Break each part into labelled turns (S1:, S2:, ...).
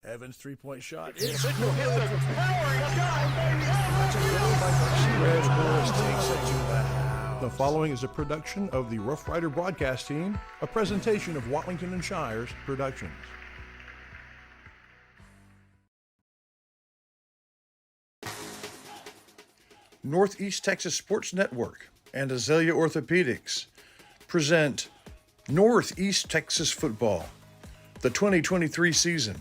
S1: Evans' three-point shot.
S2: It's a powering shot, baby.
S1: Takes it to the house.
S3: The following is a production of the Rough Rider broadcast team, a presentation of Watlington and Shires Productions. Northeast Texas Sports Network and Azalea Orthopedics present Northeast Texas Football, the 2023 season.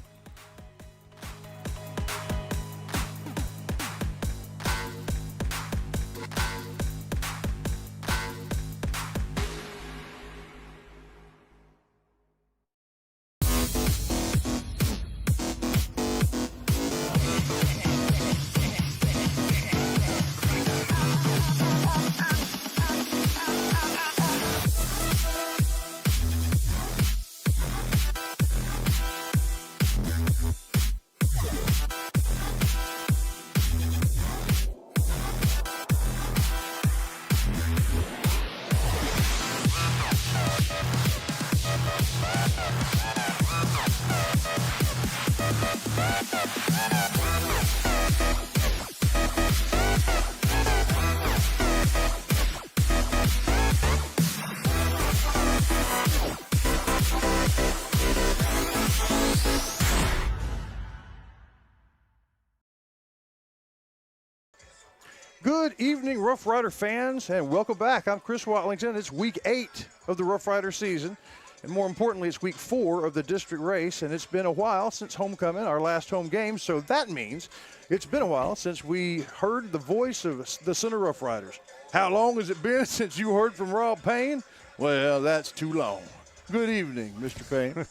S3: Good evening, Rough Rider fans, and welcome back. I'm Chris Watlington. It's week 8 of the Rough Rider season, and more importantly, it's week 4 of the district race, and it's been a while since homecoming, our last home game, so that means it's been a while since we heard the voice of the Center Rough Riders. How long has it been since you heard from Rob Payne? Well, that's too long. Good evening, Mr. Payne.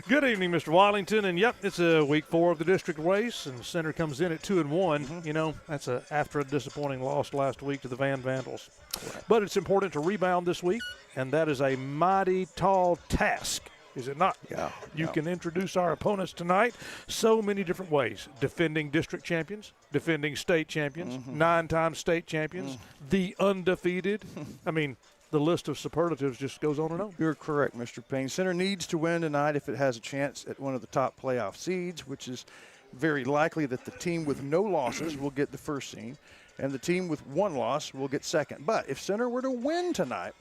S4: Good evening, Mr. Watlington. And, yep, it's a week 4 of the district race, and Center comes in at 2-1. Mm-hmm. You know, that's after a disappointing loss last week to the Van Vandals. Right. But it's important to rebound this week, and that is a mighty tall task, is it not?
S3: Yeah.
S4: You can introduce our opponents tonight so many different ways. Defending district champions, defending state champions, 9-time state champions, the undefeated. I mean, the list of superlatives just goes on and on.
S3: You're correct, Mr. Payne. Center needs to win tonight if it has a chance at one of the top playoff seeds, which is very likely that the team with no losses will get the first seed, and the team with one loss will get second. But if Center were to win tonight,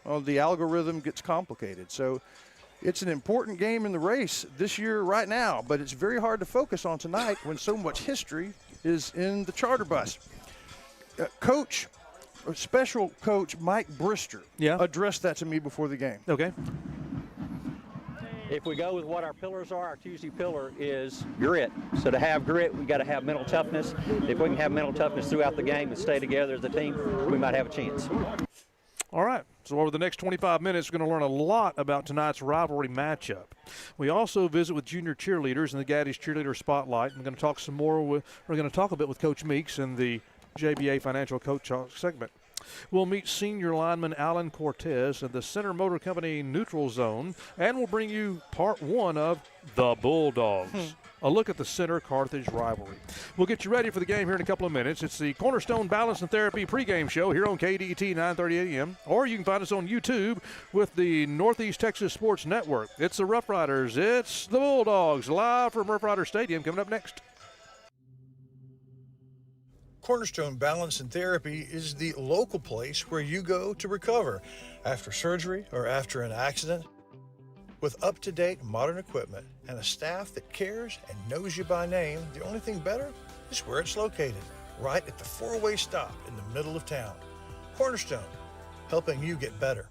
S3: well, the algorithm gets complicated. So it's an important game in the race this year right now, but it's very hard to focus on tonight when so much history is in the charter bus. Special coach Mike Brister addressed that to me before the game.
S4: Okay.
S5: If we go with what our pillars are, our Tuesday pillar is grit. So to have grit, we got to have mental toughness. If we can have mental toughness throughout the game and stay together as a team, we might have a chance.
S4: All right, so over the next 25 minutes, we're going to learn a lot about tonight's rivalry matchup. We also visit with junior cheerleaders in the Gaddy's Cheerleader Spotlight. We're going to talk we're going to talk a bit with Coach Meeks in the JBA Financial Coach Talk segment. We'll meet senior lineman Alan Cortez in the Center Motor Company neutral zone, and we'll bring you part 1 of The Bulldogs, a look at the Center Carthage rivalry. We'll get you ready for the game here in a couple of minutes. It's the Cornerstone Balance and Therapy pregame show here on KDET 9:30 a.m., or you can find us on YouTube with the Northeast Texas Sports Network. It's the Rough Riders. It's the Bulldogs, live from Rough Rider Stadium, coming up next.
S3: Cornerstone Balance and Therapy is the local place where you go to recover after surgery or after an accident. With up-to-date modern equipment and a staff that cares and knows you by name, the only thing better is where it's located, right at the 4-way stop in the middle of town. Cornerstone, helping you get better.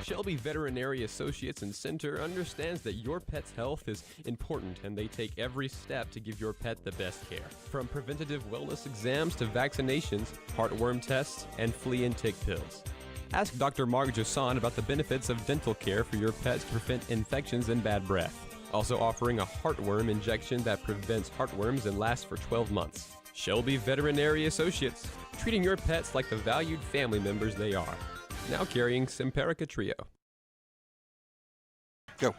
S6: Shelby Veterinary Associates and Center understands that your pet's health is important, and they take every step to give your pet the best care. From preventative wellness exams to vaccinations, heartworm tests, and flea and tick pills. Ask Dr. Mark Josan about the benefits of dental care for your pets to prevent infections and bad breath. Also offering a heartworm injection that prevents heartworms and lasts for 12 months. Shelby Veterinary Associates, treating your pets like the valued family members they are. Now carrying Simparica Trio.
S3: Go.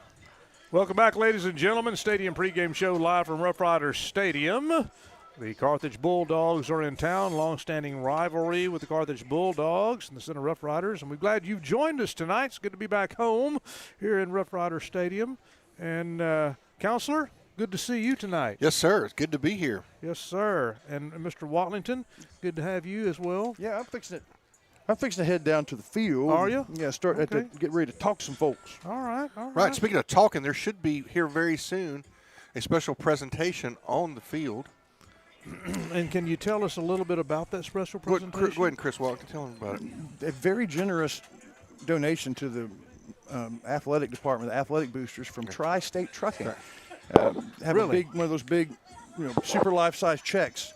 S4: Welcome back, ladies and gentlemen. Stadium pregame show live from Rough Rider Stadium. The Carthage Bulldogs are in town, long-standing rivalry with the Carthage Bulldogs and the Center Rough Riders, and we're glad you've joined us tonight. It's good to be back home here in Rough Rider Stadium. And, Counselor, good to see you tonight.
S7: Yes, sir. It's good to be here.
S4: Yes, sir. And Mr. Watlington, good to have you as well.
S3: Yeah, I'm fixing to head down to the field.
S4: Are you?
S3: Yeah, get ready to talk to some folks.
S4: All right, all right.
S7: Right. Speaking of talking, there should be here very soon a special presentation on the field.
S4: And can you tell us a little bit about that special
S7: Go
S4: presentation?
S7: ahead and Chris Walker, tell them about it.
S3: A very generous donation to the athletic department, the athletic boosters from Tri-State Trucking. Have
S4: Really?
S3: one of those big, super life-size checks.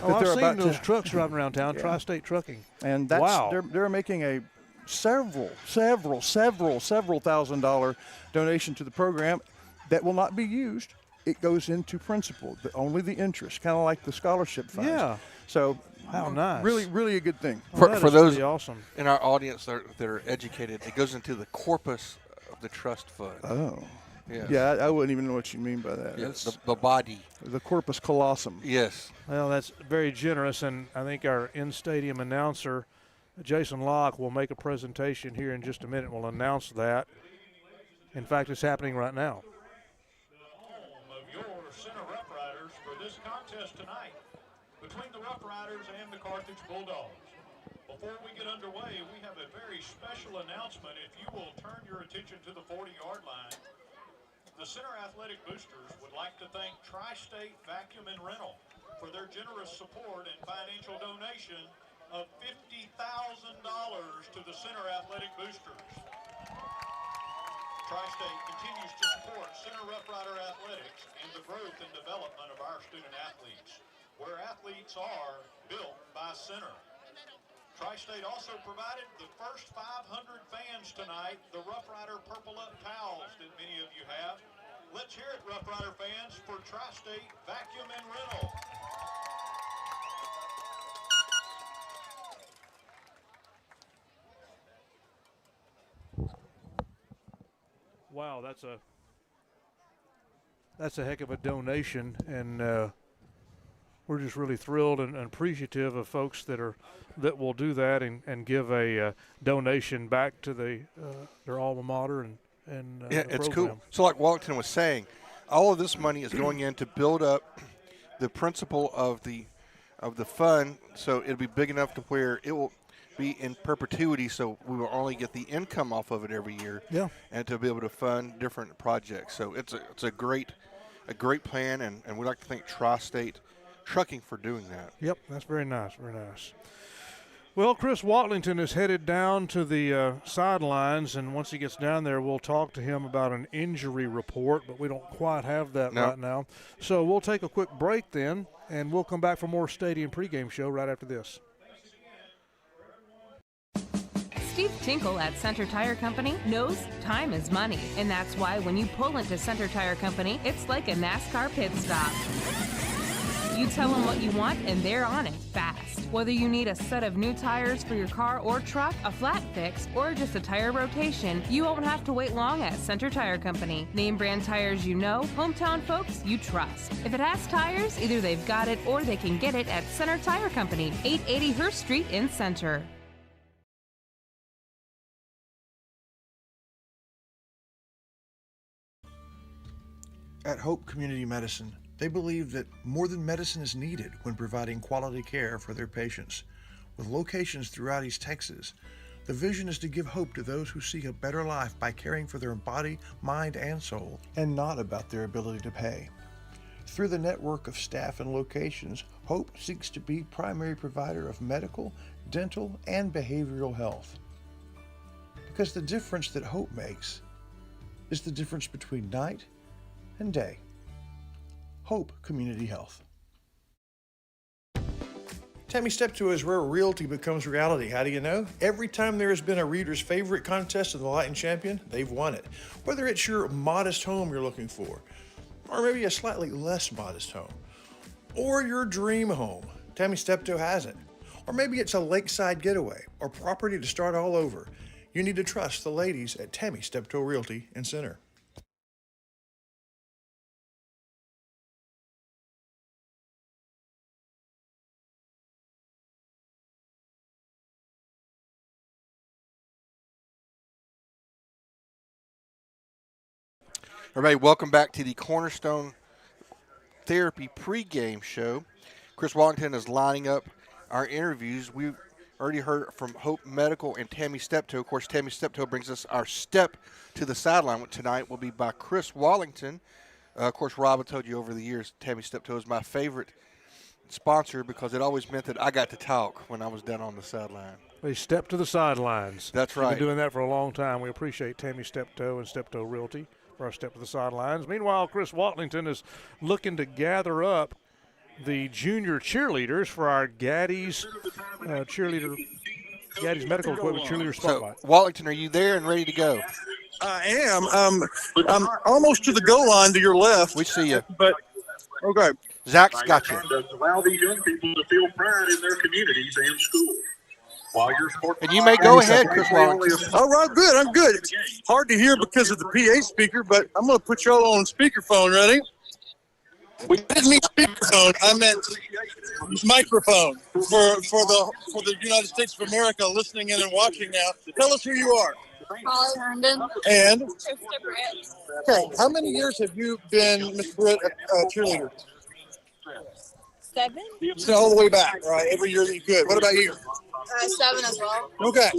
S4: Oh, I've seen those trucks driving around town, Tri-State Trucking.
S3: And that's
S4: Wow.
S3: they're making a several $1,000 donation to the program that will not be used. It goes into principal, only the interest, kind of like the scholarship funds.
S4: Yeah.
S3: So
S4: How nice.
S3: really, really a good thing.
S4: Oh, that
S7: For
S4: is
S7: those
S4: pretty awesome.
S7: in our audience that are educated, it goes into the corpus of the trust fund.
S3: Oh.
S7: Yes.
S3: Yeah, I wouldn't even know what you mean by that.
S7: Yes,
S3: It's
S7: the body.
S3: the corpus callosum.
S7: Yes.
S4: Well, that's very generous, and I think our in-stadium announcer, Jason Locke, will make a presentation here in just a minute. We'll announce that. In fact, it's happening right now.
S8: Home of your Center Rough Riders for this contest tonight between the Rough Riders and the Carthage Bulldogs. Before we get underway, we have a very special announcement. If you will turn your attention to the 40-yard line, the Center Athletic Boosters would like to thank Tri-State Vacuum and Rental for their generous support and financial donation of $50,000 to the Center Athletic Boosters. Tri-State continues to support Center Rough Rider athletics and the growth and development of our student athletes, where athletes are built by Center. Tri-State also provided the first 500 fans tonight, the Rough Rider Purple Up towels that many of you have. Let's hear it, Rough Rider fans, for Tri-State Vacuum and Rental.
S4: Wow, that's a heck of a donation, and we're just really thrilled and appreciative of folks that will do that and give a donation back to their alma mater and
S7: Yeah,
S4: the
S7: it's
S4: program.
S7: cool. So like Wellington was saying, all of this money is going in to build up the principle of the fund, so it'll be big enough to where it will be in perpetuity, so we will only get the income off of it every year.
S4: Yeah.
S7: And to be able to fund different projects. So it's a great plan, and we'd like to thank Tri-State Trucking for doing that.
S4: Yep, that's very nice, very nice. Well, Chris Watlington is headed down to the sidelines, and once he gets down there, we'll talk to him about an injury report, but we don't quite have that right now. So we'll take a quick break then, and we'll come back for more Stadium pregame show right after this.
S9: Steve Tinkle at Center Tire Company knows time is money, and that's why when you pull into Center Tire Company, it's like a NASCAR pit stop. You tell them what you want, and they're on it fast. Whether you need a set of new tires for your car or truck, a flat fix, or just a tire rotation, you won't have to wait long at Center Tire Company. Name brand tires you know, hometown folks you trust. If it has tires, either they've got it or they can get it at Center Tire Company, 880 Hurst Street in Center.
S10: At Hope Community Medicine, they believe that more than medicine is needed when providing quality care for their patients. With locations throughout East Texas, the vision is to give hope to those who seek a better life by caring for their body, mind, and soul, and not about their ability to pay. Through the network of staff and locations, Hope seeks to be primary provider of medical, dental, and behavioral health. Because the difference that Hope makes is the difference between night and day. Hope Community Health. Tammy Steptoe is where realty becomes reality. How do you know? Every time there has been a reader's favorite contest in the Light and Champion, they've won it. Whether it's your modest home you're looking for, or maybe a slightly less modest home, or your dream home, Tammy Steptoe has it. Or maybe it's a lakeside getaway or property to start all over. You need to trust the ladies at Tammy Steptoe Realty and Center.
S7: Everybody, welcome back to the Cornerstone Therapy pregame show. Chris Wallington is lining up our interviews. We've already heard from Hope Medical and Tammy Steptoe. Of course, Tammy Steptoe brings us our step to the sideline. Tonight will be by Chris Wallington. Of course, Rob, I told you over the years, Tammy Steptoe is my favorite sponsor because it always meant that I got to talk when I was down on the sideline.
S4: They step to the sidelines.
S7: That's right.
S4: We've been doing that for a long time. We appreciate Tammy Steptoe and Steptoe Realty for our step to the sidelines. Meanwhile, Chris Watlington is looking to gather up the junior cheerleaders for our Gaddy's Gaddy's Medical Equipment Cheerleader Spotlight.
S7: So, Watlington, are you there and ready to go?
S2: I am. I'm almost to the goal line to your left.
S7: We see you.
S2: But, okay.
S7: Zach's got you.
S8: Allow these young people to feel pride in their communities and schools. While your sport
S7: And you may go ahead, Chris Wallington.
S2: All right, good. I'm good. It's hard to hear because of the PA speaker, but I'm going to put y'all on speakerphone. Ready? We didn't mean speakerphone. I meant microphone for the United States of America listening in and watching now. Tell us who you are.
S11: Holly Herndon.
S2: And?
S11: Krista Britt.
S2: Okay, how many years have you been, Miss Britt, a cheerleader?
S11: 7.
S2: So all the way back, right? Every year that you could. What about you?
S11: 7 as well.
S2: Okay.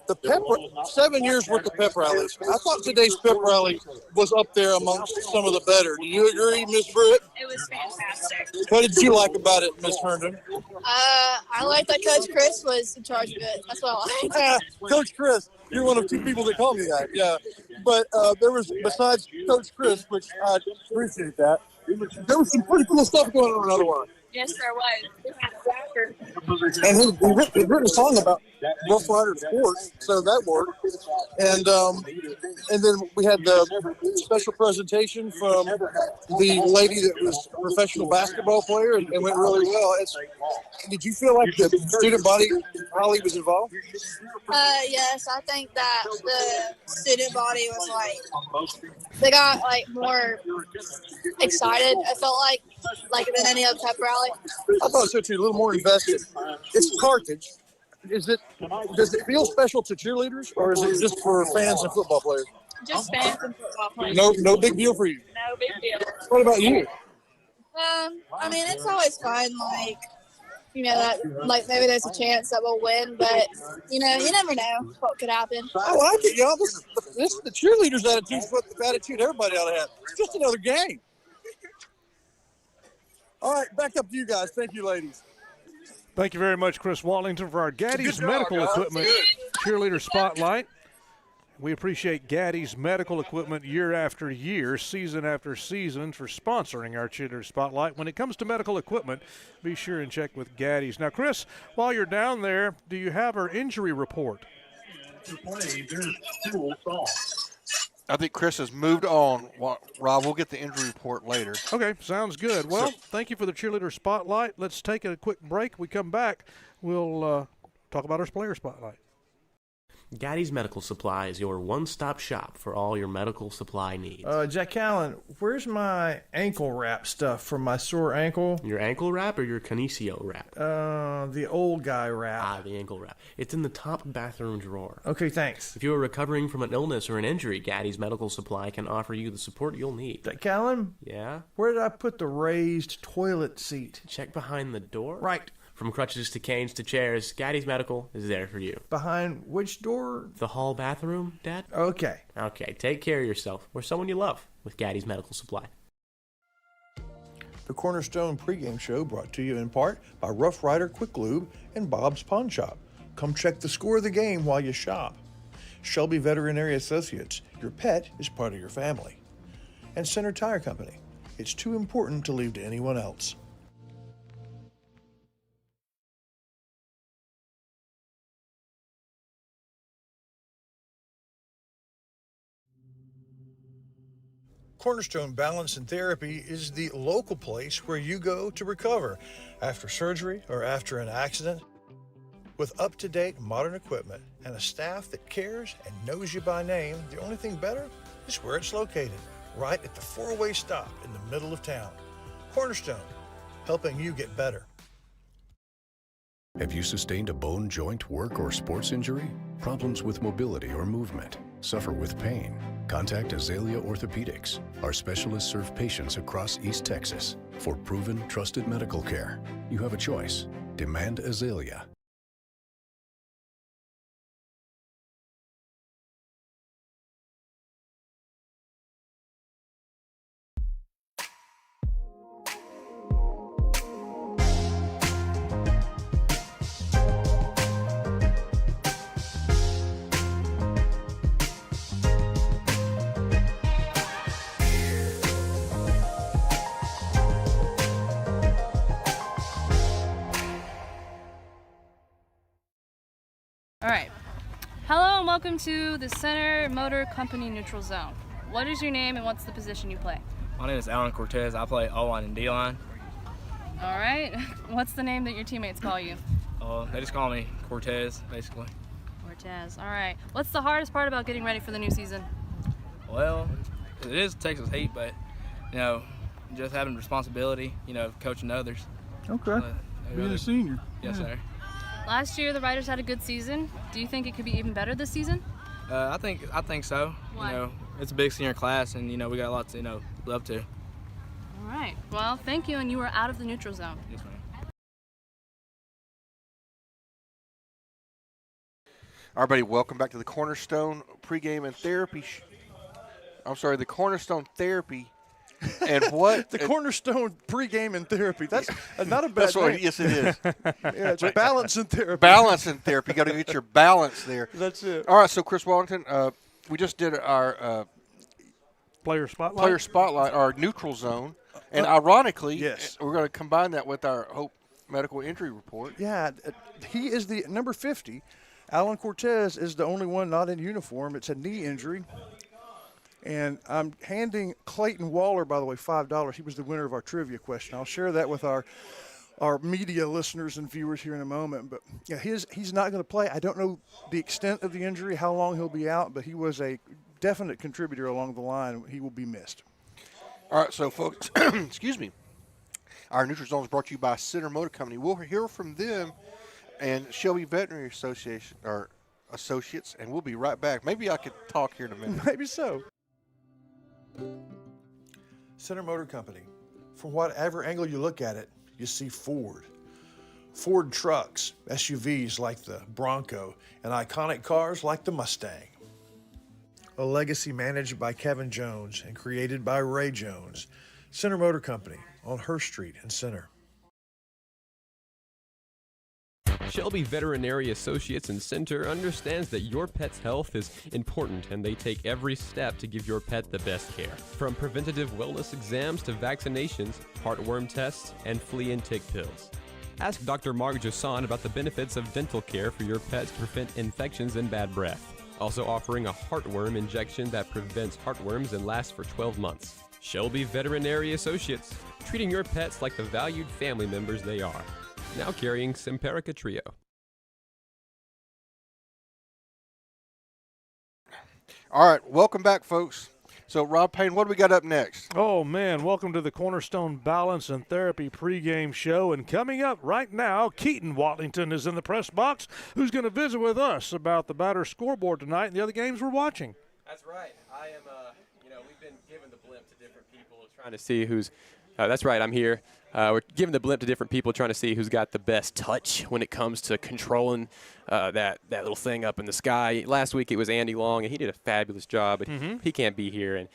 S2: The pep 7 years worth of pep rallies. I thought today's pep rally was up there amongst some of the better. Do you agree, Miss Britt?
S11: It was fantastic.
S2: What did you like about it, Miss Herndon?
S11: I like that Coach Chris was in charge of it. That's what I like.
S2: Coach Chris, you're one of 2 people that call me that. Yeah. But there was, besides Coach Chris, which I appreciate that, there was some pretty cool stuff going on otherwise.
S11: Yes, there was.
S2: And he written a song about Rough Rider sports, so that worked. And then we had the special presentation from the lady that was a professional basketball player and went really well. Did you feel like the student body, Holly, was involved?
S11: Yes, I think that the student body was they got more excited. I felt like than any other pep rally.
S2: I thought so too. A little more invested. It's Carthage. Does it feel special to cheerleaders, or is it just for fans and football players?
S11: Just fans and football players.
S2: No big deal for you.
S11: No big deal.
S2: What about you?
S11: I mean, it's always fun. That maybe there's a chance that we'll win, but you never know what could happen.
S2: I like it, y'all. This is the cheerleaders' attitude. What the attitude everybody ought to have. It's just another game. All right, back up to you guys. Thank you, ladies.
S4: Thank you very much, Chris Watlington, for our Gaddy's Medical Equipment Cheerleader Spotlight. We appreciate Gaddy's Medical Equipment year after year, season after season, for sponsoring our Cheerleader Spotlight. When it comes to medical equipment, be sure and check with Gaddy's. Now, Chris, while you're down there, do you have our injury report?
S7: I think Chris has moved on. Rob, we'll get the injury report later.
S4: Okay, sounds good. Well, thank you for the Cheerleader Spotlight. Let's take a quick break. We come back, we'll talk about our player spotlight.
S12: Gaddy's Medical Supply is your one-stop shop for all your medical supply needs.
S13: Jack Allen, where's my ankle wrap stuff for my sore ankle?
S12: Your ankle wrap or your Kinesio wrap?
S13: The old guy wrap.
S12: Ah, the ankle wrap. It's in the top bathroom drawer.
S13: Okay, thanks.
S12: If you are recovering from an illness or an injury, Gaddy's Medical Supply can offer you the support you'll need.
S13: Jack Allen?
S12: Yeah?
S13: Where did I put the raised toilet seat?
S12: Check behind the door.
S13: Right.
S12: From crutches to canes to chairs, Gaddy's Medical is there for you.
S13: Behind which door?
S12: The hall bathroom, Dad?
S13: Okay.
S12: Okay, take care of yourself or someone you love with Gaddy's Medical Supply.
S10: The Cornerstone pregame show brought to you in part by Rough Rider Quick Lube and Bob's Pawn Shop. Come check the score of the game while you shop. Shelby Veterinary Associates, your pet is part of your family. And Center Tire Company, it's too important to leave to anyone else. Cornerstone Balance and Therapy is the local place where you go to recover after surgery or after an accident. With up-to-date modern equipment and a staff that cares and knows you by name, the only thing better is where it's located, right at the four-way stop in the middle of town. Cornerstone, helping you get better.
S14: Have you sustained a bone, joint, work, or sports injury? Problems with mobility or movement? Suffer with pain? Contact Azalea Orthopedics. Our specialists serve patients across East Texas. For proven, trusted medical care, you have a choice. Demand Azalea.
S15: All right. Hello and welcome to the Center Motor Company Neutral Zone. What is your name and what's the position you play?
S16: My name is Alan Cortez. I play O-line and D-line.
S15: All right. What's the name that your teammates call you?
S16: They just call me Cortez, basically.
S15: Cortez. All right. What's the hardest part about getting ready for the new season?
S16: Well, it is Texas heat, but, just having responsibility, coaching others.
S3: Okay. Being a senior.
S16: Yes, sir.
S15: Last year, the Riders had a good season. Do you think it could be even better this season?
S16: I think so.
S15: Why?
S16: It's a big senior class, and, we got a lot to, live up to.
S15: All right. Well, thank you, and you are out of the neutral zone.
S16: Yes, ma'am.
S7: All right, buddy, welcome back to the Cornerstone pregame and therapy. The Cornerstone therapy. And what?
S3: The Cornerstone pregame and therapy. That's not a bad name.
S7: Yes, it is.
S3: Yeah, it's balance and therapy.
S7: Balance and therapy. You got to get your balance there.
S3: That's it.
S7: All right, so Chris Wellington, we just did our
S4: player spotlight,
S7: our neutral zone. And ironically,
S3: yes,
S7: we're going to combine that with our Hope Medical Injury Report.
S3: Yeah, he is the number 50. Alan Cortez is the only one not in uniform. It's a knee injury. And I'm handing Clayton Waller, by the way, $5. He was the winner of our trivia question. I'll share that with our media listeners and viewers here in a moment. But yeah, he's not going to play. I don't know the extent of the injury, how long he'll be out, but he was a definite contributor along the line. He will be missed.
S7: All right, so folks, excuse me. Our neutral zone is brought to you by Center Motor Company. We'll hear from them and Shelby Veterinary Association or Associates, and we'll be right back. Maybe I could talk here in a minute.
S3: Maybe so.
S10: Center Motor Company. From whatever angle you look at it, you see Ford. Ford trucks, SUVs like the Bronco, and iconic cars like the Mustang. A legacy managed by Kevin Jones and created by Ray Jones. Center Motor Company on Hurst Street in Center.
S6: Shelby Veterinary Associates in Center understands that your pet's health is important and they take every step to give your pet the best care. From preventative wellness exams to vaccinations, heartworm tests, and flea and tick pills. Ask Dr. Mark Josan about the benefits of dental care for your pet to prevent infections and bad breath. Also offering a heartworm injection that prevents heartworms and lasts for 12 months. Shelby Veterinary Associates, treating your pets like the valued family members they are. Now carrying Simparica Trio.
S7: All right, welcome back, folks. So, Rob Payne, what do we got up next?
S4: Oh, man, welcome to the Cornerstone Balance and Therapy pregame show. And coming up right now, Keaton Watlington is in the press box, who's going to visit with us about the batter scoreboard tonight and the other games we're watching.
S6: That's right. I am, we've been giving the blimp to different people trying to see who's that's right, I'm here. We're giving the blimp to different people trying to see who's got the best touch when it comes to controlling that little thing up in the sky. Last week it was Andy Long, and he did a fabulous job, but he can't be here. And,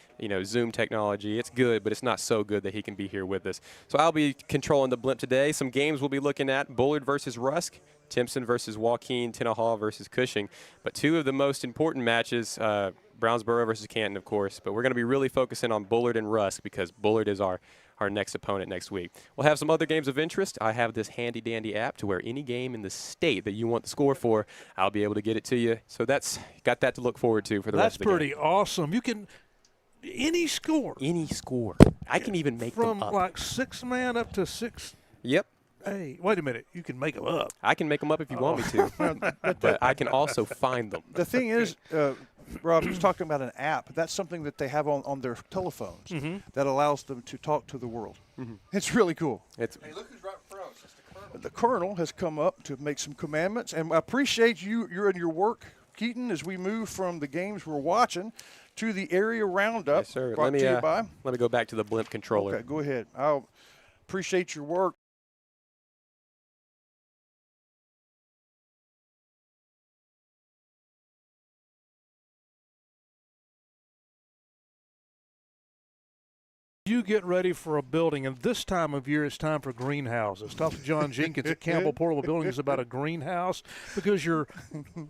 S6: Zoom technology, it's good, but it's not so good that he can be here with us. So I'll be controlling the blimp today. Some games we'll be looking at, Bullard versus Rusk, Timpson versus Joaquin, Tenaha versus Cushing. But two of the most important matches, Brownsboro versus Canton, of course. But we're going to be really focusing on Bullard and Rusk because Bullard is our next opponent next week. We'll have some other games of interest. I have this handy-dandy app to where any game in the state that you want the score for, I'll be able to get it to you. So got that to look forward to for the rest of the game.
S4: That's pretty awesome. You can any score.
S6: Any score. I can even make
S4: from
S6: them up.
S4: From like 6-man up to 6.
S6: Yep.
S4: Hey, wait a minute. You can make them up.
S6: I can make them up if you want me to. But I can also find them.
S3: The thing is, Rob was talking about an app. That's something that they have on their telephones that allows them to talk to the world. It's really cool.
S7: Hey, look who's right in front. It's the Colonel.
S3: The Colonel has come up to make some commandments, and I appreciate you're in your work Keaton, as we move from the games we're watching to the area roundup.
S6: Yes, sir.
S3: Brought to you by.
S6: Let me go back to the blimp controller.
S3: Okay, go ahead. I'll appreciate your work.
S4: You get ready for a building, and this time of year it's time for greenhouses. Talk to John Jenkins at Campbell Portable Buildings about a greenhouse, because your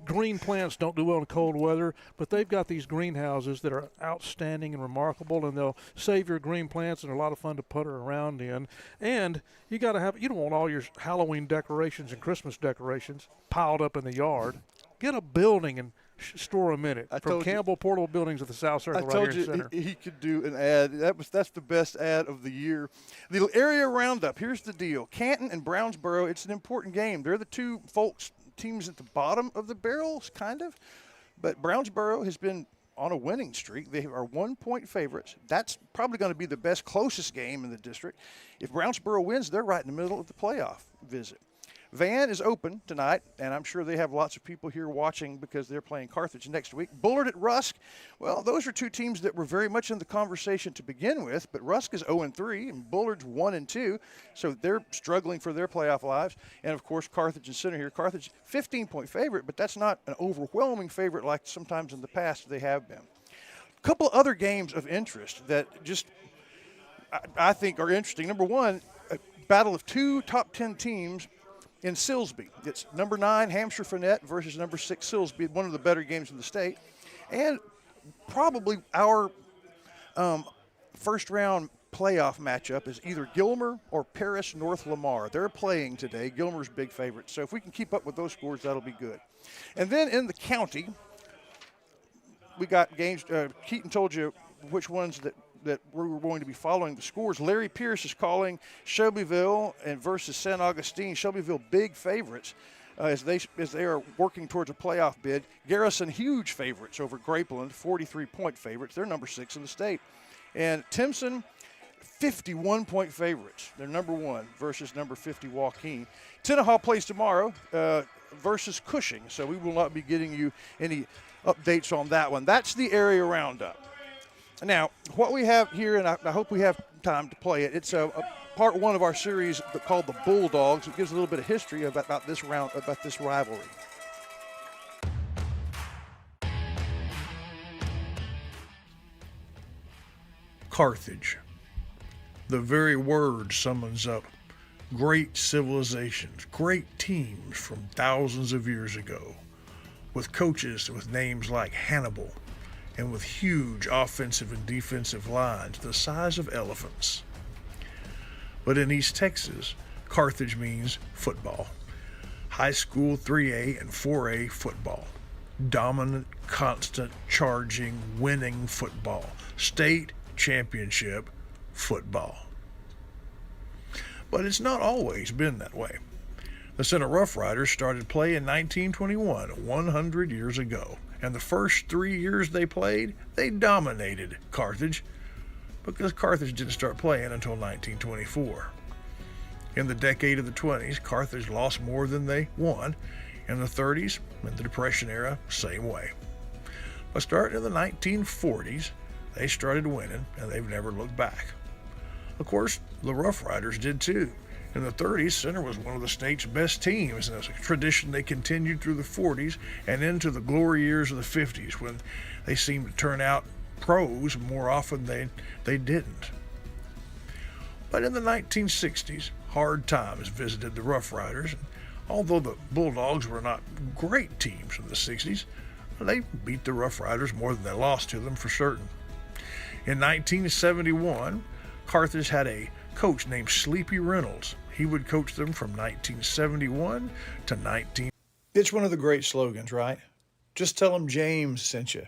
S4: green plants don't do well in cold weather, but they've got these greenhouses that are outstanding and remarkable, and they'll save your green plants, and they're a lot of fun to putter around in. And you got to have, you don't want all your Halloween decorations and Christmas decorations piled up in the yard. Get a building and store them in it. From Campbell Portable Buildings at the South Circle, right here in the center.
S3: He could do an ad. That's the best ad of the year. The area roundup. Here's the deal: Canton and Brownsboro. It's an important game. They're the two teams at the bottom of the barrels, kind of. But Brownsboro has been on a winning streak. They are 1-point favorites. That's probably going to be the best, closest game in the district. If Brownsboro wins, they're right in the middle of the playoff visit. Van is open tonight, and I'm sure they have lots of people here watching because they're playing Carthage next week. Bullard at Rusk, well, those are two teams that were very much in the conversation to begin with, but Rusk is 0-3 and Bullard's 1-2, so they're struggling for their playoff lives. And, of course, Carthage and Center here. Carthage, 15-point favorite, but that's not an overwhelming favorite like sometimes in the past they have been. A couple other games of interest that just I think are interesting. Number one, a battle of two top 10 teams in Silsbee. It's number 9 Hampshire Fournette versus number 6 Silsbee, one of the better games in the state. And probably our first round playoff matchup is either Gilmer or Paris North Lamar. They're playing today. Gilmer's big favorite. So if we can keep up with those scores, that'll be good. And then in the county, we got games. Keaton told you which ones that we're going to be following the scores. Larry Pierce is calling Shelbyville and versus San Augustine. Shelbyville big favorites as they are working towards a playoff bid. Garrison huge favorites over Grapeland, 43-point favorites. They're number 6 in the state. And Timpson 51-point favorites. They're number 1 versus number 50 Joaquin. Tenaha plays tomorrow versus Cushing, so we will not be getting you any updates on that one. That's the area roundup. Now, what we have here, and I hope we have time to play it, it's a part 1 of our series called the Bulldogs. It gives a little bit of history about this rivalry.
S10: Carthage. The very word summons up great civilizations, great teams from thousands of years ago, with coaches with names like Hannibal, and with huge offensive and defensive lines the size of elephants. But in East Texas, Carthage means football. High school 3A and 4A football. Dominant, constant, charging, winning football. State championship football. But it's not always been that way. The Center Rough Riders started play in 1921, 100 years ago. And the first 3 years they played, they dominated Carthage because Carthage didn't start playing until 1924. In the decade of the 20s, Carthage lost more than they won. In the 30s, in the Depression era, same way. But starting in the 1940s, they started winning, and they've never looked back. Of course, the Rough Riders did too. In the 30s, Center was one of the state's best teams, and it's a tradition they continued through the 40s and into the glory years of the 50s when they seemed to turn out pros more often than they didn't. But in the 1960s, hard times visited the Rough Riders, and although the Bulldogs were not great teams in the 60s, they beat the Rough Riders more than they lost to them for certain. In 1971, Carthage had a coach named Sleepy Reynolds. He would coach them from 1971 to 19...
S13: It's one of the great slogans, right? Just tell them James sent you.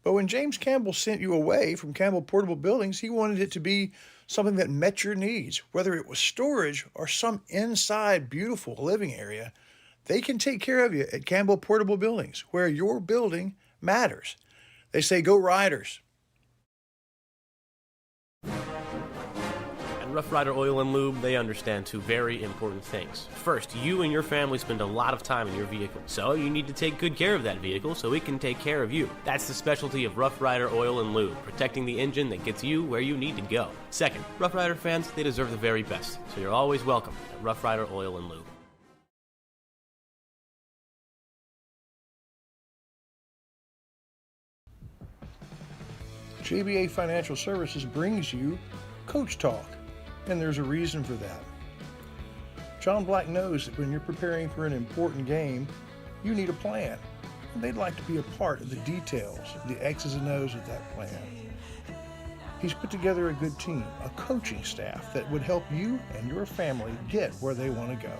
S13: But when James Campbell sent you away from Campbell Portable Buildings, he wanted it to be something that met your needs, whether it was storage or some inside beautiful living area. They can take care of you at Campbell Portable Buildings, where your building matters. They say, go Riders.
S12: Rough Rider Oil and Lube, they understand two very important things. First, you and your family spend a lot of time in your vehicle, so you need to take good care of that vehicle so it can take care of you. That's the specialty of Rough Rider Oil and Lube, protecting the engine that gets you where you need to go. Second, Rough Rider fans, they deserve the very best, so you're always welcome at Rough Rider Oil and Lube.
S13: JBA Financial Services brings you Coach Talk, and there's a reason for that. John Black knows that when you're preparing for an important game, you need a plan, and they'd like to be a part of the details, the X's and O's of that plan. He's put together a good team, a coaching staff that would help you and your family get where they want to go.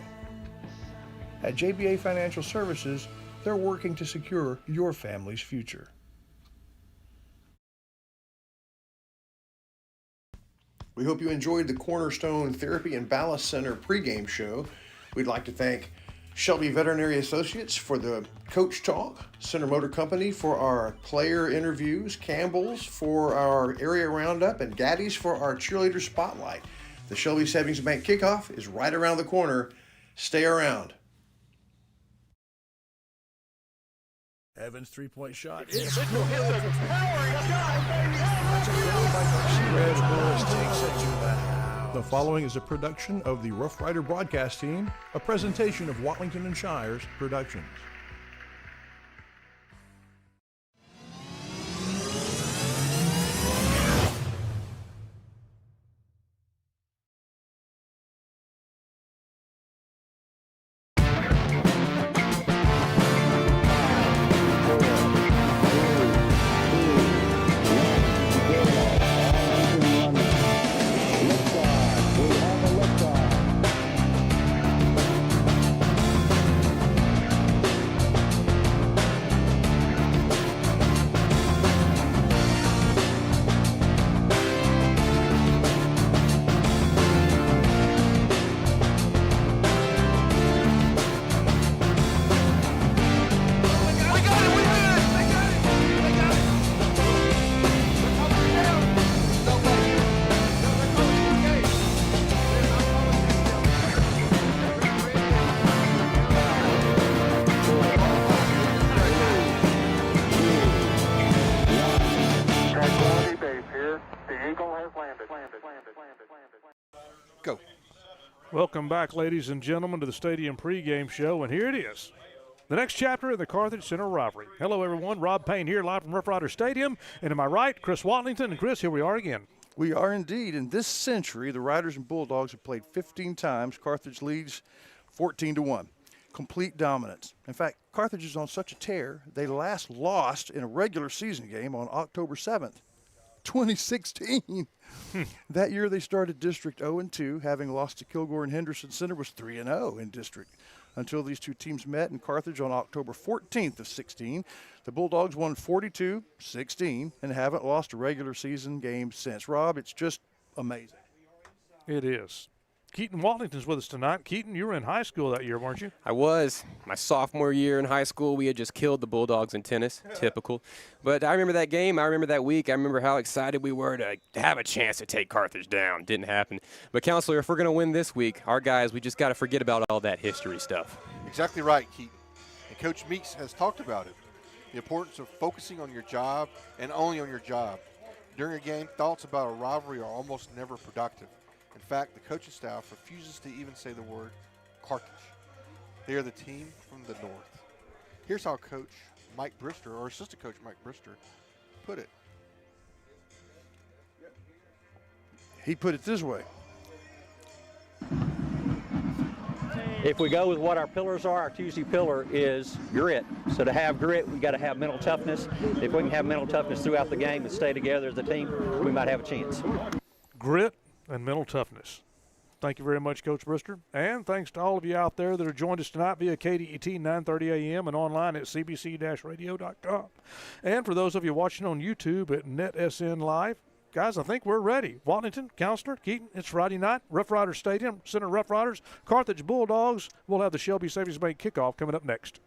S13: At JBA Financial Services, they're working to secure your family's future. We hope you enjoyed the Cornerstone Therapy and Ballast Center pregame show. We'd like to thank Shelby Veterinary Associates for the Coach Talk, Center Motor Company for our player interviews, Campbell's for our area roundup, and Gaddy's for our cheerleader spotlight. The Shelby Savings Bank kickoff is right around the corner. Stay around.
S1: Evans' three-point shot.
S2: The
S13: following is a production of the Rough Rider broadcast team, a presentation of Watlington and Shires Productions.
S7: Go.
S4: Welcome back, ladies and gentlemen, to the Stadium pregame show, and here it is. The next chapter in the Carthage Center rivalry. Hello, everyone. Rob Payne here, live from Rough Rider Stadium. And to my right, Chris Watlington. And Chris, here we are again.
S3: We are indeed. In this century, the Riders and Bulldogs have played 15 times. Carthage leads 14-1. Complete dominance. In fact, Carthage is on such a tear, they last lost in a regular season game on October 7th, 2016. That year they started District 0-2, having lost to Kilgore and Henderson Center was 3-0 in District. Until these two teams met in Carthage on October 14th of 16. The Bulldogs won 42-16 and haven't lost a regular season game since. Rob, it's just amazing.
S4: It is. Keaton Watlington's with us tonight. Keaton, you were in high school that year, weren't you?
S6: I was. My sophomore year in high school, we had just killed the Bulldogs in tennis. Typical. But I remember that game. I remember that week. I remember how excited we were to have a chance to take Carthage down. Didn't happen. But, Counselor, if we're going to win this week, our guys, we just got to forget about all that history stuff.
S7: Exactly right, Keaton. And Coach Meeks has talked about it. The importance of focusing on your job and only on your job. During a game, thoughts about a rivalry are almost never productive. In fact, the coaching staff refuses to even say the word Carthage. They are the team from the north. Here's how Coach Mike Brister, or Assistant Coach Mike Brister, put it.
S3: He put it this way.
S5: If we go with what our pillars are, our Tuesday pillar is grit. So to have grit, we got to have mental toughness. If we can have mental toughness throughout the game and stay together as a team, we might have a chance.
S4: Grit and mental toughness. Thank you very much, Coach Brister. And thanks to all of you out there that have joined us tonight via KDET 930 AM and online at cbc-radio.com. And for those of you watching on YouTube at NetSN Live, guys, I think we're ready. Watlington, Counselor, Keaton, it's Friday night. Rough Rider Stadium, Center Rough Riders, Carthage Bulldogs. We'll have the Shelby Savings Bank kickoff coming up next.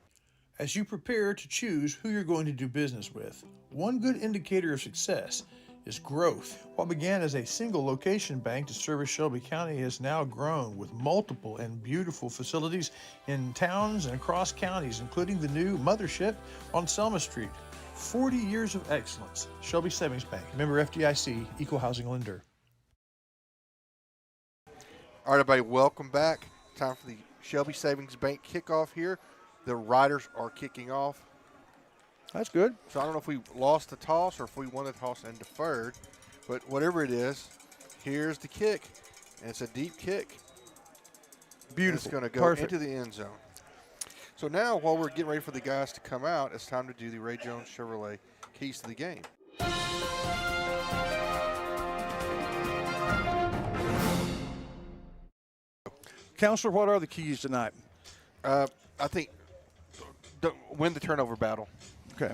S13: As you prepare to choose who you're going to do business with, one good indicator of success is growth. What began as a single location bank to service Shelby County has now grown with multiple and beautiful facilities in towns and across counties, including the new mothership on Selma Street. 40 years of excellence. Shelby Savings Bank, member FDIC, equal housing lender.
S7: All right, everybody, welcome back. Time for the Shelby Savings Bank kickoff here. The Riders are kicking off.
S3: That's good.
S7: So I don't know if we lost the toss or if we won the toss and deferred, but whatever it is, here's the kick. And it's a deep kick.
S3: Beautiful.
S7: And it's going to go
S3: Perfect.
S7: into the end zone. So now, while we're getting ready for the guys to come out, it's time to do the Ray Jones Chevrolet keys to the game.
S3: Counselor, what are the keys tonight?
S7: I think win the turnover battle.
S3: Okay.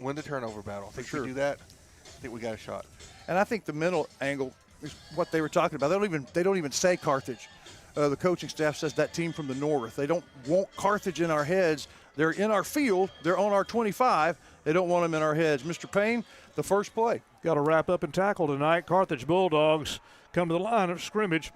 S7: Win the turnover battle. I think
S3: sure.
S7: if we do that, I think we got a shot.
S3: And I think the mental angle is what they were talking about. They don't even say Carthage. The coaching staff says that team from the north. They don't want Carthage in our heads. They're in our field. They're on our 25. They don't want them in our heads. Mr. Payne, the first play.
S4: Got to wrap up and tackle tonight. Carthage Bulldogs come to the line of scrimmage.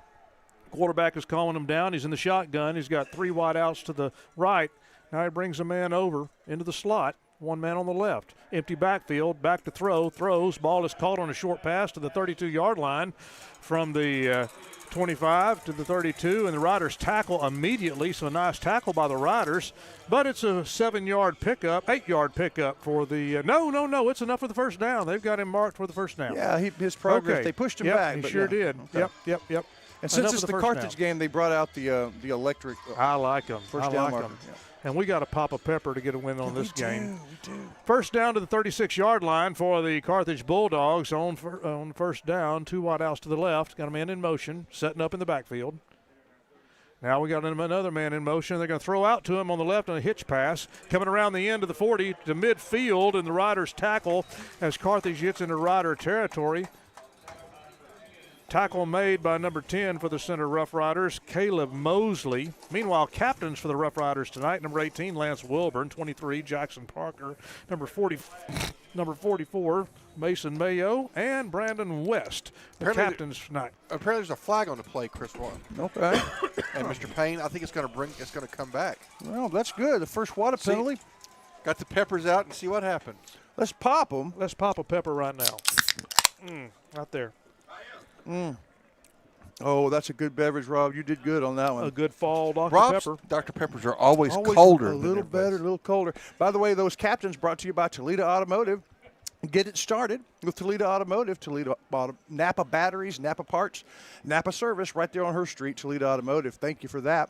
S4: Quarterback is calling him down. He's in the shotgun. He's got 3 wide outs to the right. Now he brings a man over into the slot. 1 man on the left. Empty backfield. Back to throw. Throws. Ball is caught on a short pass to the 32-yard line from the 25 to the 32. And the Riders tackle immediately. So a nice tackle by the Riders. But it's a 7-yard pickup, 8-yard pickup for the no. It's enough for the first down. They've got him marked for the first down.
S3: Yeah, his progress.
S4: Okay.
S3: They pushed him
S4: Yep,
S3: back.
S4: He
S3: but
S4: sure
S3: yeah.
S4: did.
S3: Okay.
S4: Yep.
S3: And since it's the Carthage game, they brought out the electric.
S4: I like them.
S3: First
S4: I
S3: down
S4: like
S3: marker.
S4: them.
S3: Yeah.
S4: And we got to pop a pepper to get a win on this game.
S3: We do.
S4: First down to the 36-yard line for the Carthage Bulldogs on first down. 2 wide outs to the left. Got a man in motion, setting up in the backfield. Now we got another man in motion. They're going to throw out to him on the left on a hitch pass. Coming around the end of the 40 to midfield, and the Riders tackle as Carthage gets into Rider territory. Tackle made by number 10 for the Center Rough Riders, Caleb Mosley. Meanwhile, captains for the Rough Riders tonight, number 18, Lance Wilburn, 23, Jackson Parker, number 44, Mason Mayo, and Brandon West, the captains tonight.
S7: Apparently there's a flag on the play, Chris Warren.
S3: Okay.
S7: And Mr. Payne, I think it's going to come back.
S3: Well, that's good. The first water penalty.
S7: Got the peppers out and see what happens.
S3: Let's pop them.
S4: Let's pop a pepper right now. Right there.
S3: Oh, that's a good beverage, Rob. You did good on that one.
S4: A good fall Dr.
S7: Rob's
S4: Pepper.
S7: Dr. Peppers are always colder.
S3: A little better, a little colder. By the way, those captains brought to you by Toledo Automotive. Get it started with Toledo Automotive, Napa batteries, Napa parts, Napa service right there on her street, Toledo Automotive. Thank you for that.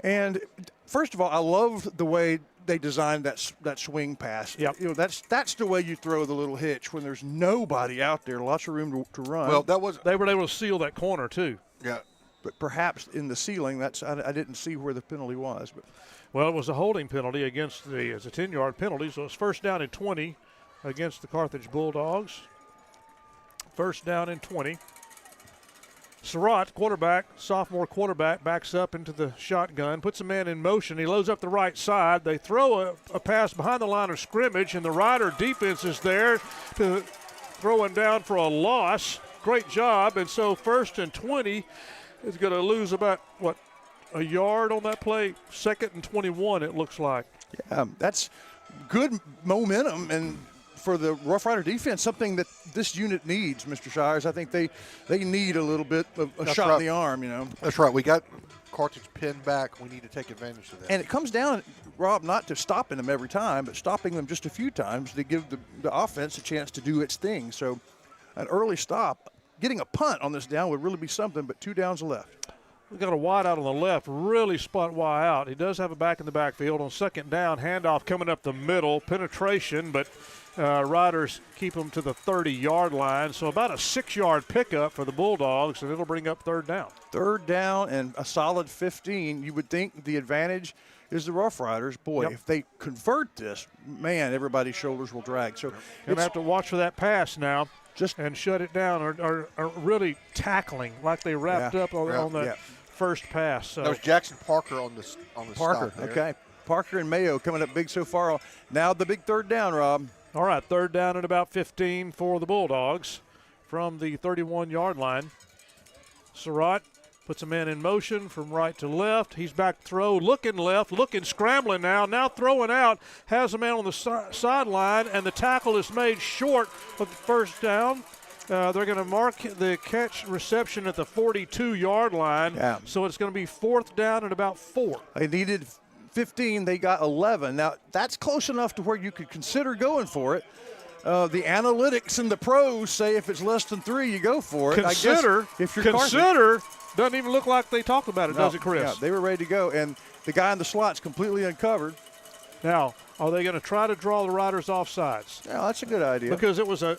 S3: And first of all, I love the way they designed that swing pass.
S4: Yep.
S3: You know, that's the way you throw the little hitch when there's nobody out there, lots of room to run.
S7: Well,
S4: they were able to seal that corner too.
S7: Yeah.
S3: But perhaps in the ceiling, I didn't see where the penalty was. But
S4: well, it was a holding penalty against it's a 10-yard penalty, so it's first down and 20 against the Carthage Bulldogs. First down and 20. Surratt, sophomore quarterback, backs up into the shotgun, puts a man in motion. He loads up the right side. They throw a pass behind the line of scrimmage, and the Rider defense is there to throw him down for a loss. Great job. And so first and 20 is going to lose about, a yard on that play? Second and 21, it looks like.
S3: Yeah, that's good momentum and for the Rough Rider defense, something that this unit needs, Mr. Shires. I think they need a little bit of a shot in the arm, you know.
S7: That's right. We got Carthage pinned back. We need to take advantage of that.
S3: And it comes down, Rob, not to stopping them every time, but stopping them just a few times to give the offense a chance to do its thing. So an early stop, getting a punt on this down would really be something, but 2 downs left.
S4: We got a wide out on the left, really spot wide out. He does have a back in the backfield on second down. Handoff coming up the middle, penetration, but Riders keep them to the 30-yard line. So about a 6-yard pickup for the Bulldogs, and it'll bring up third down.
S3: Third down and a solid 15. You would think the advantage is the Rough Riders. Boy, if they convert this, man, everybody's shoulders will drag. So
S4: going to have to watch for that pass now. And shut it down, or really tackling like they wrapped up on that first pass. So.
S7: That was Jackson Parker on the
S3: Parker,
S7: stop there.
S3: Okay. Parker and Mayo coming up big so far. Now the big third down, Rob.
S4: All right, third down and about 15 for the Bulldogs from the 31-yard line. Surratt puts a man in motion from right to left. He's back to throw, looking left, looking, scrambling now throwing out, has a man on the sideline, and the tackle is made short of the first down. They're going to mark the catch reception at the 42-yard line, so it's going to be fourth down and about 4.
S3: They needed 15, they got 11. Now, that's close enough to where you could consider going for it. The analytics and the pros say if it's less than 3, you go for it.
S4: Consider,
S3: if you're
S4: doesn't even look like they talked about it, does it, Chris?
S3: Yeah, they were ready to go, and the guy in the slot's completely uncovered.
S4: Now, are they going to try to draw the Riders off sides?
S3: Yeah, that's a good idea.
S4: Because it was a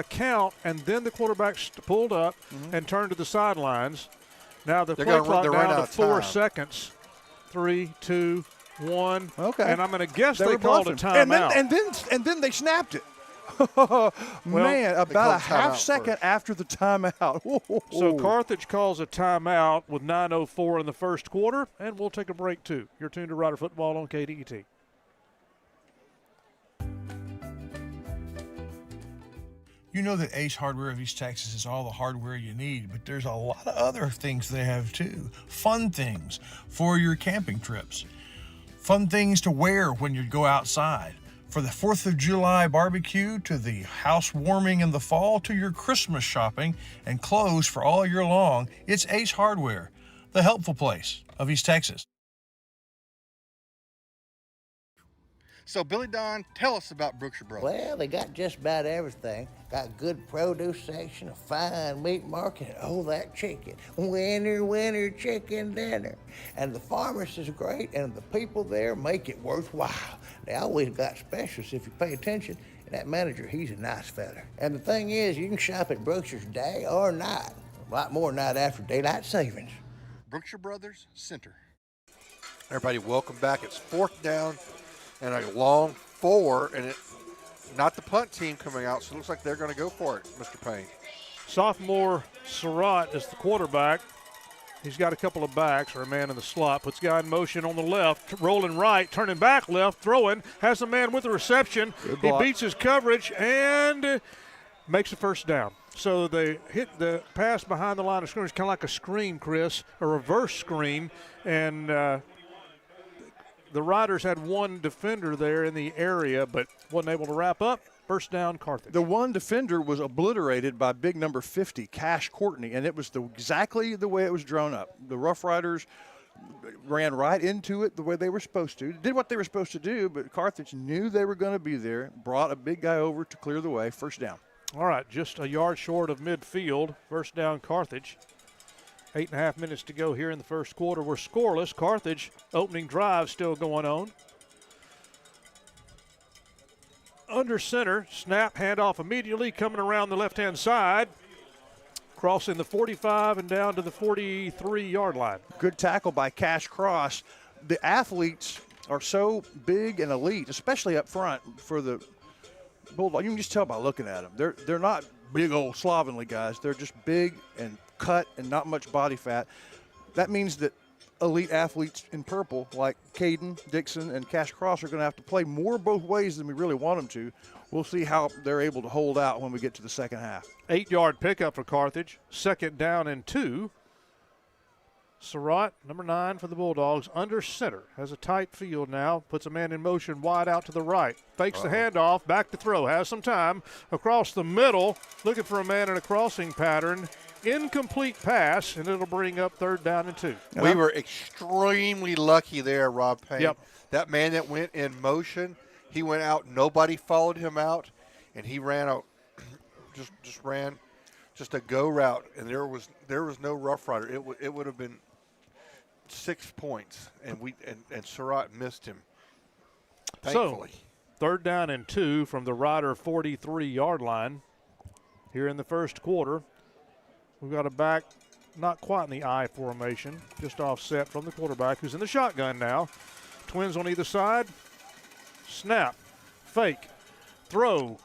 S4: count, and then the quarterback pulled up and turned to the sidelines. Now the play clock down to 4 seconds. 3, 2, 1.
S3: Okay.
S4: And I'm going to guess they called a timeout.
S3: And then they snapped it. Man, about a half second after the timeout.
S4: So Carthage calls a timeout with 9:04 in the first quarter, and we'll take a break too. You're tuned to Rider Football on KDET.
S10: You know that Ace Hardware of East Texas is all the hardware you need, but there's a lot of other things they have too. Fun things for your camping trips. Fun things to wear when you go outside. For the 4th of July barbecue, to the housewarming in the fall, to your Christmas shopping and clothes for all year long, it's Ace Hardware, the helpful place of East Texas.
S7: So, Billy Don, tell us about Brookshire Brothers.
S17: Well, they got just about everything. Got good produce section, a fine meat market, oh, that chicken. Winter chicken dinner. And the pharmacist is great, and the people there make it worthwhile. They always got specials if you pay attention. And that manager, he's a nice fella. And the thing is, you can shop at Brookshire's day or night. A lot more night after daylight savings.
S7: Brookshire Brothers Center. Everybody, welcome back. It's 4th down and a long 4, and not the punt team coming out, so it looks like they're going to go for it, Mr. Payne.
S4: Sophomore Surratt is the quarterback. He's got a couple of backs or a man in the slot. Puts guy in motion on the left, rolling right, turning back left, throwing, has a man with the reception. He beats his coverage and makes a first down. So they hit the pass behind the line of scrimmage, kind of like a screen, Chris, a reverse screen, and the Riders had one defender there in the area, but wasn't able to wrap up. First down, Carthage.
S3: The one defender was obliterated by big number 50, Cash Courtney, and it was exactly the way it was drawn up. The Rough Riders ran right into it the way they were supposed to, did what they were supposed to do, but Carthage knew they were going to be there, brought a big guy over to clear the way. First down.
S4: All right, just a yard short of midfield. First down, Carthage. 8.5 minutes to go here in the first quarter. We're scoreless. Carthage opening drive still going on. Under center, snap, handoff immediately, coming around the left-hand side, crossing the 45 and down to the 43-yard line.
S3: Good tackle by Cash Cross. The athletes are so big and elite, especially up front for the Bulldog. You can just tell by looking at them. They're not big old slovenly guys. They're just big and cut and not much body fat. That means that elite athletes in purple like Caden, Dixon, and Cash Cross are going to have to play more both ways than we really want them to. We'll see how they're able to hold out when we get to the second half.
S4: 8-yard pickup for Carthage. Second down and 2. Surratt, number 9 for the Bulldogs, under center. Has a tight field now. Puts a man in motion wide out to the right. Fakes the handoff. Back to throw. Has some time. Across the middle. Looking for a man in a crossing pattern. Incomplete pass, and it'll bring up third down and 2.
S7: We were extremely lucky there, Rob Payne.
S4: Yep.
S7: That man that went in motion, he went out. Nobody followed him out, and he ran out. Just ran a go route, and there was no Rough Rider. It would have been 6 points, and Surratt missed him. Thankfully.
S4: So, third down and 2 from the Rider 43-yard line here in the first quarter. We've got a back not quite in the I formation, just offset from the quarterback who's in the shotgun now. Twins on either side. Snap, fake, throw.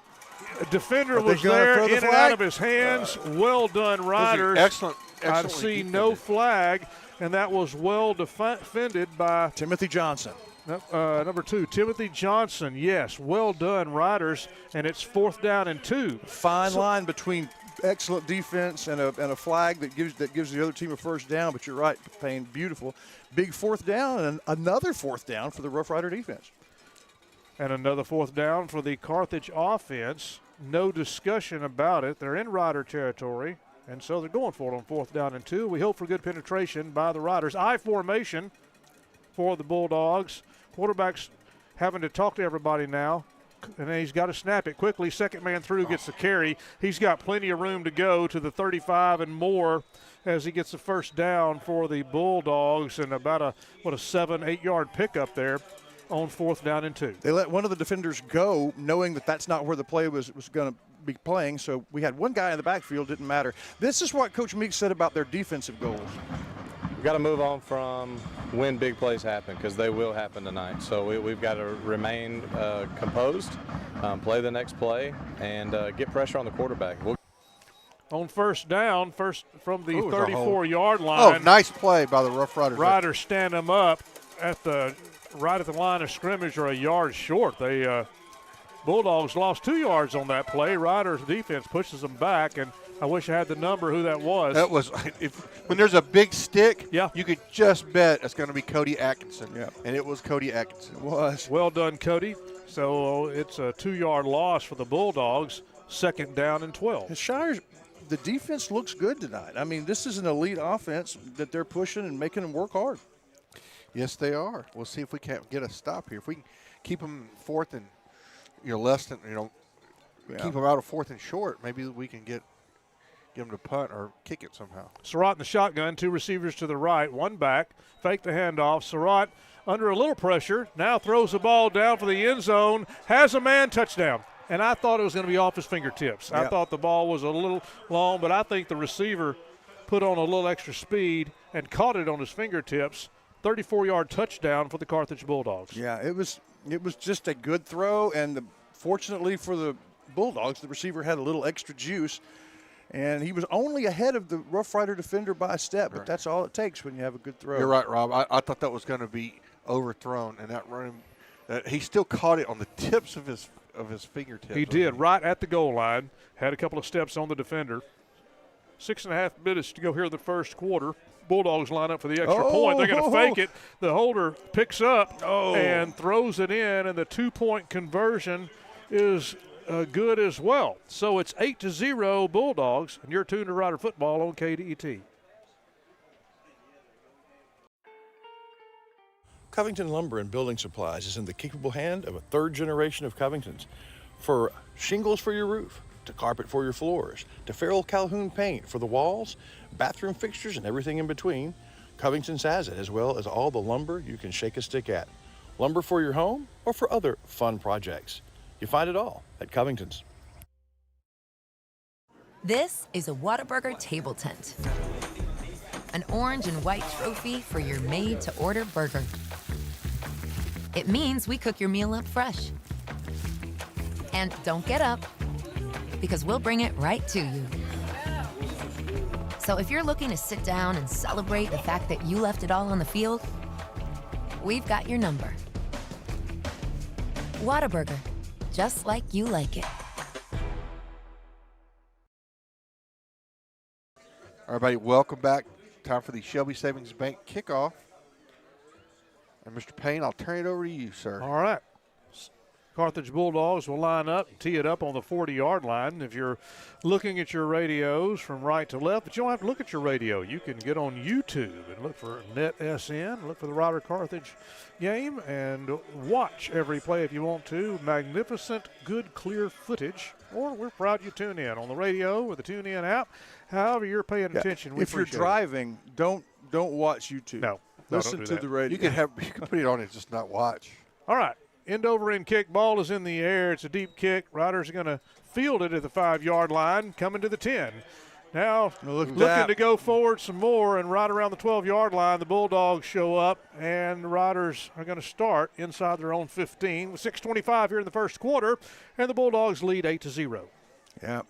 S4: A defender was there, in and out of his hands. Well done, Riders.
S7: Excellent.
S4: I see no flag, and that was well defended by
S3: Timothy Johnson.
S4: Number 2, Timothy Johnson. Yes, well done, Riders, and it's 4th down and 2.
S3: Fine line between excellent defense and a flag that gives the other team a first down. But you're right, Payne, beautiful. Big 4th down and another 4th down for the Rough Rider defense.
S4: And another 4th down for the Carthage offense. No discussion about it. They're in Rider territory, and so they're going for it on 4th down and 2. We hope for good penetration by the Riders. I formation for the Bulldogs. Quarterback's having to talk to everybody now, and then he's got to snap it quickly. Second man through gets the carry. He's got plenty of room to go to the 35 and more as he gets the first down for the Bulldogs, and about a 7-8 yard pickup there on 4th down and 2.
S3: They let one of the defenders go, knowing that that's not where the play was going to be playing. So we had one guy in the backfield, didn't matter. This is what Coach Meeks said about their defensive goals.
S18: We've got to move on from when big plays happen, because they will happen tonight. So we've got to remain composed, play the next play, and get pressure on the quarterback.
S4: On first down, first from the 34-yard line.
S7: Oh, nice play by the Rough Riders.
S4: Riders stand them up right at the line of scrimmage, or a yard short. They Bulldogs lost 2 yards on that play. Riders defense pushes them back, and I wish I had the number who that was.
S7: That was when there's a big stick,
S4: yeah,
S7: you could just bet it's going to be Cody Atkinson.
S3: Yeah.
S7: And it was Cody Atkinson.
S3: It was.
S4: Well done, Cody. So it's a 2-yard loss for the Bulldogs. 2nd down and 12.
S3: Shires, the defense looks good tonight. I mean, this is an elite offense that they're pushing and making them work hard.
S7: Yes, they are. We'll see if we can't get a stop here. If we can keep them 4th and less than keep them out of 4th and short, maybe we can get them to punt or kick it somehow.
S4: Surratt in the shotgun, 2 receivers to the right, 1 back, fake the handoff. Surratt under a little pressure, now throws the ball down for the end zone, has a man, touchdown. And I thought it was going to be off his fingertips.
S3: Yep.
S4: I thought the ball was a little long, but I think the receiver put on a little extra speed and caught it on his fingertips. 34-yard touchdown for the Carthage Bulldogs.
S3: Yeah, it was just a good throw, and fortunately for the Bulldogs, the receiver had a little extra juice, and he was only ahead of the Rough Rider defender by a step, but that's all it takes when you have a good throw.
S7: You're right, Rob. I thought that was going to be overthrown, and he still caught it on the tips of his fingertips.
S4: He did, right at the goal line. Had a couple of steps on the defender. 6.5 minutes to go here in the first quarter. Bulldogs line up for the extra point. They're going to fake it. The holder picks up and throws it in, and the 2-point conversion is good as well. So it's 8-0 Bulldogs, and you're tuned to Rider Football on KDET.
S13: Covington Lumber and Building Supplies is in the capable hand of a 3rd generation of Covingtons. For shingles for your roof, to carpet for your floors, to Farrell Calhoun paint for the walls, bathroom fixtures, and everything in between, Covington's has it, as well as all the lumber you can shake a stick at. Lumber for your home or for other fun projects. You find it all at Covington's.
S19: This is a Whataburger table tent. An orange and white trophy for your made-to-order burger. It means we cook your meal up fresh. And don't get up, because we'll bring it right to you. So if you're looking to sit down and celebrate the fact that you left it all on the field, we've got your number. Whataburger, just like you like it.
S7: All right, everybody, welcome back. Time for the Shelby Savings Bank kickoff. And Mr. Payne, I'll turn it over to you, sir.
S4: All right. Carthage Bulldogs will line up and tee it up on the 40-yard line. If you're looking at your radios from right to left, but you don't have to look at your radio. You can get on YouTube and look for NetSN, look for the Rider Carthage game, and watch every play if you want to. Magnificent, good, clear footage. Or we're proud you tune in on the radio or the TuneIn app. However you're paying attention.
S3: If you're driving, don't watch YouTube.
S4: No.
S3: Listen to the radio.
S7: You can put it on and just not watch.
S4: All right. End over end kick. Ball is in the air. It's a deep kick. Riders are going to field it at the 5-yard line, coming to the 10. Now looking to go forward some more, and right around the 12-yard line, the Bulldogs show up, and the Riders are going to start inside their own 15 with 6:25 here in the first quarter, and the Bulldogs lead 8-0.
S3: Yeah,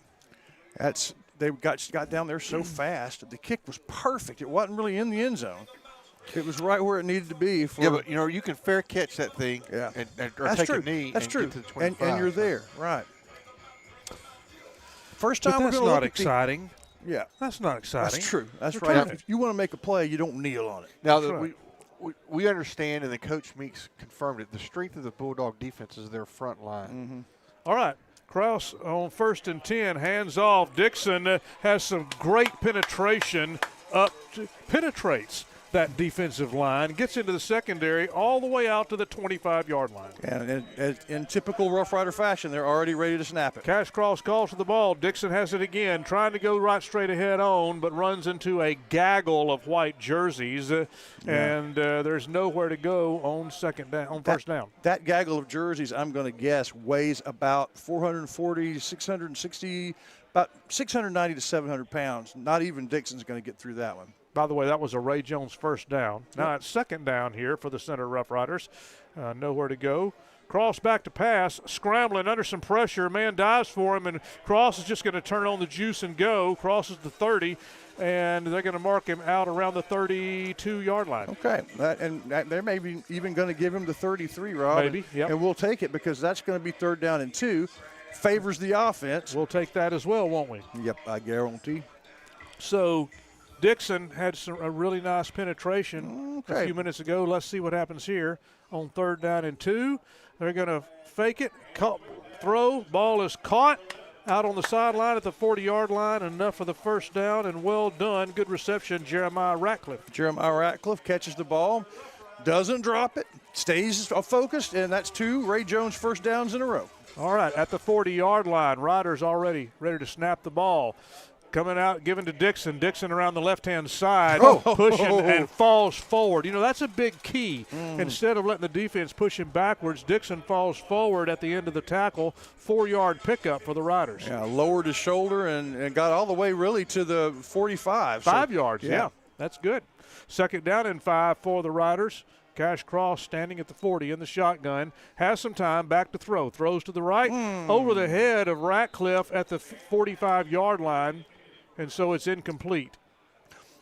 S3: they got down there so fast. The kick was perfect. It wasn't really in the end zone. It was right where it needed to be.
S7: Yeah, but you can fair catch that thing.
S3: Yeah.
S7: Or
S3: That's
S7: take
S3: true.
S7: a knee.
S3: That's
S7: and
S3: true.
S7: Get to the 25.
S3: And you're there, right? First
S4: But
S3: time we're
S4: that's
S3: going to
S4: not
S3: look
S4: exciting.
S3: Yeah,
S4: That's not exciting.
S3: that's true. That's
S4: You're
S3: right.
S4: trying to-
S3: If you want to make a play, you don't kneel on it.
S7: Now
S4: That's
S7: that
S4: right.
S7: we understand, and the Coach Meeks confirmed it. The strength of the Bulldog defense is their front line.
S3: Mm-hmm.
S4: All right. Kraus on 1st and 10, hands off. Dixon has some great penetration penetrates that defensive line, gets into the secondary all the way out to the 25-yard line.
S3: And in typical Rough Rider fashion, they're already ready to snap it.
S4: Cash Cross calls for the ball. Dixon has it again, trying to go right straight ahead on, but runs into a gaggle of white jerseys, and there's nowhere to go on first down.
S3: That gaggle of jerseys, I'm going to guess, weighs about 440, 660, about 690 to 700 pounds. Not even Dixon's going to get through that one.
S4: By the way, that was a Ray Jones first down. Now it's 2nd down here for the Center Rough Riders. Nowhere to go. Cross back to pass, scrambling under some pressure. Man dives for him, and Cross is just going to turn on the juice and go. Crosses the 30, and they're going to mark him out around the 32-yard line.
S3: Okay, they're maybe even going to give him the 33, Rob.
S4: Maybe, yep.
S3: And we'll take it because that's going to be 3rd down and 2. Favors the offense.
S4: We'll take that as well, won't we?
S3: Yep, I guarantee.
S4: So Dixon had a really nice penetration a few minutes ago. Let's see what happens here on 3rd down and 2. They're going to fake it, throw, ball is caught out on the sideline at the 40-yard line. Enough for the first down, and well done. Good reception, Jeremiah Ratcliffe.
S3: Jeremiah Ratcliffe catches the ball, doesn't drop it, stays focused, and that's 2 Ray Jones first downs in a row.
S4: All right, at the 40-yard line, Riders already ready to snap the ball. Coming out, given to Dixon. Dixon around the left-hand side, pushing and falls forward. That's a big key. Instead of letting the defense push him backwards, Dixon falls forward at the end of the tackle. 4-yard pickup for the Riders.
S3: Yeah, lowered his shoulder and got all the way really to the 45.
S4: 5 yards, yeah. That's good. 2nd down and 5 for the Riders. Cash Cross standing at the 40 in the shotgun. Has some time, back to throw. Throws to the right, over the head of Ratcliffe at the 45-yard line. And so it's incomplete.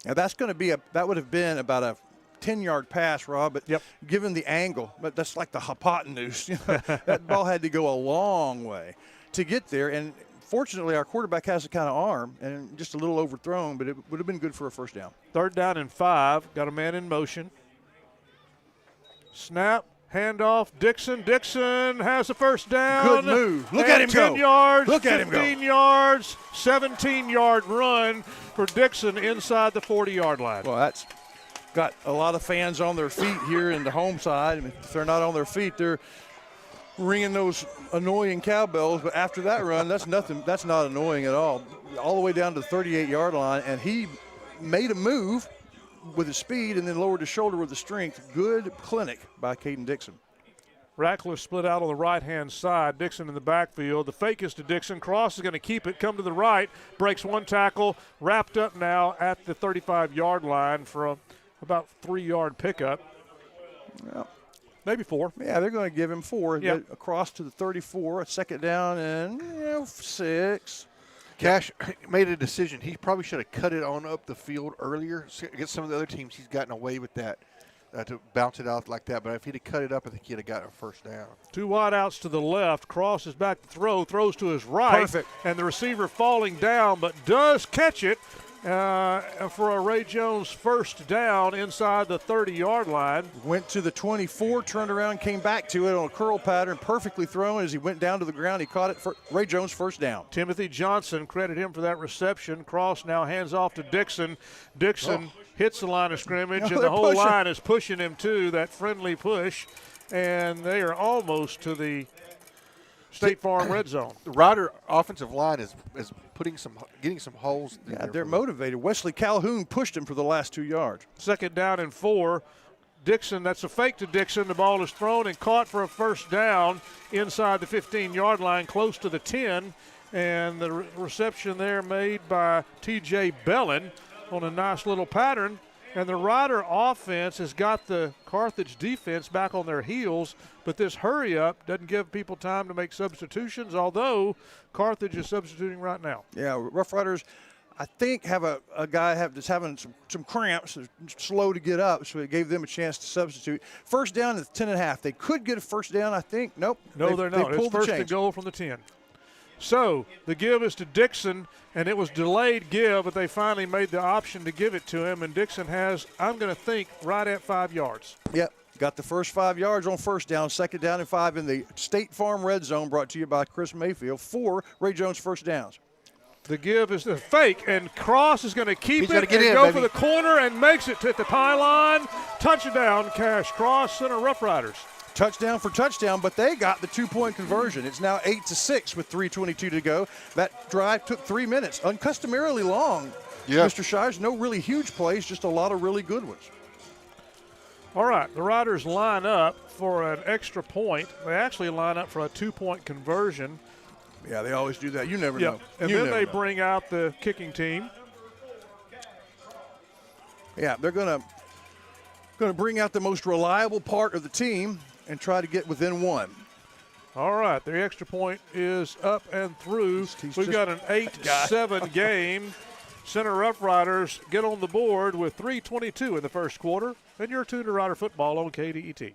S3: Now that's going to be that would have been about a 10-yard pass, Rob, but given the angle, but that's like the hypotenuse. That ball had to go a long way to get there. And fortunately, our quarterback has the kind of arm and just a little overthrown, but it would have been good for a first down.
S4: 3rd down and 5. Got a man in motion. Snap. Handoff, Dixon. Dixon has a first down.
S3: Good move. Look at him go.
S4: 10 yards,
S3: Look at him go.
S4: 15 yards, 17-yard run for Dixon inside the 40-yard line.
S3: Well, that's got a lot of fans on their feet here in the home side. I mean, if they're not on their feet, they're ringing those annoying cowbells. But after that run, that's nothing. That's not annoying at all. All the way down to the 38-yard line, and he made a move with his speed and then lowered his shoulder with the strength. Good clinic by Caden Dixon.
S4: Ratcliffe split out on the right-hand side. Dixon in the backfield. The fake is to Dixon. Cross is going to keep it, come to the right, breaks one tackle, wrapped up now at the 35-yard line for about 3-yard pickup.
S3: Well,
S4: maybe 4.
S3: Yeah, they're going to give him 4.
S4: Yep.
S3: Across to the 34, a 2nd down and 6.
S7: Cash made a decision. He probably should have cut it on up the field earlier. Against some of the other teams, he's gotten away with that, to bounce it out like that. But if he'd have cut it up, I think he'd have gotten a first down.
S4: 2 wide outs to the left. Cross is back to throw. Throws to his right.
S3: Perfect.
S4: And the receiver falling down, but does catch it for a Ray Jones first down inside the 30-yard line.
S3: Went to the 24, turned around, came back to it on a curl pattern, perfectly thrown. As he went down to the ground, he caught it for Ray Jones first down.
S4: Timothy Johnson, credit him for that reception. Cross now hands off to Dixon. Dixon hits the line of scrimmage, and the whole line is pushing him to that friendly push, and they are almost to the State Farm red zone.
S7: The Rider offensive line is getting some holes.
S3: Yeah, they're motivated. Wesley Calhoun pushed him for the last 2 yards.
S4: 2nd down and 4. Dixon, that's a fake to Dixon. The ball is thrown and caught for a first down inside the 15-yard line, close to the 10. And the reception there made by T.J. Bellin on a nice little pattern. And the Rider offense has got the Carthage defense back on their heels, but this hurry-up doesn't give people time to make substitutions, although Carthage is substituting right now.
S3: Yeah, Rough Riders, I think, have a guy that's having some cramps, slow to get up, so it gave them a chance to substitute. First down is 10.5. They could get a first down, I think. Nope.
S4: No, they're not. It's first and goal from the 10. So the give is to Dixon, and it was delayed give, but they finally made the option to give it to him, and Dixon has, I'm going to think, right at 5 yards.
S3: Yep. Got the first 5 yards on first down, second down and 5 in the State Farm Red Zone, brought to you by Chris Mayfield for Ray Jones first downs.
S4: The give is the fake, and Cross is going to keep it
S7: and
S4: go for the corner and makes it to the pylon. Touchdown, Cash Cross, Center Rough Riders.
S3: Touchdown for touchdown, but they got the 2-point conversion. It's now 8-6 with 3:22 to go. That drive took 3 minutes, uncustomarily long.
S7: Yeah.
S3: Mr. Shires, no really huge plays, just a lot of really good ones.
S4: All right, the Riders line up for an extra point. They actually line up for a 2-point conversion.
S3: Yeah, they always do that. You never know.
S4: And then they bring out the kicking team.
S3: Yeah, they're going to bring out the most reliable part of the team and try to get within one.
S4: All right, the extra point is up and through. We've got an 8-7 game. Center Rough Riders get on the board with 3:22 in the first quarter. And you're tuned to Rider Football on KDET.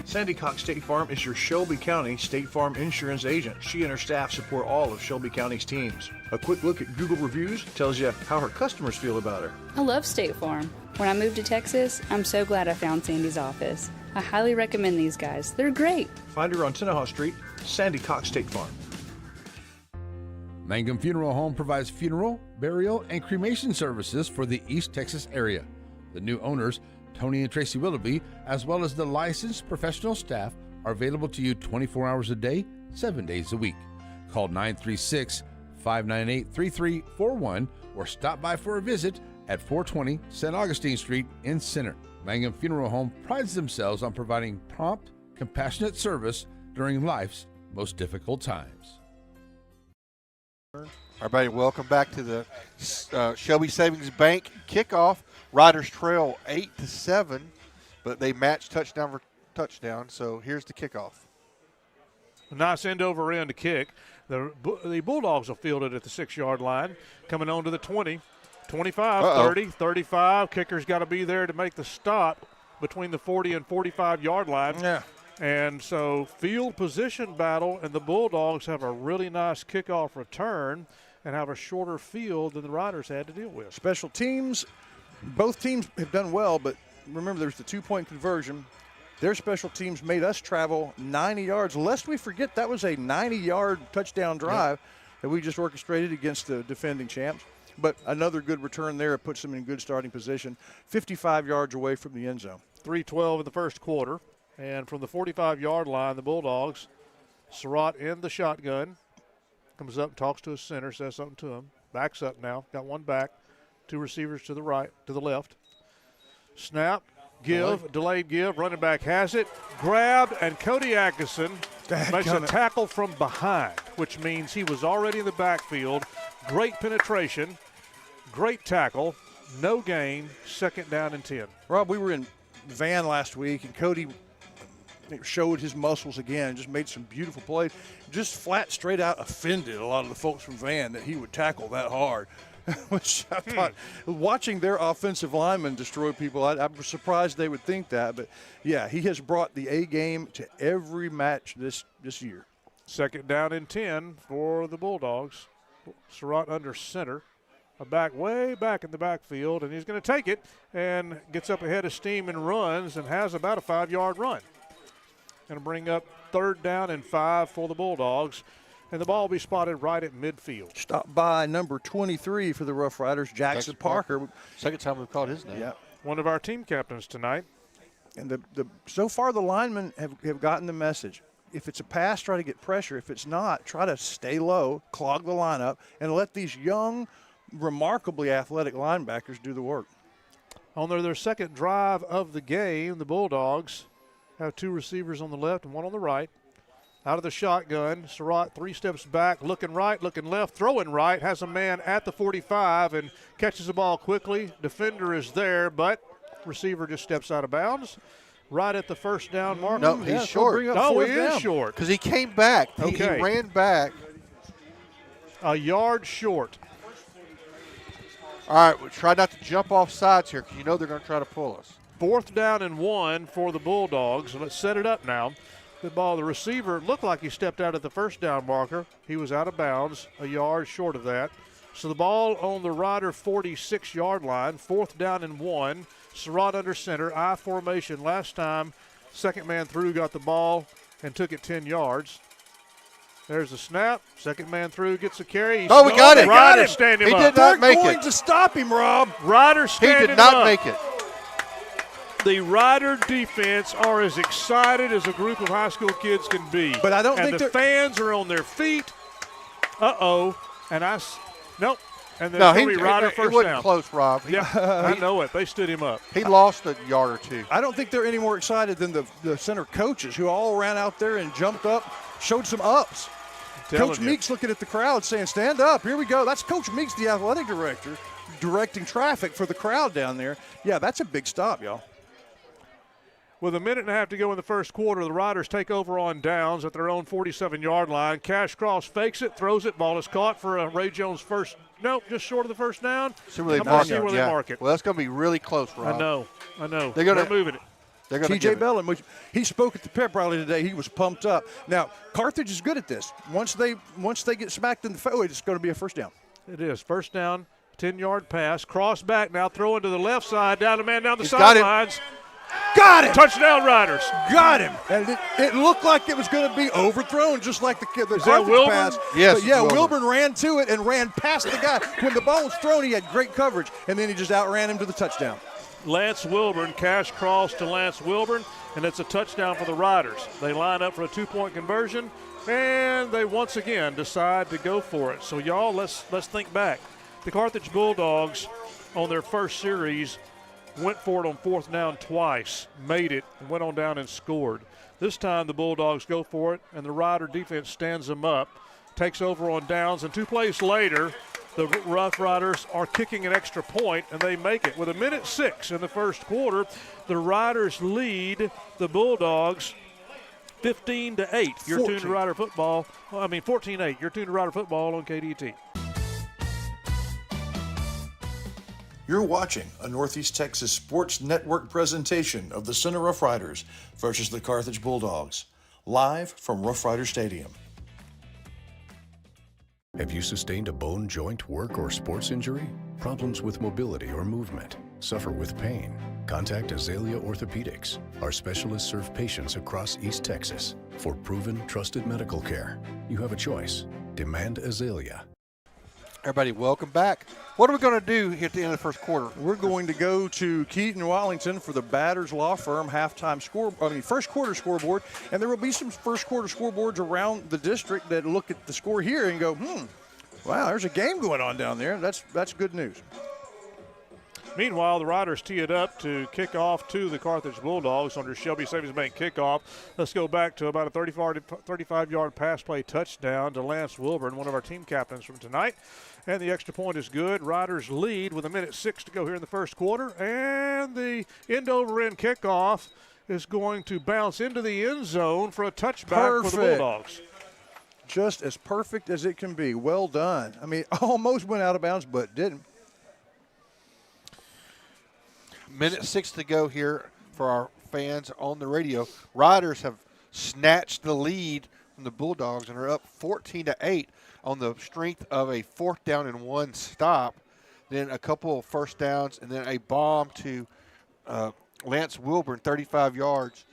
S13: Sandy Cox State Farm is your Shelby County State Farm insurance agent. She and her staff support all of Shelby County's teams. A quick look at Google reviews tells you how her customers feel about her.
S20: I love State Farm. When I moved to Texas, I'm so glad I found Sandy's office. I highly recommend these guys. They're great.
S13: Find her on Tenaha Street, Sandy Cox State Farm.
S21: Mangum Funeral Home provides funeral, burial, and cremation services for the East Texas area. The new owners, Tony and Tracy Willoughby, as well as the licensed professional staff, are available to you 24 hours a day, 7 days a week. Call 936-598-3341 or stop by for a visit at 420 St. Augustine Street in Center. Mangum Funeral Home prides themselves on providing prompt, compassionate service during life's most difficult times.
S7: Everybody, welcome back to the Shelby Savings Bank kickoff. Riders trail 8-7, but they match touchdown for touchdown. So here's the kickoff.
S4: Nice end over end to kick. The Bulldogs will field it at the 6-yard line, coming on to the 20, 25, 30, 35. Kicker's got to be there to make the stop between the 40 and 45-yard line.
S3: Yeah.
S4: And so field position battle, and the Bulldogs have a really nice kickoff return and have a shorter field than the Riders had to deal with.
S3: Special teams, both teams have done well, but remember there's the 2-point conversion. Their special teams made us travel 90 yards. Lest we forget, that was a 90-yard touchdown drive that we just orchestrated against the defending champs. But another good return there. It puts them in good starting position, 55 yards away from the end zone.
S4: 3:12 in the first quarter. And from the 45-yard line, the Bulldogs, Surratt in the shotgun, comes up, talks to his center, says something to him. Backs up now, got one back, 2 receivers to the right, to the left. Snap, give, delayed give, running back has it, grabbed, and Cody Atkinson makes a tackle from behind, which means he was already in the backfield. Great penetration, great tackle, no gain, second down and 10.
S3: Rob, we were in Van last week, and Cody showed his muscles again, just made some beautiful plays. Just flat, straight out offended a lot of the folks from Van that he would tackle that hard. Which I thought, watching their offensive linemen destroy people, I was surprised they would think that. But, yeah, he has brought the A game to every match this year.
S4: Second down and 10 for the Bulldogs. Surratt under center. A back way back in the backfield, and he's going to take it and gets up ahead of steam and runs and has about a 5-yard run. Going to bring up third down and 5 for the Bulldogs, and the ball will be spotted right at midfield.
S3: Stop by number 23 for the Rough Riders, Jackson Parker.
S7: Second time we've called his name.
S3: Yeah.
S4: One of our team captains tonight.
S3: And so far the linemen have gotten the message. If it's a pass, try to get pressure. If it's not, try to stay low, clog the lineup, and let these young, remarkably athletic linebackers do the work.
S4: On their second drive of the game, the Bulldogs have 2 receivers on the left and 1 on the right. Out of the shotgun, Surratt 3 steps back, looking right, looking left, throwing right, has a man at the 45 and catches the ball quickly. Defender is there, but receiver just steps out of bounds. Right at the first down mark.
S7: No, he's short.
S4: Oh, he is short.
S7: Because he came back. He ran back.
S4: A yard short.
S7: All right, we try not to jump off sides here because you know they're going to try to pull us.
S4: 4th down and 1 for the Bulldogs. Let's set it up now. The ball, the receiver looked like he stepped out at the first down marker. He was out of bounds, a yard short of that. So the ball on the Rider 46-yard line, 4th down and 1. Surratt under center, I formation. Last time, second man through got the ball and took it 10 yards. There's the snap. Second man through gets a carry.
S7: We got him.
S4: Ryder stand him
S7: He
S4: up.
S7: did not make
S3: Going
S7: it.
S3: to stop him, Rob.
S4: Ryder stand
S7: He did not make it.
S4: The Rider defense are as excited as a group of high school kids can be.
S3: But I don't
S4: and
S3: think
S4: the fans are on their feet. Nope. And there's going to be Rider
S7: it
S4: first
S7: wasn't
S4: down.
S7: close, Rob.
S4: Yeah, I know it. They stood him up.
S7: He lost a yard or two.
S3: I don't think they're any more excited than the center coaches who all ran out there and jumped up, showed some ups. Coach Meeks looking at the crowd saying, stand up, here we go. That's Coach Meeks, the athletic director, directing traffic for the crowd down there. Yeah, that's a big stop, y'all.
S4: With a minute and a half to go in the first quarter, the Riders take over on downs at their own 47-yard line. Cash Cross fakes it, throws it. Ball is caught for a Ray Jones first. Nope, just short of the first down.
S7: See where they mark it. Well, that's going to be really close, Rob.
S4: I know.
S7: They're
S4: moving it.
S7: They're going to
S3: TJ Bellin, he spoke at the pep rally today. He was pumped up. Now, Carthage is good at this. Once they get smacked in the face, it's going to be a first down.
S4: It is. First down, 10-yard pass. Cross back now, throwing to the left side, down the man down the sidelines.
S3: Got him.
S4: Touchdown, Riders.
S3: Got him. And it looked like it was going to be overthrown, just like the Carthage
S4: Wilburn?
S3: pass.
S7: Yes.
S3: But yeah, Wilburn ran to it and ran past the guy. When the ball was thrown, he had great coverage, and then he just outran him to the touchdown.
S4: Lance Wilburn, cash cross to Lance Wilburn, and it's a touchdown for the Riders. They line up for a 2-point conversion, and they once again decide to go for it. So, y'all, let's think back. The Carthage Bulldogs, on their first series, went for it on 4th down twice, made it, and went on down and scored. This time the Bulldogs go for it, and the Rider defense stands them up, takes over on downs, and 2 plays later, the Rough Riders are kicking an extra point, and they make it. With 1:06 in the first quarter, the Riders lead the Bulldogs 15-8. You're tuned to Rider Football. 14-8. You're tuned to Rider Football on KDT.
S13: You're watching a Northeast Texas Sports Network presentation of the Center Rough Riders versus the Carthage Bulldogs, live from Rough Rider Stadium.
S14: Have you sustained a bone, joint, work, or sports injury? Problems with mobility or movement? Suffer with pain? Contact Azalea Orthopedics. Our specialists serve patients across East Texas. For proven, trusted medical care, you have a choice. Demand Azalea.
S7: Everybody, welcome back. What are we going to do here at the end of the first quarter?
S3: We're going to go to Keaton Wallington for the Batters Law Firm first quarter scoreboard, and there will be some first quarter scoreboards around the district that look at the score here and go, wow, there's a game going on down there. That's good news.
S4: Meanwhile, the Riders tee it up to kick off to the Carthage Bulldogs under Shelby Savings Bank kickoff. Let's go back to about a 35-yard pass play touchdown to Lance Wilburn, one of our team captains from tonight. And the extra point is good. Riders lead with 1:06 to go here in the first quarter. And the end-over-end kickoff is going to bounce into the end zone for a touchback for the Bulldogs.
S3: Just as perfect as it can be. Well done. Almost went out of bounds, but didn't.
S7: 1:06 to go here for our fans on the radio. Riders have snatched the lead from the Bulldogs and are up 14-8 on the strength of a 4th down and 1 stop, then a couple of first downs, and then a bomb to Lance Wilburn, 35 yards.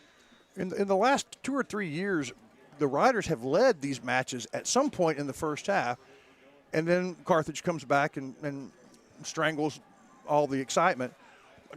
S3: In the last 2 or 3 years, the Riders have led these matches at some point in the first half, and then Carthage comes back and strangles all the excitement.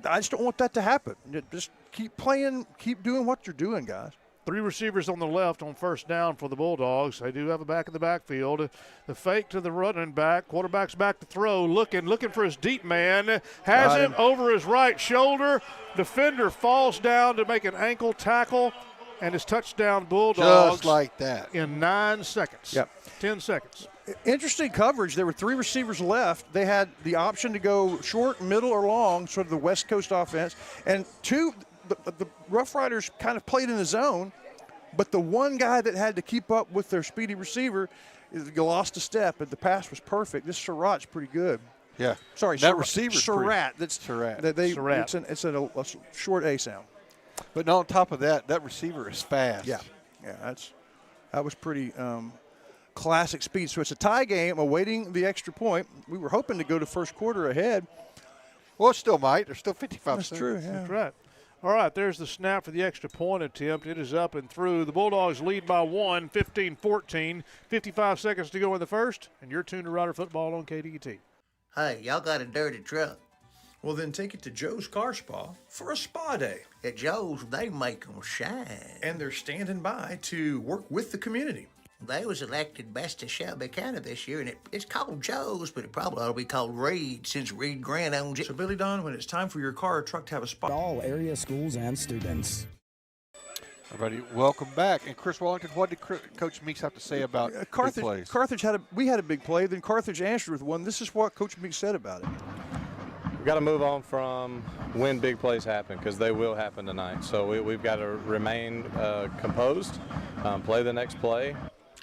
S3: I just don't want that to happen. Just keep playing, keep doing what you're doing, guys.
S4: 3 receivers on the left on first down for the Bulldogs. They do have a back in the backfield. The fake to the running back. Quarterback's back to throw. Looking for his deep man. Has him over his right shoulder. Defender falls down to make an ankle tackle. And his touchdown, Bulldogs.
S7: Just like that.
S4: In 9 seconds.
S3: Yep.
S4: 10 seconds.
S3: Interesting coverage. There were 3 receivers left. They had the option to go short, middle, or long, sort of the West Coast offense. And 2, the Rough Riders kind of played in the zone, but the one guy that had to keep up with their speedy receiver You lost a step, but the pass was perfect. This Surratt's pretty good.
S7: Yeah.
S3: Sorry,
S7: that receiver's
S3: Surratt.
S7: pretty.
S3: That's
S7: Surratt.
S3: Surratt. It's a short A sound.
S7: But on top of that, that receiver is fast.
S3: Yeah. That was pretty classic speed. So it's a tie game awaiting the extra point. We were hoping to go to first quarter ahead.
S7: Well, it still might. There's still 55
S3: That's
S7: seconds.
S3: true, yeah.
S4: That's right. All right, there's the snap for the extra point attempt. It is up and through. The Bulldogs lead by 1, 15-14. 55 seconds to go in the first, and you're tuned to Rider Football on KDET.
S17: Hey, y'all got a dirty truck.
S13: Well, then take it to Joe's Car Spa for a spa day.
S17: At Joe's, they make them shine.
S13: And they're standing by to work with the community.
S17: They was elected best of Shelby County this year, and it's called Joe's, but it probably ought to be called Reed since Reed Grant owns it.
S13: So, Billy Don, when it's time for your car or truck to have a spot.
S9: All area schools and students.
S7: Everybody, welcome back. And Chris Wallington, what did Coach Meeks have to say about big plays?
S3: Carthage had a big play. Then Carthage answered with one. This is what Coach Meeks said about it.
S18: We've got to move on from when big plays happen, because they will happen tonight. So we've got to remain composed, play the next play.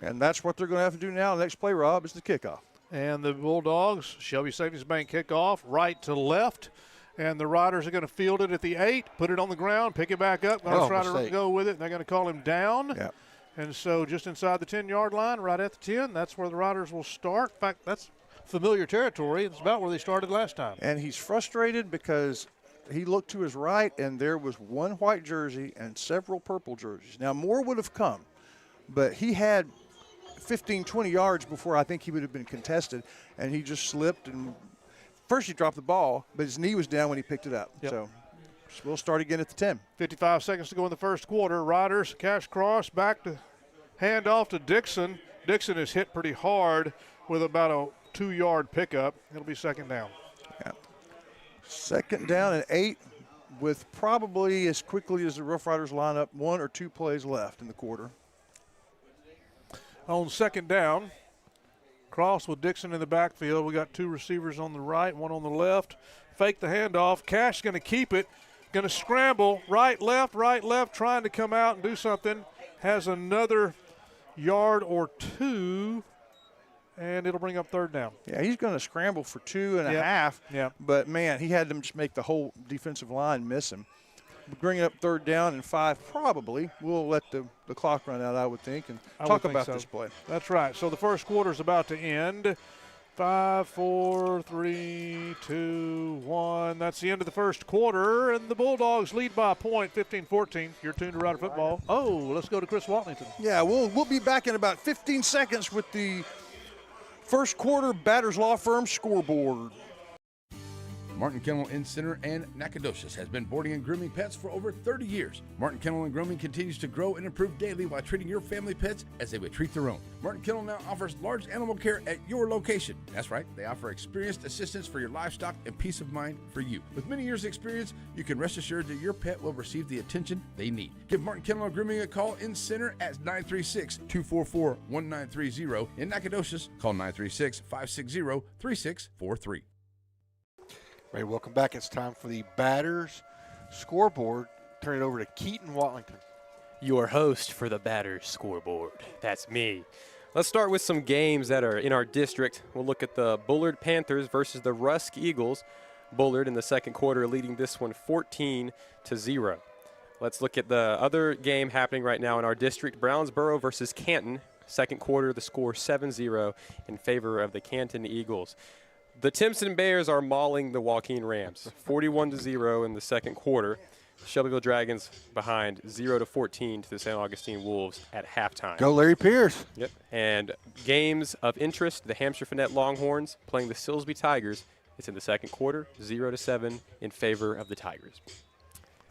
S3: And that's what they're going to have to do now. The next play, Rob, is the kickoff.
S4: And the Bulldogs, Shelby Savings Bank kickoff, right to left. And the Riders are going to field it at the 8, put it on the ground, pick it back up. Going to try to go with it. And they're going to call him down.
S3: Yeah.
S4: And so just inside the 10-yard line, right at the 10, that's where the Riders will start. In fact, that's familiar territory. It's about where they started last time.
S3: And he's frustrated because he looked to his right, and there was one white jersey and several purple jerseys. Now, more would have come, but he had 15, 20 yards before I think he would have been contested, and he just slipped. And first he dropped the ball, but his knee was down when he picked it up.
S4: Yep.
S3: So we'll start again at the 10.
S4: 55 seconds to go in the first quarter. Riders, cash cross, back to hand off to Dixon. Dixon is hit pretty hard with about a 2-yard pickup. It'll be second down.
S3: Yeah. Second down and 8 with probably as quickly as the Rough Riders line up 1 or 2 plays left in the quarter.
S4: On second down, cross with Dixon in the backfield. We got 2 receivers on the right, 1 on the left. Fake the handoff. Cash going to keep it. Going to scramble right, left, trying to come out and do something. Has another yard or 2, and it'll bring up third down.
S3: Yeah, he's going to scramble for 2.5.
S4: Yeah.
S3: But, man, he had them just make the whole defensive line miss him. Bring it up third down and 5 probably. We'll let the clock run out, I would think, and talk about this play.
S4: That's right. So the first quarter is about to end. 5, 4, 3, 2, 1. That's the end of the first quarter, and the Bulldogs lead by a point, 15-14. You're tuned to Rider Football. Oh, let's go to Chris Wallington.
S3: Yeah, we'll be back in about 15 seconds with the first quarter Batters Law Firm scoreboard.
S21: Martin Kennel Inn Center and Nacogdoches has been boarding and grooming pets for over 30 years. Martin Kennel and Grooming continues to grow and improve daily while treating your family pets as they would treat their own. Martin Kennel now offers large animal care at your location. That's right, they offer experienced assistance for your livestock and peace of mind for you. With many years' experience, you can rest assured that your pet will receive the attention they need. Give Martin Kennel and Grooming a call in Center at 936-244-1930. In Nacogdoches, call 936-560-3643.
S7: Right, welcome back. It's time for the Batters scoreboard. Turn it over to Keaton Watlington.
S6: Your host for the Batters scoreboard. That's me. Let's start with some games that are in our district. We'll look at the Bullard Panthers versus the Rusk Eagles. Bullard in the second quarter leading this one 14-0. Let's look at the other game happening right now in our district. Brownsboro versus Canton. Second quarter, the score 7-0 in favor of the Canton Eagles. The Timpson Bears are mauling the Joaquin Rams, 41-0 in the second quarter. Shelbyville Dragons behind 0-14 to the St. Augustine Wolves at halftime.
S7: Go Larry Pierce.
S6: Yep. And games of interest, the Hampshire Finette Longhorns playing the Silsbee Tigers. It's in the second quarter, 0-7 in favor of the Tigers.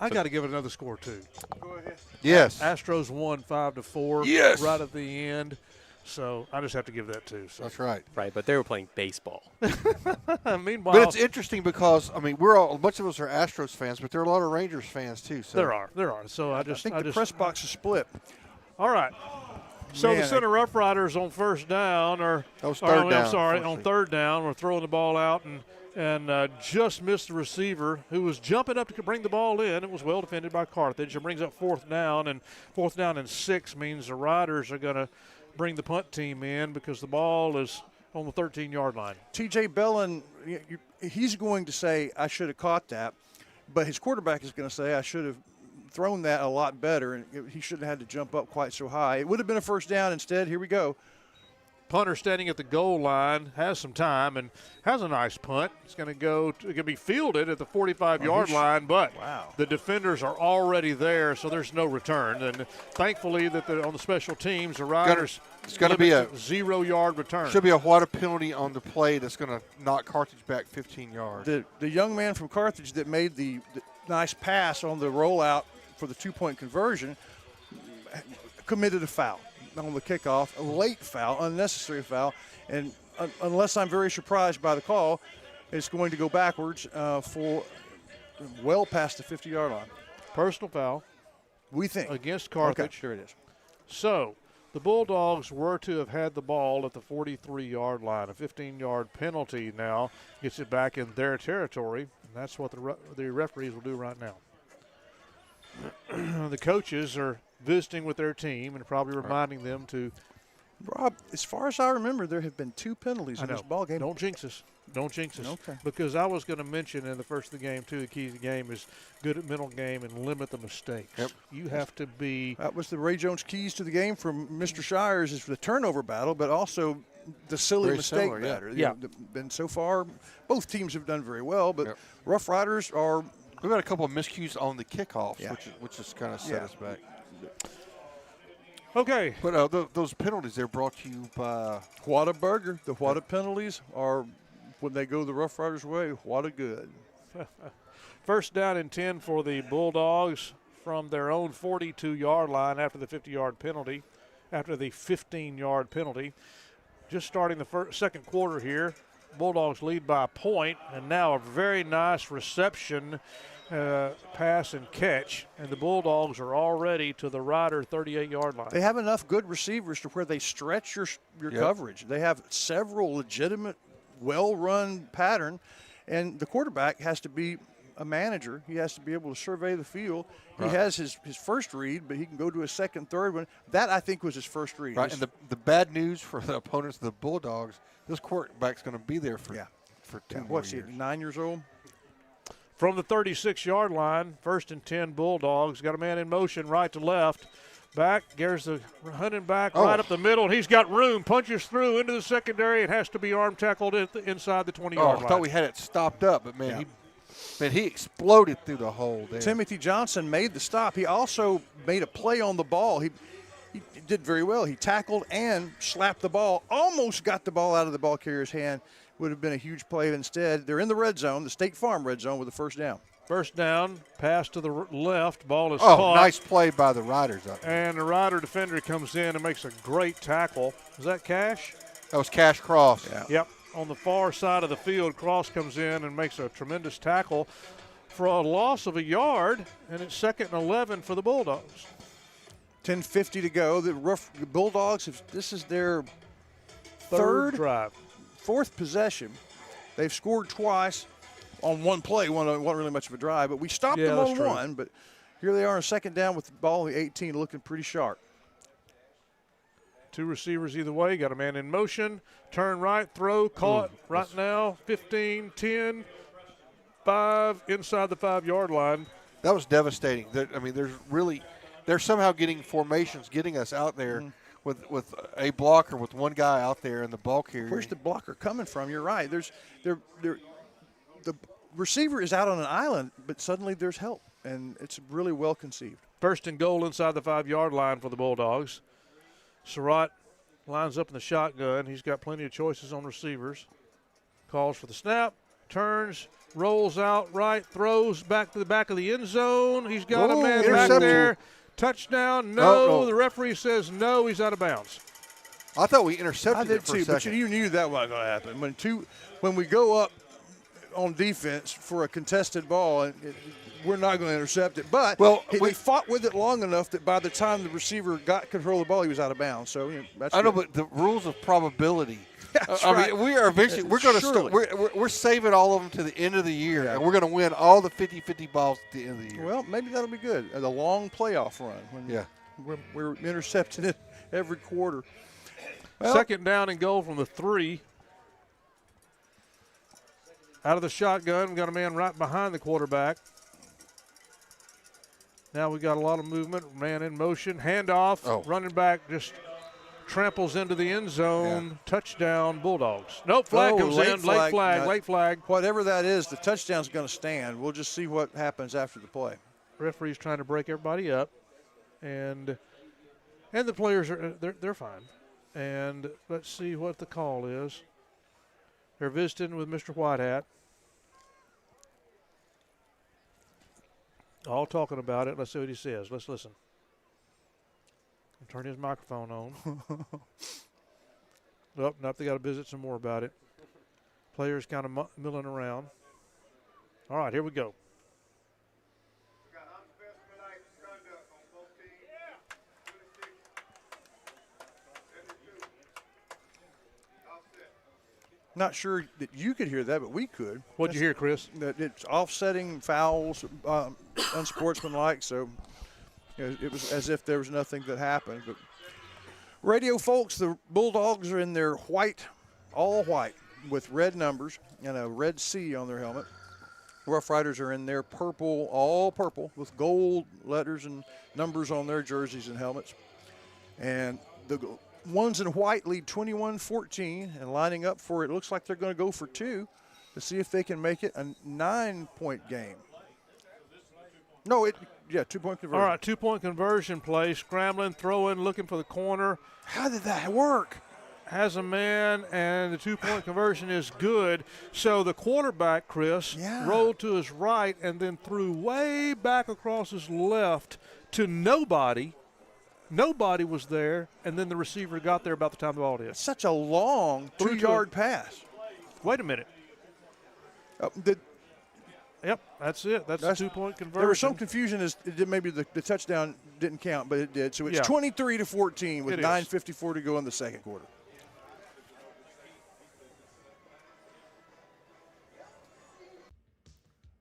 S4: I got to give it another score, too.
S3: Go ahead.
S7: Yes.
S4: Astros won 5-4
S7: Yes.
S4: right at the end. So I just have to give that too. So.
S7: That's right.
S6: Right, but they were playing baseball.
S4: Meanwhile,
S7: but it's interesting because we're all much of us are Astros fans, but there are a lot of Rangers fans too. So
S4: there are. So I
S3: think the press box is split.
S4: All right. So
S3: Man,
S4: the Center Rough Riders on first down, on third down, we're throwing the ball out and just missed the receiver who was jumping up to bring the ball in. It was well defended by Carthage. It brings up fourth down, and 4th down and 6 means the Riders are going to bring the punt team in because the ball is on the 13-yard line.
S3: T.J. Bellin, he's going to say, I should have caught that, but his quarterback is going to say, I should have thrown that a lot better, and he shouldn't have had to jump up quite so high. It would have been a first down. Instead, here we go.
S4: Punter standing at the goal line, has some time, and has a nice punt. It's going to be fielded at the 45-yard line, but the defenders are already there, so there's no return. And thankfully, that on the special teams, the Riders
S7: it's going to be a
S4: 0-yard return.
S7: Should be a what a penalty on the play that's going to knock Carthage back 15 yards.
S3: The young man from Carthage that made the nice pass on the rollout for the 2-point conversion committed a foul on the kickoff, a late foul, unnecessary foul, and unless I'm very surprised by the call, it's going to go backwards for well past the 50-yard line.
S4: Personal foul.
S3: We think.
S4: Against Carthage.
S3: Okay, sure it is.
S4: So the Bulldogs were to have had the ball at the 43-yard line. A 15-yard penalty now gets it back in their territory, and that's what the referees will do right now. The coaches are visiting with their team and probably reminding them to.
S3: Rob, as far as I remember, there have been 2 penalties in this ball game.
S4: Don't jinx us. Don't jinx us.
S3: Okay.
S4: Because I was going to mention in the first of the game, too, the key to the game is good at mental game and limit the mistakes.
S3: Yep.
S4: You have to be.
S3: That was the Ray Jones keys to the game from Mr. Shires is the turnover battle, but also the silly
S7: Very
S3: mistake
S7: similar,
S3: battle.
S4: Yeah.
S3: And so far, both teams have done very well, but Rough Riders are.
S7: We've got a couple of miscues on the kickoffs,
S3: Yeah.
S7: which has kind of set us back.
S4: Okay.
S7: But those penalties, they're brought to you by
S3: Whataburger. The Whata penalties are, when they go the Rough Riders' way, Whata good.
S4: First down and 10 for the Bulldogs from their own 42-yard line after the 50-yard penalty, after the 15-yard penalty. Just starting the second quarter here. Bulldogs lead by a point, and now a very nice reception, pass and catch, and the Bulldogs are already to the Rider 38-yard line.
S3: They have enough good receivers to where they stretch your coverage. They have several legitimate, well-run pattern, and the quarterback has to be a manager. He has to be able to survey the field. He has his first read, but he can go to a second, third one. That, I think, was his first read.
S7: Right, and the bad news for the opponents of the Bulldogs, this quarterback's going to be there for 2 more
S3: What's
S7: years.
S3: he, 9 years old?
S4: From the 36-yard line, 1st and 10 Bulldogs. Got a man in motion right to left. Back, there's the hunting back right up the middle, and he's got room. Punches through into the secondary. It has to be arm tackled inside the 20-yard line.
S7: I thought we had it stopped up, but, man, he exploded through the hole there.
S3: Timothy Johnson made the stop. He also made a play on the ball. He did very well. He tackled and slapped the ball, almost got the ball out of the ball carrier's hand. Would have been a huge play. Instead, they're in the red zone, the State Farm red zone, with a first down.
S4: First down, pass to the left, ball is caught.
S7: Nice play by the Riders up there.
S4: And the Rider defender comes in and makes a great tackle. Is that Cash?
S7: That was Cash Cross.
S3: Yeah.
S4: Yep. On the far side of the field, Cross comes in and makes a tremendous tackle for a loss of a yard, and it's 2nd and 11 for the Bulldogs.
S3: 10:50 to go. The Bulldogs, this is their
S4: Third drive.
S3: 4th possession. They've scored twice on one play. Wasn't really much of a drive, but we stopped them on one. But here they are on 2nd down with the ball at 18, looking pretty sharp.
S4: 2 receivers either way. Got a man in motion. Turn right, throw, caught right now. 15, 10, 5, inside the 5-yard line.
S7: That was devastating. They're somehow getting formations, getting us out there with a blocker, with one guy out there in the ball carrier.
S3: Where's the blocker coming from? You're right. The receiver is out on an island, but suddenly there's help, and it's really well conceived.
S4: 1st and goal inside the 5-yard line for the Bulldogs. Surratt lines up in the shotgun. He's got plenty of choices on receivers. Calls for the snap, turns, rolls out right, throws back to the back of the end zone. He's got a man back there. Touchdown, no. The referee says no, he's out of bounds.
S7: I thought we intercepted
S3: I did
S7: it for
S3: too,
S7: a second.
S3: but you knew that wasn't going to happen. When we go up on defense for a contested ball, we're not going to intercept it. But we fought with it long enough that by the time the receiver got control of the ball, he was out of bounds. So that's
S7: I know,
S3: good.
S7: but the rules of probability.
S3: Right.
S7: We are eventually we're going to we're saving all of them to the end of the year, and we're going to win all the 50-50 balls at the end of the year.
S3: Well, maybe that'll be good. The long playoff run. When we're intercepting it every quarter.
S4: Second down and goal from the 3. Out of the shotgun, we got a man right behind the quarterback. Now we got a lot of movement, man in motion, handoff, running back just tramples into the end zone, touchdown Bulldogs. Nope, flag comes in, late flag.
S3: Whatever that is, the touchdown's going to stand. We'll just see what happens after the play.
S4: Referee's trying to break everybody up, and the players are they're fine. And let's see what the call is. They're visiting with Mr. Whitehat. All talking about it. Let's see what he says. Let's listen. Turn his microphone on. Nope, they got to visit some more about it. Players kind of milling around. All right, here we go.
S3: Not sure that you could hear that, but we could.
S4: What'd you hear, Chris?
S3: That it's offsetting fouls, unsportsmanlike. So it was as if there was nothing that happened. But radio folks, the Bulldogs are in their white, all white, with red numbers and a red C on their helmet. Rough Riders are in their purple, all purple, with gold letters and numbers on their jerseys and helmets. And the ones in white lead 21-14 and lining up for it. Looks like they're going to go for 2 to see if they can make it a 9-point game. No, 2-point conversion.
S4: All right, 2-point conversion play. Scrambling, throwing, looking for the corner.
S3: How did that work?
S4: Has a man, and the 2-point conversion is good. So the quarterback, Chris, rolled to his right and then threw way back across his left to nobody. Nobody was there, and then the receiver got there about the time the ball did.
S3: Such a long 3-yard pass.
S4: Wait a minute. Yep, that's it. That's a 2-point conversion.
S3: There was some confusion as maybe the touchdown didn't count, but it did. So it's 23-14 with 9:54 to go in the second quarter.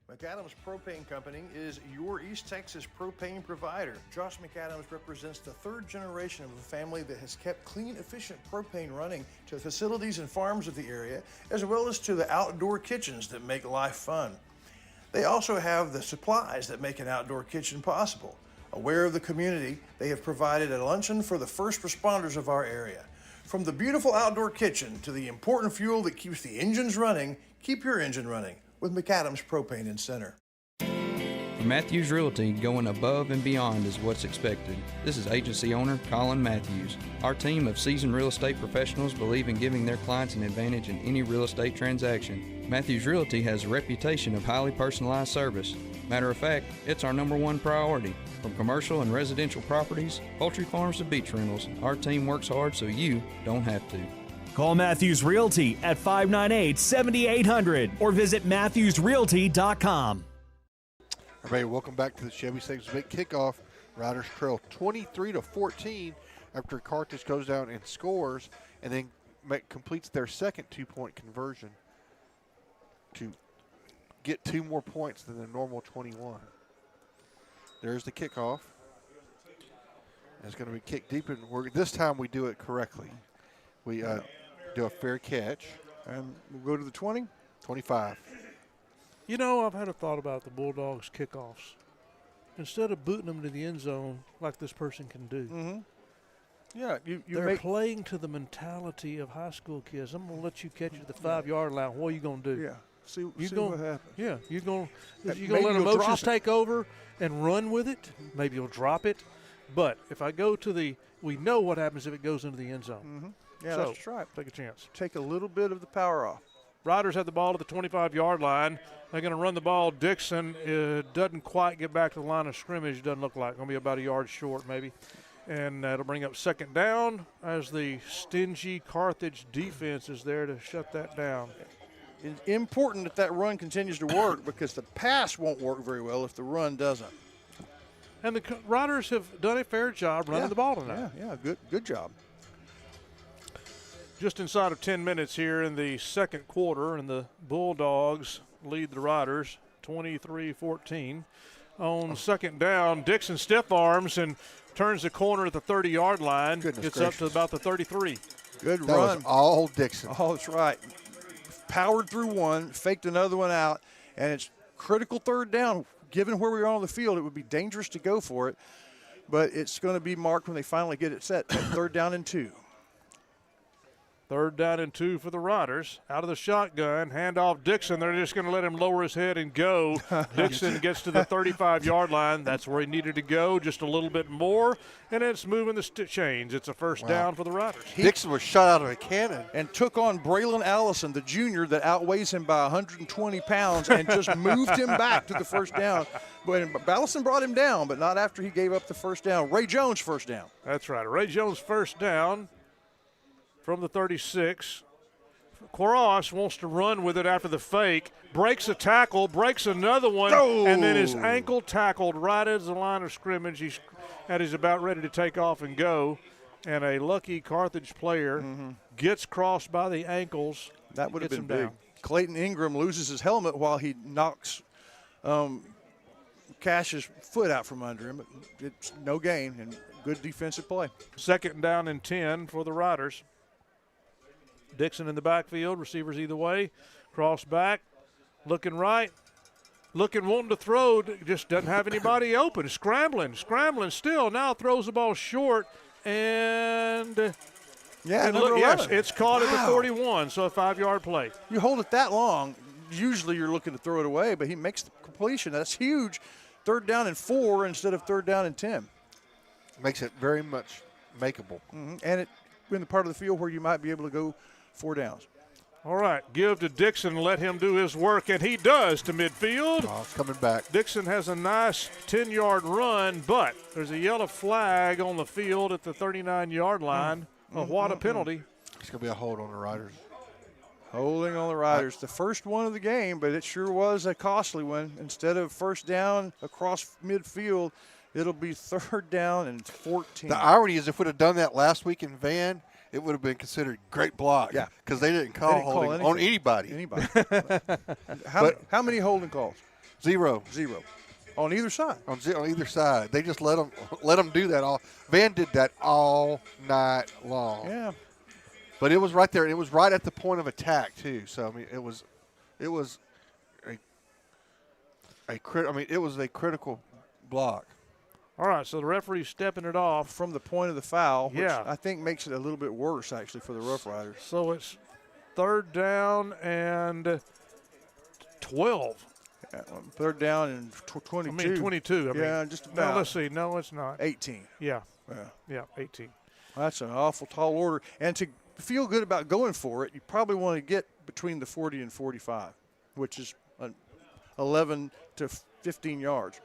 S3: McAdams Propane Company is your East Texas propane provider. Josh McAdams represents the 3rd generation of a family that has kept clean, efficient propane running to the facilities and farms of the area, as well as to the outdoor kitchens that make life fun. They also have the supplies that make an outdoor kitchen possible. Aware of the community, they have provided a luncheon for the first responders of our area. From the beautiful outdoor kitchen to the important fuel that keeps the engines running, keep your engine running with McAdams Propane and Center.
S8: For Matthews Realty, going above and beyond is what's expected. This is agency owner Colin Matthews. Our team of seasoned real estate professionals believe in giving their clients an advantage in any real estate transaction. Matthews Realty has a reputation of highly personalized service. Matter of fact, it's our #1 priority. From commercial and residential properties, poultry farms to beach rentals, our team works hard so you don't have to.
S22: Call Matthews Realty at 598-7800 or visit MatthewsRealty.com.
S7: Everybody, welcome back to the Chevy Stakes Big Kickoff. Riders trail 23-14 after Carthage goes down and scores, and then completes their second 2-point conversion to get 2 more points than the normal 21. There's the kickoff. It's going to be kicked deep, and this time we do it correctly. We do a fair catch.
S3: And we'll go to the 20?
S7: 25.
S4: You know, I've had a thought about the Bulldogs kickoffs. Instead of booting them to the end zone like this person can do.
S3: Mm-hmm. Yeah,
S4: they're playing to the mentality of high school kids. I'm going to let you catch it at the 5-yard line. What are you going to do?
S3: Yeah, see what happens.
S4: Yeah, you're going to let emotions take over and run with it. Maybe you'll drop it. But if I go to we know what happens if it goes into the end zone.
S3: Mm-hmm. Yeah,
S4: so,
S3: that's right.
S4: Take a chance.
S3: Take a little bit of the power off.
S4: Riders have the ball at the 25-yard line. They're going to run the ball. Dixon doesn't quite get back to the line of scrimmage, doesn't look like. Going to be about a yard short maybe. And that'll bring up second down as the stingy Carthage defense is there to shut that down.
S3: It's important that run continues to work because the pass won't work very well if the run doesn't.
S4: And the Riders have done a fair job running the ball tonight.
S3: Yeah, good job.
S4: Just inside of 10 minutes here in the second quarter, and the Bulldogs lead the Riders 23-14. On second down, Dixon stiff arms and turns the corner at the 30-yard line. Gets up to about the 33.
S3: Good
S7: That
S3: run.
S7: was all Dixon.
S3: Oh, that's right. Powered through one, faked another one out, and it's critical third down. Given where we are on the field, it would be dangerous to go for it, but it's going to be marked when they finally get it set. Third down and 2.
S4: Third down and 2 for the Riders. Out of the shotgun, handoff Dixon. They're just going to let him lower his head and go. Dixon gets to the 35-yard line. That's where he needed to go, just a little bit more, and it's moving the chains. It's a first down for the Riders.
S7: Dixon was shot out of a cannon.
S3: And took on Braylon Allison, the junior that outweighs him by 120 pounds, and just moved him back to the first down. But Allison brought him down, but not after he gave up the first down. Ray Jones first down.
S4: That's right. Ray Jones first down from the 36. Cross wants to run with it after the fake, breaks a tackle, breaks another one, and then his ankle tackled right as the line of scrimmage. He's about ready to take off and go, and a lucky Carthage player gets crossed by the ankles.
S3: That would have been
S4: him
S3: big.
S4: down.
S3: Clayton Ingram loses his helmet while he knocks Cash's foot out from under him. It's no gain and good defensive play.
S4: Second down and 10 for the Riders. Dixon in the backfield, receivers either way. Cross back, looking right, wanting to throw, just doesn't have anybody open. Scrambling still. Now throws the ball short, and yes, it's caught at the 41, so a 5-yard play.
S3: You hold it that long, usually you're looking to throw it away, but he makes the completion. That's huge. Third down and 4 instead of third down and 10.
S7: Makes it very much makeable.
S3: And it in the part of the field where you might be able to go 4 downs.
S4: All right, give to Dixon and let him do his work, and he does to midfield.
S7: Oh, it's coming back.
S4: Dixon has a nice 10-yard run, but there's a yellow flag on the field at the 39-yard line. What a penalty.
S7: It's going to be a hold on the Riders.
S3: Holding on the Riders. The first one of the game, but it sure was a costly one. Instead of first down across midfield, it'll be third down and 14.
S7: The irony is if we'd have done that last week in Van, it would have been considered great block.
S3: Yeah.
S7: Because they didn't call holding on anybody.
S3: How many holding calls?
S7: 0.
S3: On either side?
S7: On either side. They just let them do that all. Van did that all night long.
S3: Yeah.
S7: But it was right there, and it was right at the point of attack too. So I mean, it was a critical block.
S4: All right, so the referee's stepping it off
S3: from the point of the foul, which
S4: yeah.
S3: I think makes it a little bit worse actually for the Rough Riders.
S4: So it's third down and 12.
S3: Yeah, third down and 22.
S4: I mean 22.
S3: Yeah, just about.
S4: No, let's see. No, it's not.
S3: 18.
S4: Yeah, 18.
S3: That's an awful tall order. And to feel good about going for it, you probably want to get between the 40 and 45, which is 11 to 15 yards.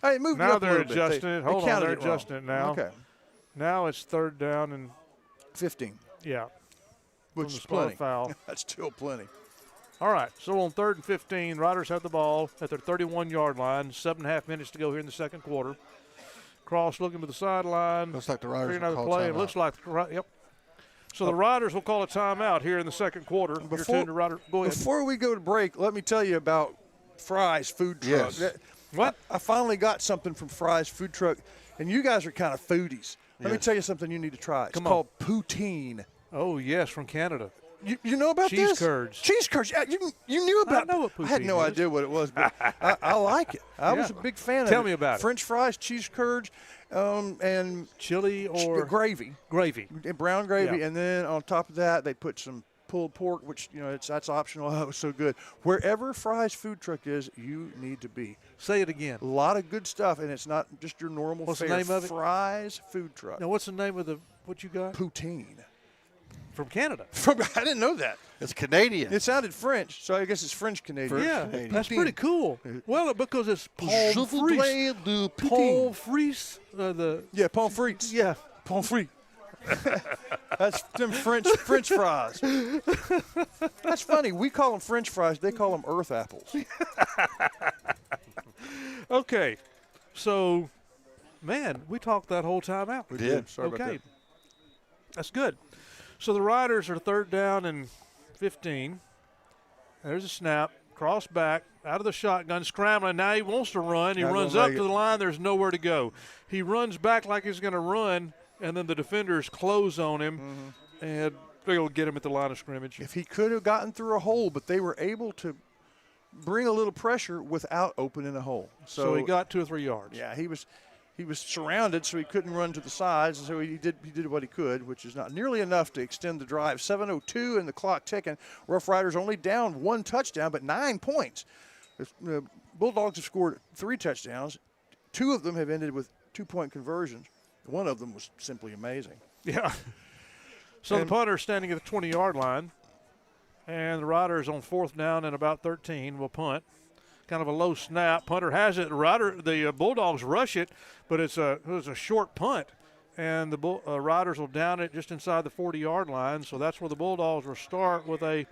S3: All right, moved
S4: now
S3: up
S4: they're
S3: a little
S4: adjusting
S3: bit.
S4: it. Hold on, they're
S3: wrong.
S4: adjusting it now.
S3: Okay.
S4: Now it's third down and
S3: 15.
S4: Yeah.
S3: Which is plenty.
S4: Foul.
S3: That's still plenty.
S4: All right, so on 3rd and 15, Riders have the ball at their 31-yard line. 7.5 minutes to go here in the second quarter. Cross looking to the sideline.
S7: Looks like the Riders
S4: another
S7: will call
S4: play.
S7: timeout.
S4: It looks like yep. So the Riders will call a timeout here in the second quarter. Go ahead.
S3: Before we go to break, let me tell you about Fry's food truck.
S7: Yes.
S4: What?
S3: I finally got something from Fry's food truck, and you guys are kind of foodies. Let me tell you something you need to try. It's called poutine.
S4: Oh, yes, from Canada.
S3: You know about
S4: Cheese
S3: this?
S4: curds.
S3: Cheese curds. Yeah, you knew about
S4: I know what poutine
S3: I had no
S4: is.
S3: idea what it was, but I like it. I was a big fan of it.
S4: Tell me about it.
S3: French fries, cheese curds, and
S4: chili or
S3: gravy.
S4: Gravy.
S3: Brown gravy,
S4: Yeah.
S3: and then on top of that, they put some pulled pork, which, that's optional. Oh, it was so good. Wherever Fry's food truck is, you need to be.
S4: Say it again.
S3: A lot of good stuff, and it's not just your normal
S4: What's
S3: fare.
S4: the name of it?
S3: Fry's food truck.
S4: Now, what's the name of what you got?
S3: Poutine.
S4: From Canada.
S3: I didn't know that.
S7: It's Canadian.
S3: It sounded French, so I guess it's French-Canadian.
S4: Yeah, that's pretty cool. Well, because it's pommes frites. Pommes frites.
S3: Yeah, pommes frites.
S4: Yeah.
S3: Pommes frites. That's them French fries. That's funny. We call them French fries. They call them earth apples.
S4: Okay. So, man, we talked that whole time out.
S3: We did. Sorry about
S4: okay.
S3: that.
S4: That's good. So the Riders are third down and 15. There's a snap. Cross back. Out of the shotgun. Scrambling. Now he wants to run. He
S3: Not
S4: runs
S3: gonna
S4: up
S3: make
S4: to
S3: it.
S4: the line. There's nowhere to go. He runs back like he's going to run. and then the defenders close on him, and they'll get him at the line of scrimmage.
S3: If he could have gotten through a hole, but they were able to bring a little pressure without opening a hole.
S4: So he got 2 or 3 yards.
S3: Yeah, he was surrounded, so he couldn't run to the sides, and so he did what he could, which is not nearly enough to extend the drive. 7:02 and the clock ticking. Rough Riders only down 1 touchdown, but 9 points. The Bulldogs have scored 3 touchdowns. 2 of them have ended with 2-point conversions. One of them was simply amazing.
S4: Yeah. So the punter standing at the 20-yard line, and the Riders on 4th down and about 13 will punt. Kind of a low snap. Punter has it. The Bulldogs rush it, but it was a short punt, and the Riders will down it just inside the 40-yard line. So that's where the Bulldogs will start with a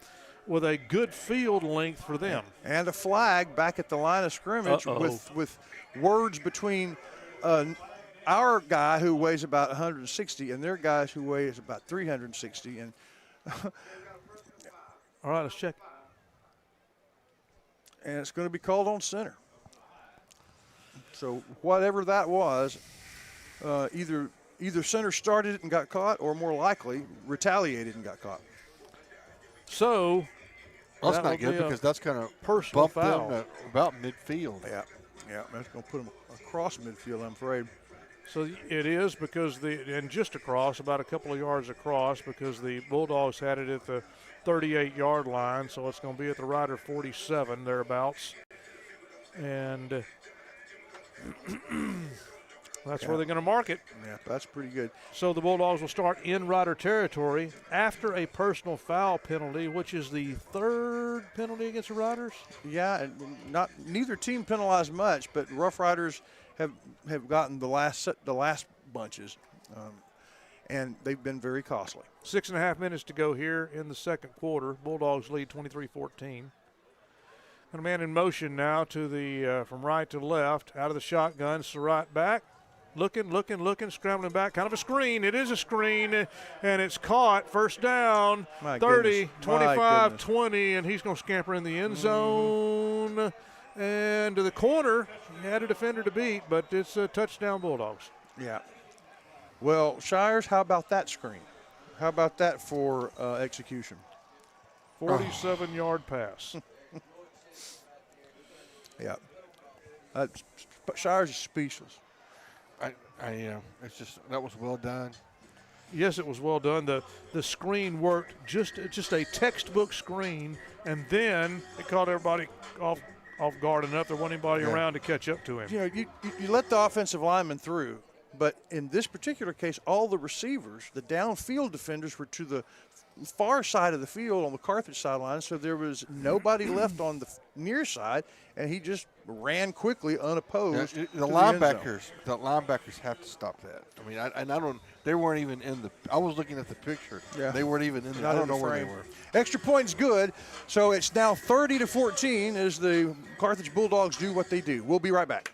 S4: good field length for them.
S3: And a flag back at the line of scrimmage with words between our guy who weighs about 160 and their guys who weighs about 360. And
S4: all right, let's check.
S3: And it's going to be called on center. So whatever that was, either center started it and got caught, or more likely retaliated and got caught.
S4: So
S7: that's not good, because that's kind of
S4: personal foul
S7: them about midfield.
S3: Yeah, that's going to put them across midfield, I'm afraid.
S4: So it is, because and just across, about a couple of yards across, because the Bulldogs had it at the 38-yard line, so it's going to be at the Rider 47 thereabouts, and that's where they're going to mark it.
S3: Yeah, that's pretty good.
S4: So the Bulldogs will start in Rider territory after a personal foul penalty, which is the 3rd penalty against the Riders.
S3: Yeah, and neither team penalized much, but Rough Riders have gotten the last bunches, and they've been very costly.
S4: 6.5 minutes to go here in the second quarter. Bulldogs lead 23-14. And a man in motion now to the from right to left, out of the shotgun. Surratt back, looking, scrambling back. Kind of a screen. It is a screen, and it's caught. First down,
S3: My
S4: 30,
S3: goodness.
S4: 25, 20, and he's going to scamper in the end zone. And to the corner, he had a defender to beat, but it's a touchdown Bulldogs.
S3: Yeah. Well, Shires, how about that screen? How about that for execution?
S4: 47-yard pass.
S3: Yeah. Shires is speechless.
S7: It's just, that was well done.
S4: Yes, it was well done. The screen worked just a textbook screen, and then it caught everybody off guard enough there wasn't anybody around to catch up to him.
S3: You know, you let the offensive lineman through, but in this particular case, all the receivers, the downfield defenders, were to the far side of the field on the Carthage sideline, so there was nobody left on the near side, and he just ran quickly unopposed.
S7: Yeah, the linebackers have to stop that. I mean, they weren't even in the. I was looking at the picture.
S3: Yeah.
S7: They weren't even in. I don't know where they were.
S3: Extra point's good, so it's now 30-14 as the Carthage Bulldogs do what they do. We'll be right back.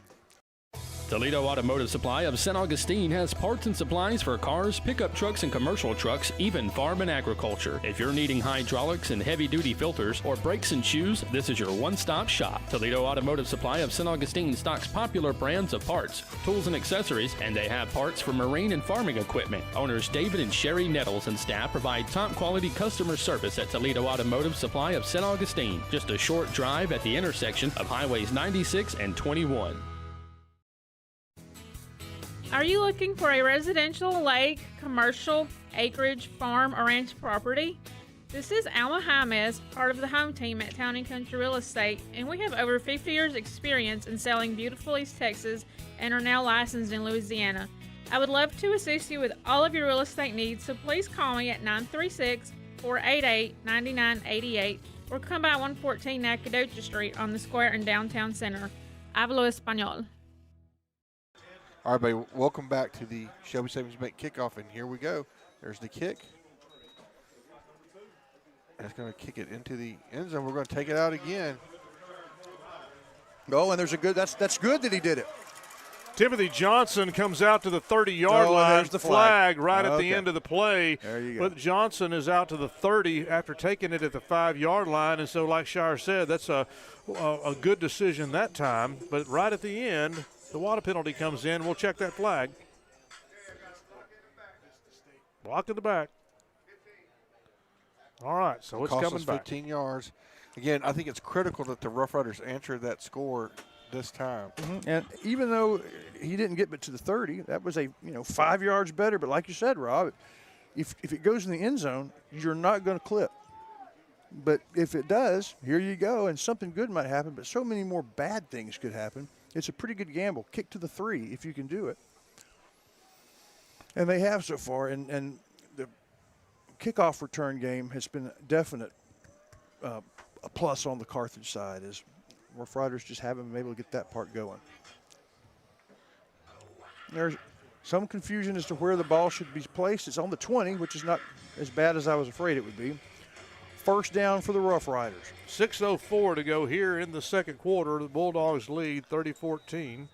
S11: Toledo Automotive Supply of St. Augustine has parts and supplies for cars, pickup trucks, and commercial trucks, even farm and agriculture. If you're needing hydraulics and heavy-duty filters or brakes and shoes, this is your one-stop shop. Toledo Automotive Supply of St. Augustine stocks popular brands of parts, tools, and accessories, and they have parts for marine and farming equipment. Owners David and Sherry Nettles and staff provide top-quality customer service at Toledo Automotive Supply of St. Augustine. Just a short drive at the intersection of Highways 96 and 21.
S15: Are you looking for a residential, lake, commercial, acreage, farm, or ranch property? This is Alma James, part of the home team at Town & Country Real Estate, and we have over 50 years experience in selling beautiful East Texas and are now licensed in Louisiana. I would love to assist you with all of your real estate needs, so please call me at 936-488-9988 or come by 114 Nacogdoches Street on the square in downtown center. Hablo Español.
S7: All right, everybody, welcome back to the Shelby Savings Bank kickoff, and here we go. There's the kick. And it's going to kick it into the end zone. We're going to take it out again.
S3: Oh, and there's a good, that's good that he did it.
S4: Timothy Johnson comes out to the 30-yard line.
S3: There's the
S4: flag right at the end of the play.
S3: There you go.
S4: But Johnson is out to the 30 after taking it at the 5-yard line. And so, like Shire said, that's a good decision that time. But right at the end, the water penalty comes in. We'll check that flag. Block in the back. All right, so it's
S7: cost
S4: coming
S7: us
S4: back.
S7: 15 yards. Again, I think it's critical that the Rough Riders answer that score this time.
S3: And even though he didn't get but to the 30, that was 5 yards better. But like you said, Rob, if it goes in the end zone, you're not going to clip. But if it does, here you go, and something good might happen. But so many more bad things could happen. It's a pretty good gamble. Kick to the 3 if you can do it. And they have so far. And the kickoff return game has been definite a plus on the Carthage side, as Rough Riders just haven't been able to get that part going. There's some confusion as to where the ball should be placed. It's on the 20, which is not as bad as I was afraid it would be. First down for the Rough Riders.
S4: 6:04 to go here in the second quarter. The Bulldogs lead 30-14,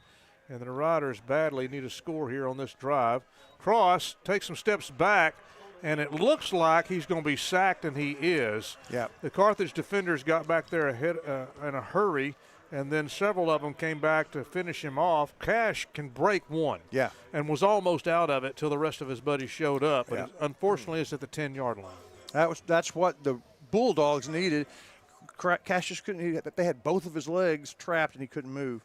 S4: and the Riders badly need a score here on this drive. Cross takes some steps back, and it looks like he's going to be sacked, and he is.
S3: Yeah.
S4: The Carthage defenders got back there ahead in a hurry, and then several of them came back to finish him off. Cash can break one.
S3: Yeah.
S4: And was almost out of it till the rest of his buddies showed up, but unfortunately it's at the 10-yard line.
S3: That's what the Bulldogs needed. Cash just couldn't. They had both of his legs trapped, and he couldn't move.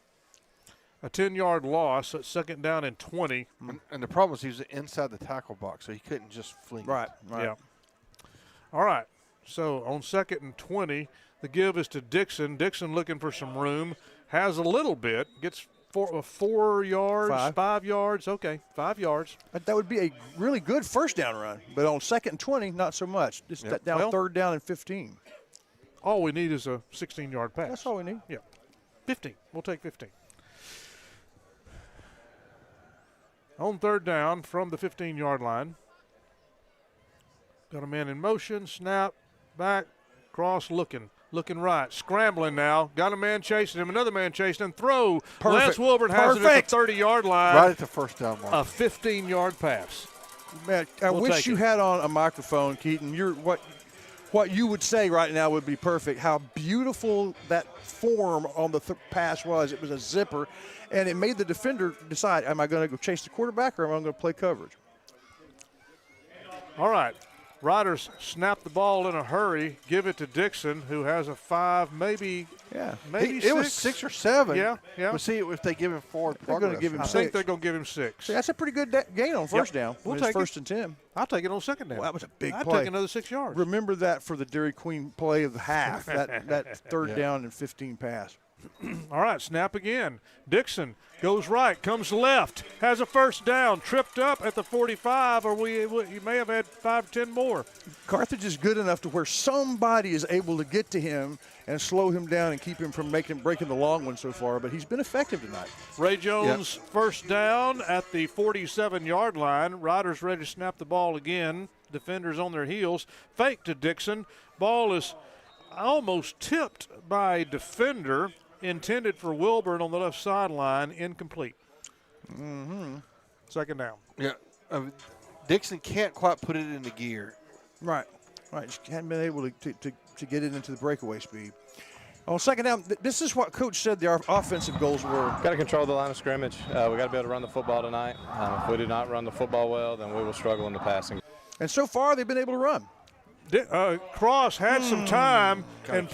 S4: A 10-yard loss at second down and 20.
S7: And the problem is he was inside the tackle box, so he couldn't just fling.
S3: Right.
S4: Yeah. All right. So on second and 20, the give is to Dixon. Dixon looking for some room. Has a little bit. Gets 4 yards, 5 yards. Okay, 5 yards.
S3: That would be a really good first down run. But on second and 20, not so much. Just down third down and 15.
S4: All we need is a 16-yard pass.
S3: That's all we need.
S4: Yeah. 15. We'll take 15. On third down from the 15-yard line. Got a man in motion, snap, back, cross, looking right, scrambling now. Got a man chasing him, another man chasing him, throw.
S3: Perfect.
S4: Lance Wilburn has it at the 30-yard line.
S7: Right at the first down mark.
S4: A 15-yard pass.
S3: Man, I wish you had on a microphone, Keaton. What you would say right now would be perfect. How beautiful that form on the pass was. It was a zipper, and it made the defender decide, am I going to go chase the quarterback or am I going to play coverage?
S4: All right. Riders snap the ball in a hurry, give it to Dixon, who has a 5, maybe 6.
S7: It was 6 or 7.
S4: Yeah.
S7: We'll see if they give him forward
S3: They're
S7: progress.
S3: going to give him
S4: I
S3: 6.
S4: think they're going to give him 6.
S3: See, that's a pretty good gain on first down.
S4: We'll
S3: When it's
S4: take
S3: first and 10.
S4: I'll take it on second down.
S3: Well, that was a big
S4: I'll
S3: play.
S4: take another 6 yards.
S3: Remember that for the Dairy Queen play of the half, that third down and 15 pass.
S4: All right, snap again. Dixon goes right, comes left, has a first down, tripped up at the 45, or he may have had 5 or 10 more.
S3: Carthage is good enough to where somebody is able to get to him and slow him down and keep him from breaking the long one so far, but he's been effective tonight.
S4: Ray Jones, first down at the 47-yard line. Riders ready to snap the ball again. Defenders on their heels. Fake to Dixon. Ball is almost tipped by a defender. Intended for Wilburn on the left sideline, incomplete. Second down.
S7: Yeah, Dixon can't quite put it into gear.
S3: Right. Just hadn't been able to get it into the breakaway speed. On second down, this is what Coach said their offensive goals were.
S18: Got to control the line of scrimmage. We got to be able to run the football tonight. If we do not run the football well, then we will struggle in the passing.
S3: And so far, they've been able to run.
S4: Cross had some time and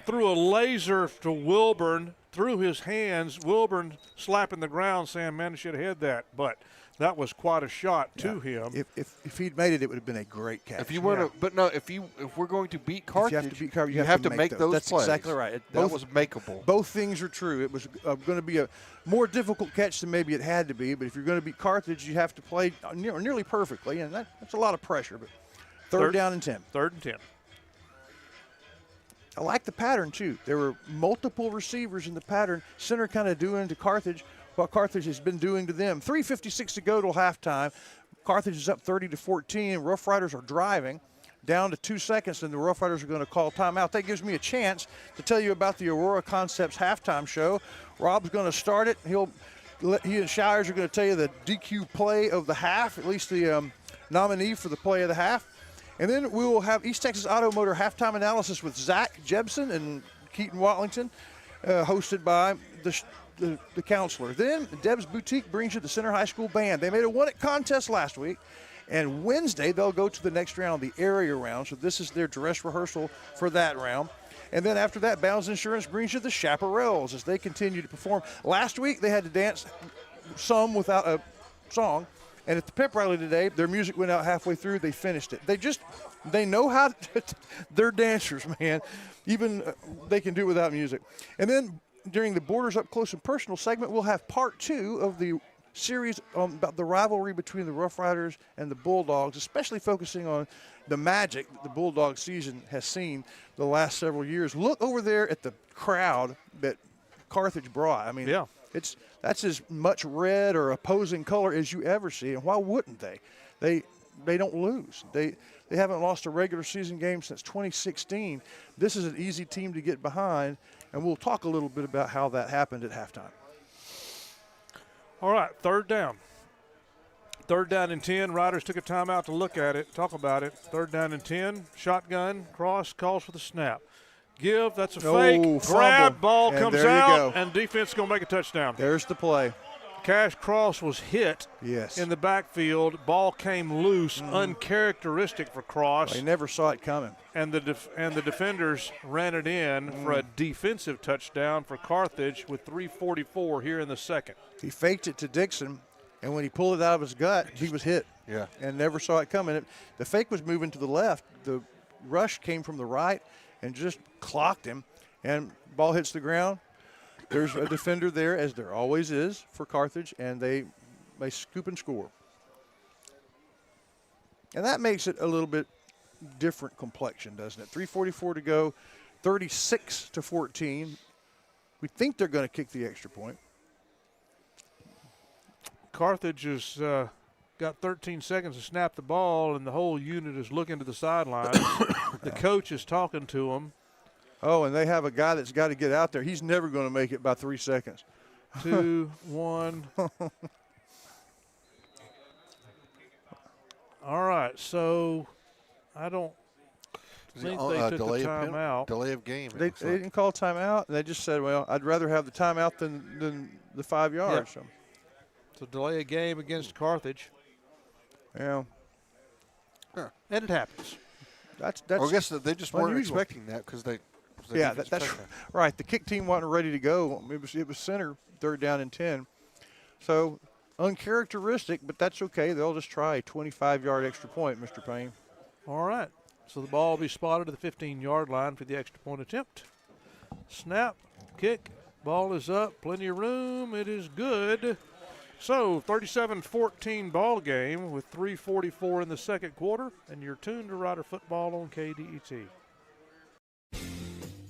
S4: threw a laser to Wilburn through his hands. Wilburn slapping the ground saying, man, I should have had that. But that was quite a shot to him.
S3: If he'd made it, it would have been a great catch.
S7: If we're going to beat Carthage, you have to make those
S3: That's
S7: plays.
S3: exactly right.
S7: That was makeable.
S3: Both things are true. It was going to be a more difficult catch than maybe it had to be. But if you're going to beat Carthage, you have to play nearly perfectly, and that's a lot of pressure. But third down and 10.
S4: Third and 10.
S3: I like the pattern, too. There were multiple receivers in the pattern. Center kind of doing to Carthage what Carthage has been doing to them. 3:56 to go till halftime. Carthage is up 30-14. Rough Riders are driving down to 2 seconds, and the Rough Riders are going to call timeout. That gives me a chance to tell you about the Aurora Concepts halftime show. Rob's going to start it. He and Shires are going to tell you the DQ play of the half, at least the nominee for the play of the half. And then we will have East Texas Auto Motor halftime analysis with Zach Jebson and Keaton Watlington, hosted by the counselor. Then Deb's Boutique brings you the Center High School Band. They made a won-it contest last week, And Wednesday, they'll go to the next round, the area round. So this is their dress rehearsal for that round. And then after that, Bounds Insurance brings you the Chaparrals as they continue to perform. Last week, they had to dance some without a song. And at the pep rally today, their music went out halfway through. They finished it. They know how to, they're dancers, man. Even they can do it without music. And then during the Borders Up Close and Personal segment, we'll have part 2 of the series about the rivalry between the Rough Riders and the Bulldogs, especially focusing on the magic that the Bulldog season has seen the last several years. Look over there at the crowd that Carthage brought. I mean,
S4: yeah.
S3: That's as much red or opposing color as you ever see, and why wouldn't they? They don't lose. They haven't lost a regular season game since 2016. This is an easy team to get behind, and we'll talk a little bit about how that happened at halftime.
S4: All right, third down. Third down and 10. Riders took a timeout to look at it, talk about it. Third down and 10. Shotgun, cross, calls for the snap. Give, that's a fake. Grab, ball
S3: and
S4: comes out, and defense going to make a touchdown.
S3: There's the play.
S4: Cash Cross was hit in the backfield. Ball came loose, uncharacteristic for Cross.
S3: Well, he never saw it coming.
S4: And the defenders ran it in for a defensive touchdown for Carthage with 3:44 here in the second.
S3: He faked it to Dixon, and when he pulled it out of his gut, he was hit.
S7: Yeah.
S3: And never saw it coming. The fake was moving to the left. The rush came from the right and just clocked him, and ball hits the ground. There's a defender there, as there always is for Carthage, and they scoop and score. And that makes it a little bit different complexion, doesn't it? 3:44 to go, 36-14. We think they're going to kick the extra point.
S4: Carthage has got 13 seconds to snap the ball, and the whole unit is looking to the sidelines. The coach is talking to them.
S3: Oh, and they have a guy that's got to get out there. He's never going to make it by 3 seconds.
S4: 2, 1. All right, so I don't think they took the timeout.
S7: Delay of game.
S3: They didn't call timeout. They just said, well, I'd rather have the timeout than the 5 yards.
S4: Yep. So delay a game against Carthage.
S3: Yeah.
S4: And it happens.
S3: That's
S7: I guess they just weren't
S3: unusual.
S7: expecting that because they
S3: yeah,
S7: didn't
S3: that's
S7: expect that.
S3: right. The kick team wasn't ready to go. It was center, third down and 10. So uncharacteristic, but that's okay. They'll just try a 25-yard extra point, Mr. Payne.
S4: All right. So the ball will be spotted at the 15-yard line for the extra point attempt. Snap, kick, ball is up, plenty of room. It is good. So 37-14 ball game with 3:44 in the second quarter, and you're tuned to Rider Football on KDET.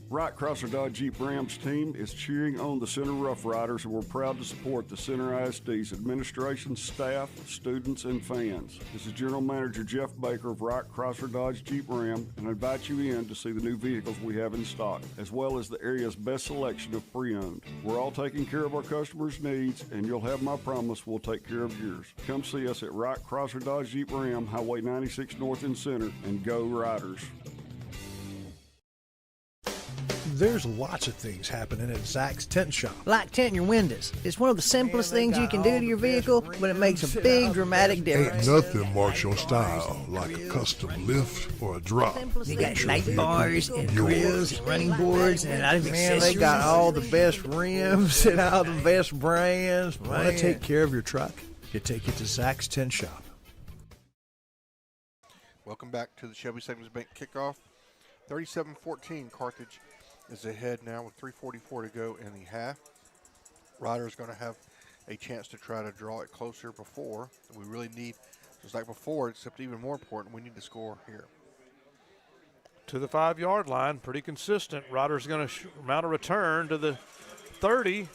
S12: Wright Chrysler Dodge Jeep Rams team is cheering on the Center Rough Riders, and we're proud to support the Center ISD's administration, staff, students, and fans. This is General Manager Jeff Baker of Wright Chrysler Dodge Jeep Ram, and I invite you in to see the new vehicles we have in stock, as well as the area's best selection of pre-owned. We're all taking care of our customers' needs, and you'll have my promise we'll take care of yours. Come see us at Wright Chrysler Dodge Jeep Ram, Highway 96 North in Center, and go Riders.
S10: There's lots of things happening at Zach's Tent Shop.
S16: Like tinting your windows. It's one of the simplest things you can do to your vehicle, but it makes a big dramatic difference.
S23: Ain't nothing marks your style like a custom lift or a drop.
S16: They got light bars and grills and running boards and a lot of accessories.
S10: They got all the best rims and all the best brands. Want to take care of your truck? You take it to Zach's Tent Shop.
S7: Welcome back to the Shelby Savings Bank kickoff. 37-14, Carthage is ahead now with 3:44 to go in the half. Riders going to have a chance to try to draw it closer before. We really need, just like before, except even more important, we need to score here.
S4: To the 5-yard line, pretty consistent. Riders going to mount a return to the 30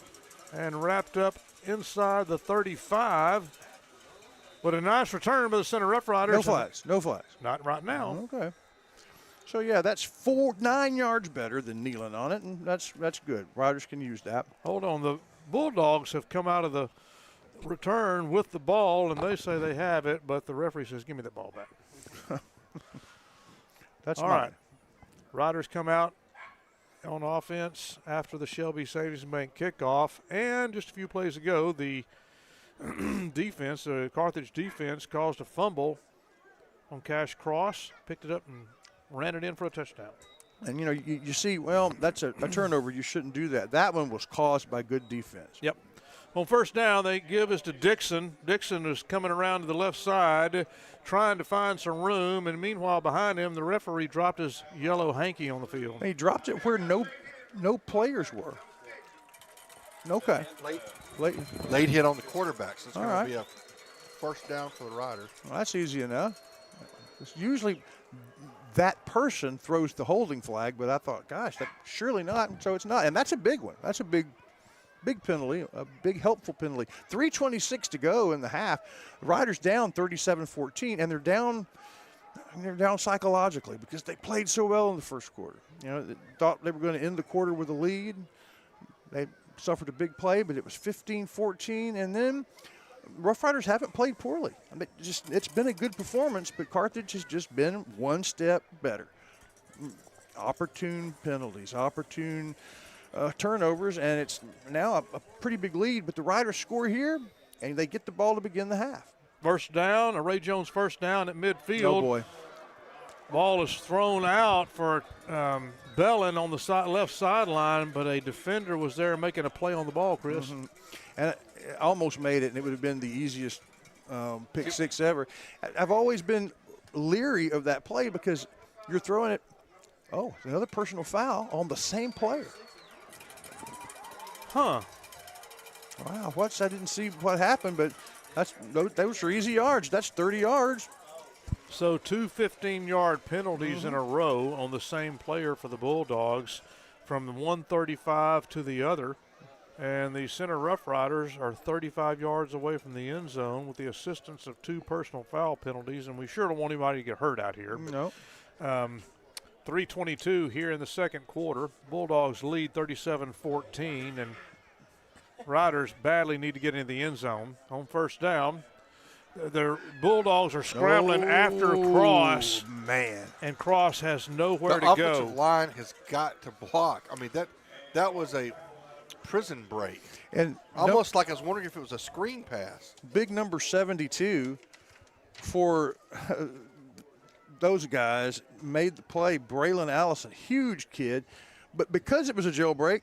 S4: and wrapped up inside the 35. But a nice return by the Center Rough Riders.
S3: No flags. No flags.
S4: Not right now.
S3: Okay. So, yeah, that's 9 yards better than kneeling on it, and that's good. Riders can use that.
S4: Hold on. The Bulldogs have come out of the return with the ball, and they say they have it, but the referee says, give me that ball back.
S3: That's
S4: all
S3: mine.
S4: right. Riders come out on offense after the Shelby Savings Bank kickoff, and just a few plays ago, the defense, Carthage defense, caused a fumble on Cash Cross, picked it up and ran it in for a touchdown.
S3: And, you know, you see, well, that's a turnover. You shouldn't do that. That one was caused by good defense.
S4: Yep. On first down, they give us to Dixon. Dixon is coming around to the left side, trying to find some room. And meanwhile, behind him, the referee dropped his yellow hanky on the field.
S3: And he dropped it where no players were. Okay.
S7: Late hit on the quarterback, so it's
S3: All
S7: going
S3: right.
S7: to be a first down for the Riders.
S3: Well, that's easy enough. It's usually that person throws the holding flag, but I thought, gosh, that surely not. So it's not. And that's a big one. That's a big penalty, a big helpful penalty. 3:26 to go in the half. The Riders down 37-14, and they're down psychologically because they played so well in the first quarter. You know, they thought they were going to end the quarter with a lead. They suffered a big play, but it was 15-14, and then Rough Riders haven't played poorly. I mean, it's been a good performance, but Carthage has just been one step better. Opportune penalties, opportune turnovers, and it's now a pretty big lead. But the Riders score here, and they get the ball to begin the half.
S4: First down, a Ray Jones first down at midfield.
S3: Oh, boy.
S4: Ball is thrown out for Bellin on the left sideline, but a defender was there making a play on the ball, Chris.
S3: Mm-hmm. And it almost made it, and it would have been the easiest pick six ever. I've always been leery of that play because you're throwing it. Oh, another personal foul on the same player.
S4: Huh.
S3: Wow, I didn't see what happened, but those are easy yards. That's 30 yards.
S4: So 2 15-yard penalties in a row on the same player for the Bulldogs from the 135 to the other. And the center Rough Riders are 35 yards away from the end zone with the assistance of 2 personal foul penalties, and we sure don't want anybody to get hurt out here.
S3: No.
S4: 3:22 here in the second quarter. Bulldogs lead 37-14, and Riders badly need to get into the end zone. On first down, the Bulldogs are scrambling after Cross.
S3: Man.
S4: And Cross has nowhere to
S7: The
S4: go.
S7: offensive line has got to block. I mean, that was a prison break.
S3: And
S7: almost like I was wondering if it was a screen pass.
S3: Big number 72 for those guys made the play. Braylon Allison, huge kid. But because it was a jailbreak,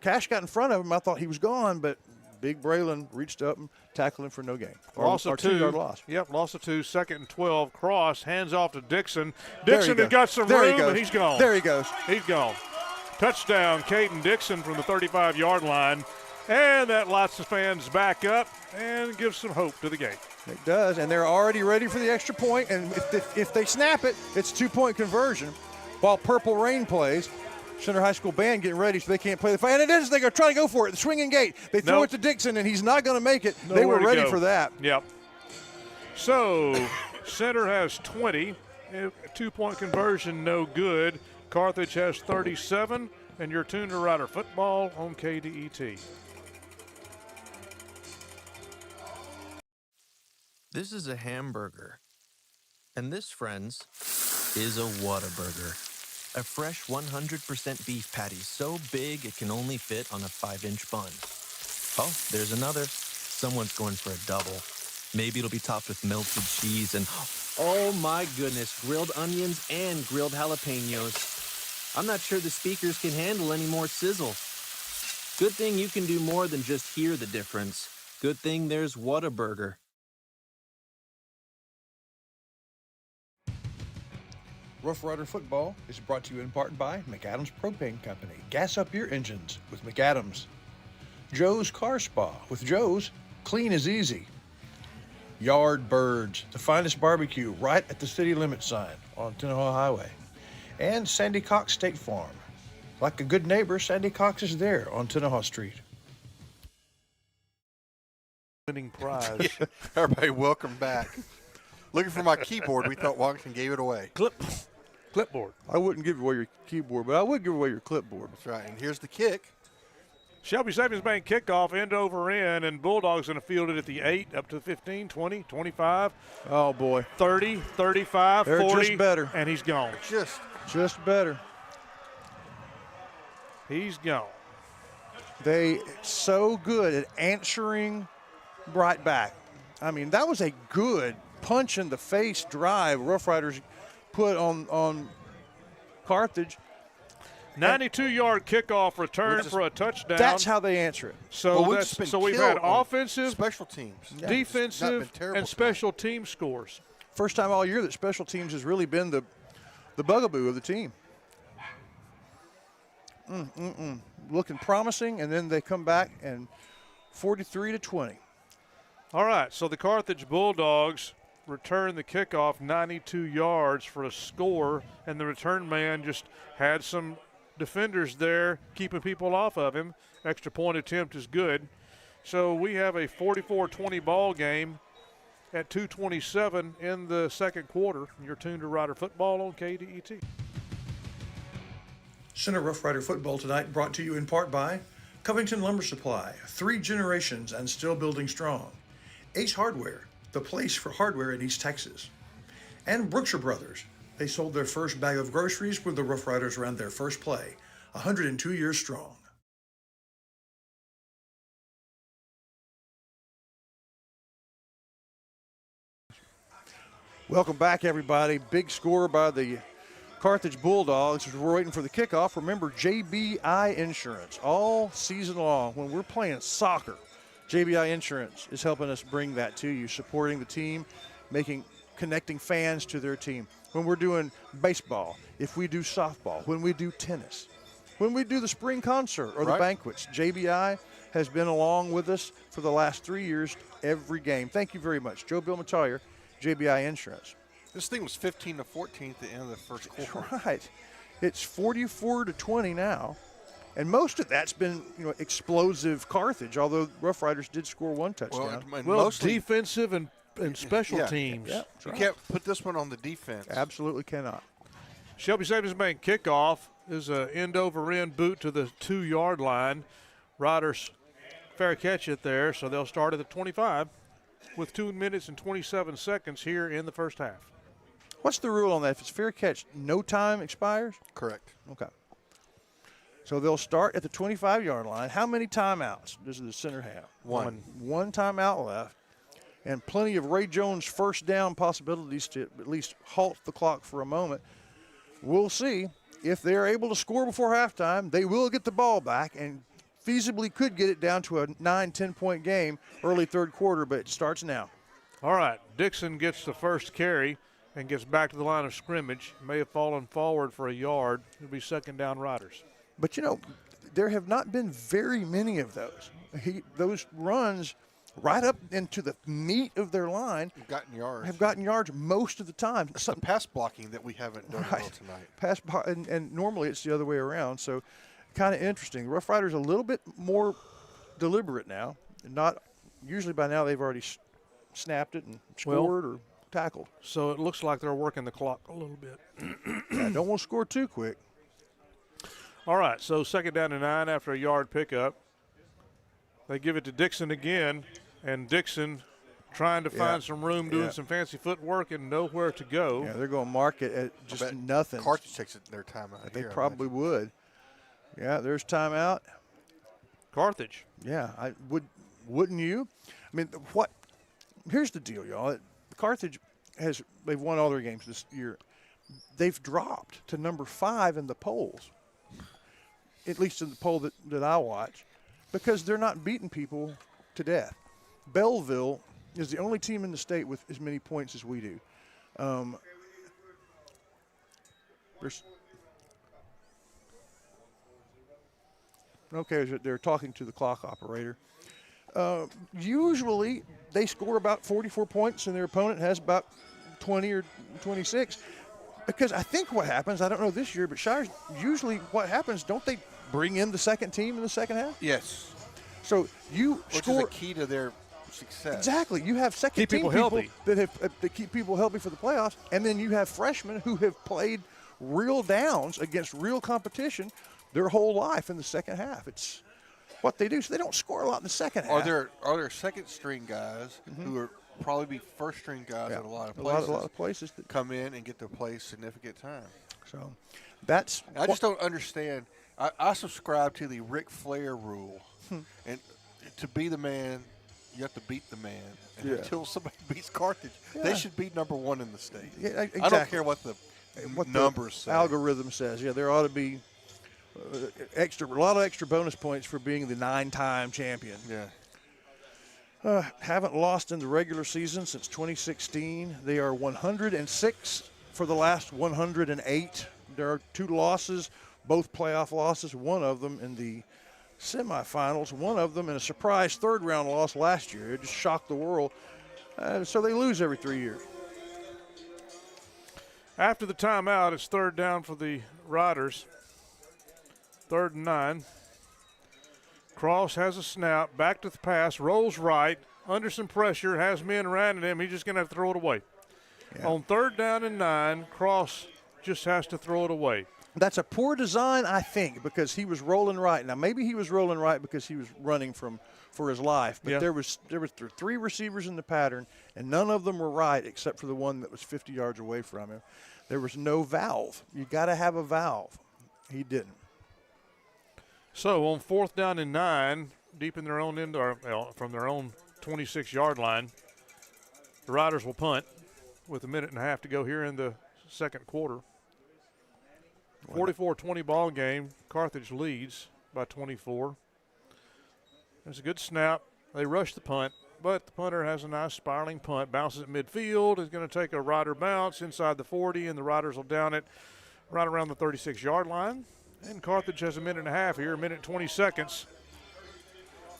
S3: Cash got in front of him. I thought he was gone, but big Braylon reached up and tackled him for no gain.
S4: Loss of 2.
S3: 2-yard loss.
S4: Yep, loss of 2, 2nd and 12. Cross, hands off to Dixon.
S3: There
S4: Dixon
S3: he
S4: has got some
S3: There he
S4: room,
S3: goes.
S4: and he's gone.
S3: There he goes.
S4: He's gone. Touchdown, Caden Dixon from the 35-yard line. And that lights the fans back up and gives some hope to the game.
S3: It does, and they're already ready for the extra point. And if they snap it, it's 2-point conversion. While Purple Rain plays, Center High School band getting ready so they can't play the fight. And it is, they're going to try to go for it. The swinging gate. They throw it to Dixon, and he's not going to make it. They were ready for that.
S4: Yep. So Center has 20. 2-point conversion, no good. Carthage has 37. And you're tuned to Rider Football on KDET.
S1: This is a hamburger. And this, friends, is a Whataburger. A fresh 100% beef patty so big it can only fit on a 5-inch bun. Oh, there's another. Someone's going for a double. Maybe it'll be topped with melted cheese and, oh my goodness, grilled onions and grilled jalapenos. I'm not sure the speakers can handle any more sizzle. Good thing you can do more than just hear the difference. Good thing there's Whataburger.
S13: Rough Rider Football is brought to you in part by McAdams Propane Company. Gas up your engines with McAdams. Joe's Car Spa. With Joe's, clean is easy. Yard Birds, the finest barbecue right at the city limit sign on Tenaha Highway. And Sandy Cox State Farm. Like a good neighbor, Sandy Cox is there on Tenaha Street.
S4: Winning prize.
S7: Everybody, welcome back. Looking for my keyboard. We thought Washington gave it away.
S4: Clipboard.
S3: I wouldn't give away your keyboard, but I would give away your clipboard.
S7: That's right. And here's the kick.
S4: Shelby Savings Bank kickoff, end over end, and Bulldogs going to field it at the 8, up to 15, 20, 25.
S3: Oh, boy.
S4: 30, 35,
S3: They're
S4: 40.
S3: just better.
S4: And he's gone.
S3: Just better.
S4: He's gone.
S3: They so good at answering right back. I mean, that was a good punch in the face drive Rough Riders put on Carthage.
S4: 92-yard kickoff return for a touchdown.
S3: That's how they answer it.
S4: So, we've had offensive,
S7: special teams,
S4: defensive, and special team scores.
S3: First time all year that special teams has really been the bugaboo of the team. Looking promising, and then they come back and 43-20.
S4: All right, so the Carthage Bulldogs return the kickoff 92 yards for a score, and the return man just had some defenders there keeping people off of him. Extra point attempt is good. So we have a 44-20 ball game at 2:27 in the second quarter. You're tuned to Rider Football on KDET.
S13: Center Rough Rider football tonight brought to you in part by Covington Lumber Supply, 3 generations and still building strong. Ace Hardware, the place for hardware in East Texas. And Brookshire Brothers. They sold their first bag of groceries when the Rough Riders ran their first play, 102 years strong.
S3: Welcome back, everybody. Big score by the Carthage Bulldogs. As we're waiting for the kickoff, remember JBI Insurance all season long. When we're playing soccer, JBI Insurance is helping us bring that to you, supporting the team, connecting fans to their team. When we're doing baseball, if we do softball, when we do tennis, when we do the spring concert or the banquets, JBI has been along with us for the last 3 years, every game. Thank you very much. Joe Bill Matalier, JBI Insurance.
S7: This thing was 15-14 at the end of the first quarter.
S3: That's right. It's 44-20 now. And most of that's been, explosive Carthage, although Rough Riders did score one touchdown.
S4: Well, defensive and special teams.
S3: Yeah,
S7: you can't put this one on the defense.
S3: Absolutely cannot.
S4: Shelby Savings Bank kickoff is an end-over-end boot to the 2-yard line. Riders fair catch it there, so they'll start at the 25 with 2 minutes and 27 seconds here in the first half.
S3: What's the rule on that? If it's fair catch, no time expires?
S7: Correct.
S3: Okay. So they'll start at the 25-yard line. How many timeouts does the center have? One timeout left. And plenty of Ray Jones first down possibilities to at least halt the clock for a moment. We'll see. If they're able to score before halftime, they will get the ball back and feasibly could get it down to a 9-10-point game early third quarter, but it starts now.
S4: All right, Dixon gets the first carry and gets back to the line of scrimmage. May have fallen forward for a yard. It'll be second down Riders.
S3: But, there have not been very many of those. Those runs right up into the meat of their line have gotten yards most of the time.
S7: It's the pass blocking that we haven't done well tonight.
S3: And normally it's the other way around. So kind of interesting. Rough Riders a little bit more deliberate now. Not usually by now they've already snapped it and scored or tackled.
S4: So it looks like they're working the clock a little bit.
S3: Don't want to score too quick.
S4: All right, so second down and 9 after a yard pickup. They give it to Dixon again, and Dixon trying to find some room, doing some fancy footwork and nowhere to go.
S3: Yeah, they're going to mark it at just nothing.
S7: Carthage takes it their timeout.
S3: They probably would. Yeah, there's timeout.
S4: Carthage.
S3: Yeah, wouldn't you? I mean, here's the deal, y'all. Carthage they've won all their games this year. They've dropped to number 5 in the polls, at least in the poll that I watch, because they're not beating people to death. Belleville is the only team in the state with as many points as we do. They're talking to the clock operator. Usually they score about 44 points and their opponent has about 20 or 26. Because I think what happens, I don't know this year, but Shires, usually what happens, don't they bring in the second team in the second half?
S7: Yes.
S3: So you
S7: Which
S3: score.
S7: is the key to their success.
S3: Exactly. You have second team people that keep people healthy for the playoffs, and then you have freshmen who have played real downs against real competition their whole life in the second half. It's what they do. So they don't score a lot in the second half.
S7: Are there second string guys who are probably be first string guys at a lot of places?
S3: A lot of places that
S7: come in and get to play significant time.
S3: So that's.
S7: I just don't understand. I subscribe to the Ric Flair rule, and to be the man you have to beat the man. And
S3: Yeah.
S7: until somebody beats Carthage,
S3: Yeah.
S7: they should be #1 in the state.
S3: Yeah, exactly.
S7: I don't care what the numbers
S3: the
S7: say.
S3: algorithm says. Yeah, there ought to be a lot of extra bonus points for being the 9-time champion.
S7: Yeah.
S3: Haven't lost in the regular season since 2016. They are 106 for the last 108. There are 2 losses, both playoff losses, one of them in the semifinals, one of them in a surprise third-round loss last year. It just shocked the world. So they lose every 3 years.
S4: After the timeout, it's third down for the Riders. 3rd and 9. Cross has a snap, back to the pass, rolls right, under some pressure, has men around him. He's just going to have to throw it away.
S3: Yeah.
S4: On 3rd down and 9, Cross just has to throw it away.
S3: That's a poor design, I think, because he was rolling right. Now, maybe he was rolling right because he was running for his life, but
S4: Yeah.
S3: there were 3 receivers in the pattern, and none of them were right except for the one that was 50 yards away from him. There was no valve. You got to have a valve. He didn't.
S4: So on 4th down and 9, deep in their own end, or from their own 26-yard line, the Riders will punt with 1.5 minutes to go here in the second quarter. 44-20 ball game. Carthage leads by 24. There's a good snap. They rush the punt, but the punter has a nice spiraling punt. Bounces at midfield. Is going to take a Rider bounce inside the 40, and the Riders will down it right around the 36-yard line. And Carthage has 1.5 minutes here, 1:20 seconds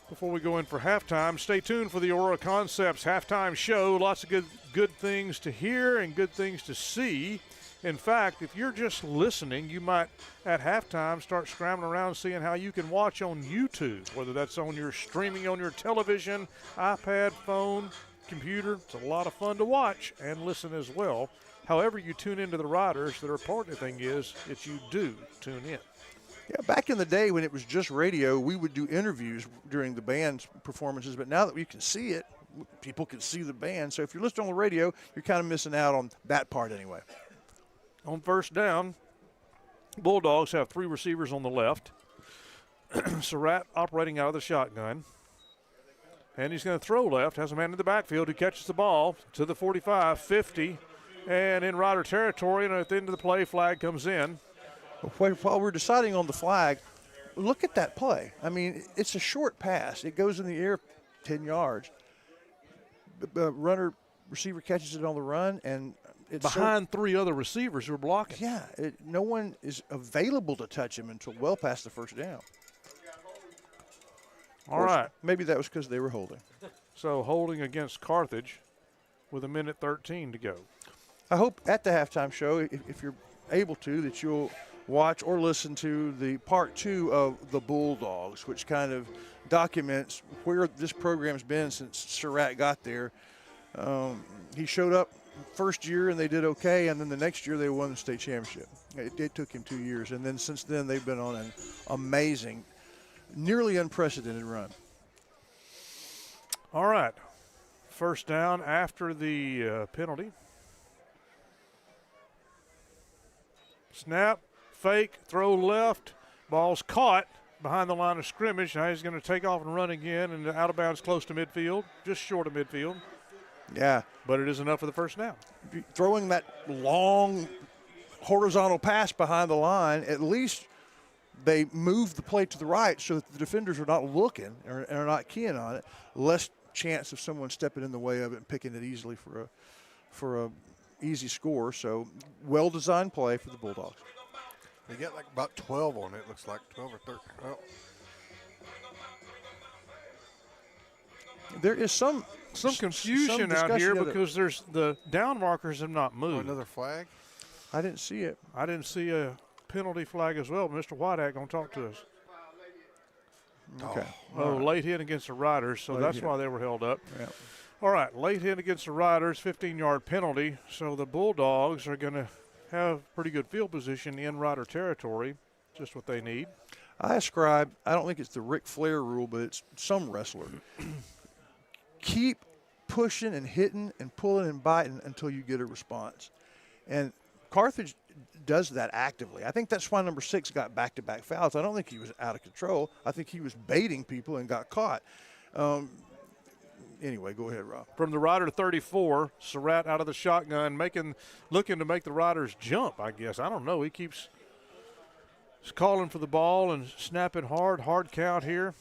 S4: before we go in for halftime. Stay tuned for the Aurora Concepts halftime show. Lots of good things to hear and good things to see. In fact, if you're just listening, you might, at halftime, start scrambling around seeing how you can watch on YouTube, whether that's on your streaming on your television, iPad, phone, computer. It's a lot of fun to watch and listen as well. However you tune into the Riders, the important thing is that you do tune in.
S3: Yeah, back in the day when it was just radio, we would do interviews during the band's performances, but now that we can see it, people can see the band. So if you're listening on the radio, you're kind of missing out on that part anyway.
S4: On 1st down, Bulldogs have 3 receivers on the left. Surratt operating out of the shotgun. And he's going to throw left, has a man in the backfield who catches the ball to the 45, 50, and in Rider territory, and at the end of the play, flag comes in.
S3: While we're deciding on the flag, look at that play. I mean, it's a short pass. It goes in the air 10 yards. The receiver catches it on the run, and it's
S4: behind 3 other receivers who are blocking.
S3: Yeah, no one is available to touch him until well past the 1st down.
S4: All right.
S3: Maybe that was because they were holding.
S4: So holding against Carthage with 1:13 to go.
S3: I hope at the halftime show, if you're able to, that you'll watch or listen to the part 2 of the Bulldogs, which kind of documents where this program's been since Surratt got there. He showed up first year and they did okay, and then the next year they won the state championship. It took him 2 years, and then since then they've been on an amazing, nearly unprecedented run.
S4: All right. 1st down after the penalty. Snap, fake, throw left. Ball's caught behind the line of scrimmage. Now he's going to take off and run again, and out of bounds close to midfield, just short of midfield.
S3: Yeah.
S4: But it is enough for the 1st down.
S3: Throwing that long horizontal pass behind the line, at least they move the play to the right so that the defenders are not looking or are not keying on it. Less chance of someone stepping in the way of it and picking it easily for a easy score. So well-designed play for the Bulldogs.
S7: They get like about 12 on it. Looks like 12 or 13. Well,
S3: there is some
S4: confusion out here because there's the down markers have not moved.
S7: Another flag?
S3: I didn't see it.
S4: I didn't see a penalty flag as well. Mr. Whitehack going to talk to us.
S3: Okay.
S4: Late hit against the Riders, so that's why they were held up.
S3: Yeah.
S4: All right, late hit against the Riders, 15-yard penalty. So the Bulldogs are going to have pretty good field position in Rider territory, just what they need.
S3: I don't think it's the Ric Flair rule, but it's some wrestler. Keep pushing and hitting and pulling and biting until you get a response. And Carthage does that actively. I think that's why number 6 got back-to-back fouls. I don't think he was out of control. I think he was baiting people and got caught. anyway, go ahead, Rob.
S4: From the Rider 34, Surratt out of the shotgun, looking to make the Riders jump, I guess. I don't know. He keeps calling for the ball and snapping hard count here.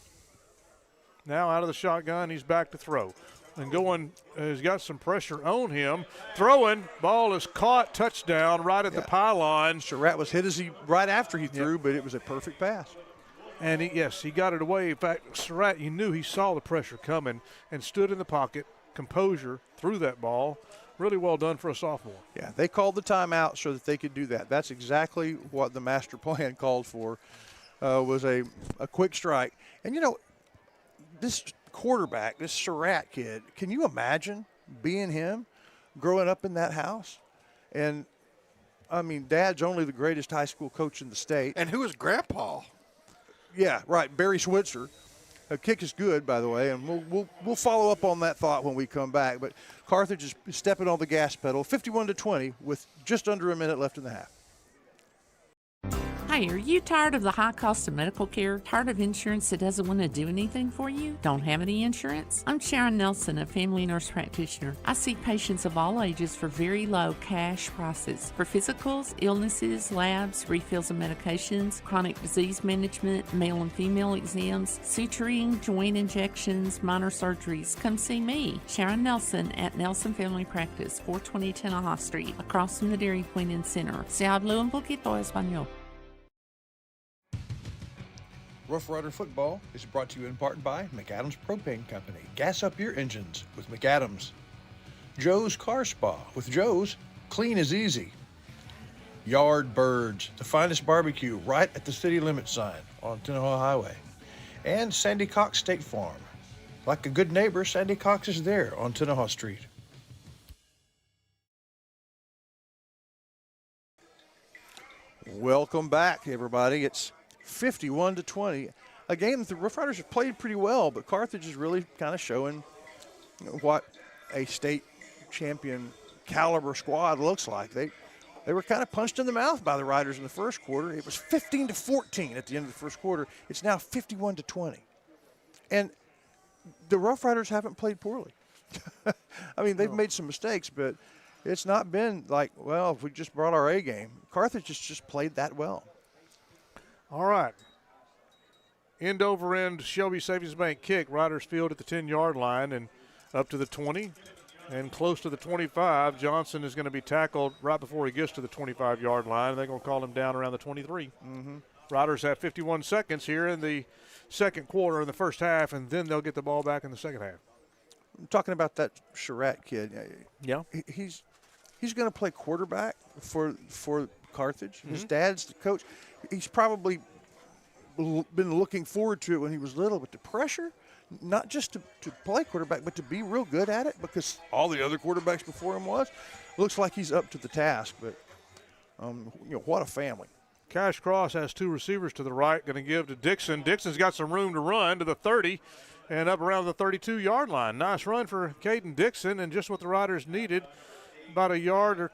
S4: Now out of the shotgun, he's back to throw. And going, he's got some pressure on him. Throwing, ball is caught, touchdown right at the pylon.
S3: Surratt was hit right after he threw, but it was a perfect pass.
S4: And he got it away. In fact, Surratt, you knew he saw the pressure coming and stood in the pocket, composure, threw that ball. Really well done for a sophomore.
S3: Yeah, they called the timeout so that they could do that. That's exactly what the master plan called for, was a quick strike. And, this quarterback, this Surratt kid, can you imagine being him, growing up in that house? And, I mean, Dad's only the greatest high school coach in the state.
S7: And who is Grandpa?
S3: Yeah, right, Barry Switzer. Kick is good, by the way, and we'll follow up on that thought when we come back. But Carthage is stepping on the gas pedal, 51-20, with just under a minute left in the half.
S2: Hi, are you tired of the high cost of medical care? Tired of insurance that doesn't want to do anything for you? Don't have any insurance? I'm Sharon Nelson, a family nurse practitioner. I see patients of all ages for very low cash prices. For physicals, illnesses, labs, refills of medications, chronic disease management, male and female exams, suturing, joint injections, minor surgeries. Come see me, Sharon Nelson at Nelson Family Practice, 420 Tennaha Street, across from the Dairy Queen and Center. Se hablo un poquito español.
S13: Rough Rider Football is brought to you in part by McAdams Propane Company. Gas up your engines with McAdams. Joe's Car Spa. With Joe's, clean is easy. Yard Birds, the finest barbecue right at the city limit sign on Tennaha Highway. And Sandy Cox State Farm. Like a good neighbor, Sandy Cox is there on Tennaha Street.
S3: Welcome back, everybody. It's 51-20. A game that the Rough Riders have played pretty well, but Carthage is really kind of showing what a state champion caliber squad looks like. They were kind of punched in the mouth by the Riders in the first quarter. It was 15-14 at the end of the first quarter. It's now 51-20. And the Rough Riders haven't played poorly. I mean, they've made some mistakes, but it's not been like, well, if we just brought our A game. Carthage has just played that well.
S4: All right. End over end Shelby Savings Bank kick. Riders field at the 10-yard line and up to the 20 and close to the 25. Johnson is going to be tackled right before he gets to the 25-yard line. They're going to call him down around the 23.
S3: Mm-hmm.
S4: Riders have 51 seconds here in the second quarter in the first half, and then they'll get the ball back in the second half.
S3: I'm talking about that Surratt kid.
S4: Yeah.
S3: He's going to play quarterback for Carthage.
S4: Mm-hmm.
S3: His dad's the coach. He's probably been looking forward to it when he was little, but the pressure, not just to play quarterback, but to be real good at it, because all the other quarterbacks before him looks like he's up to the task. But what a family.
S4: Cash Cross has two receivers to the right, going to give to Dixon. Dixon's got some room to run to the 30 and up around the 32-yard line. Nice run for Caden Dixon, and just what the Riders needed, about a yard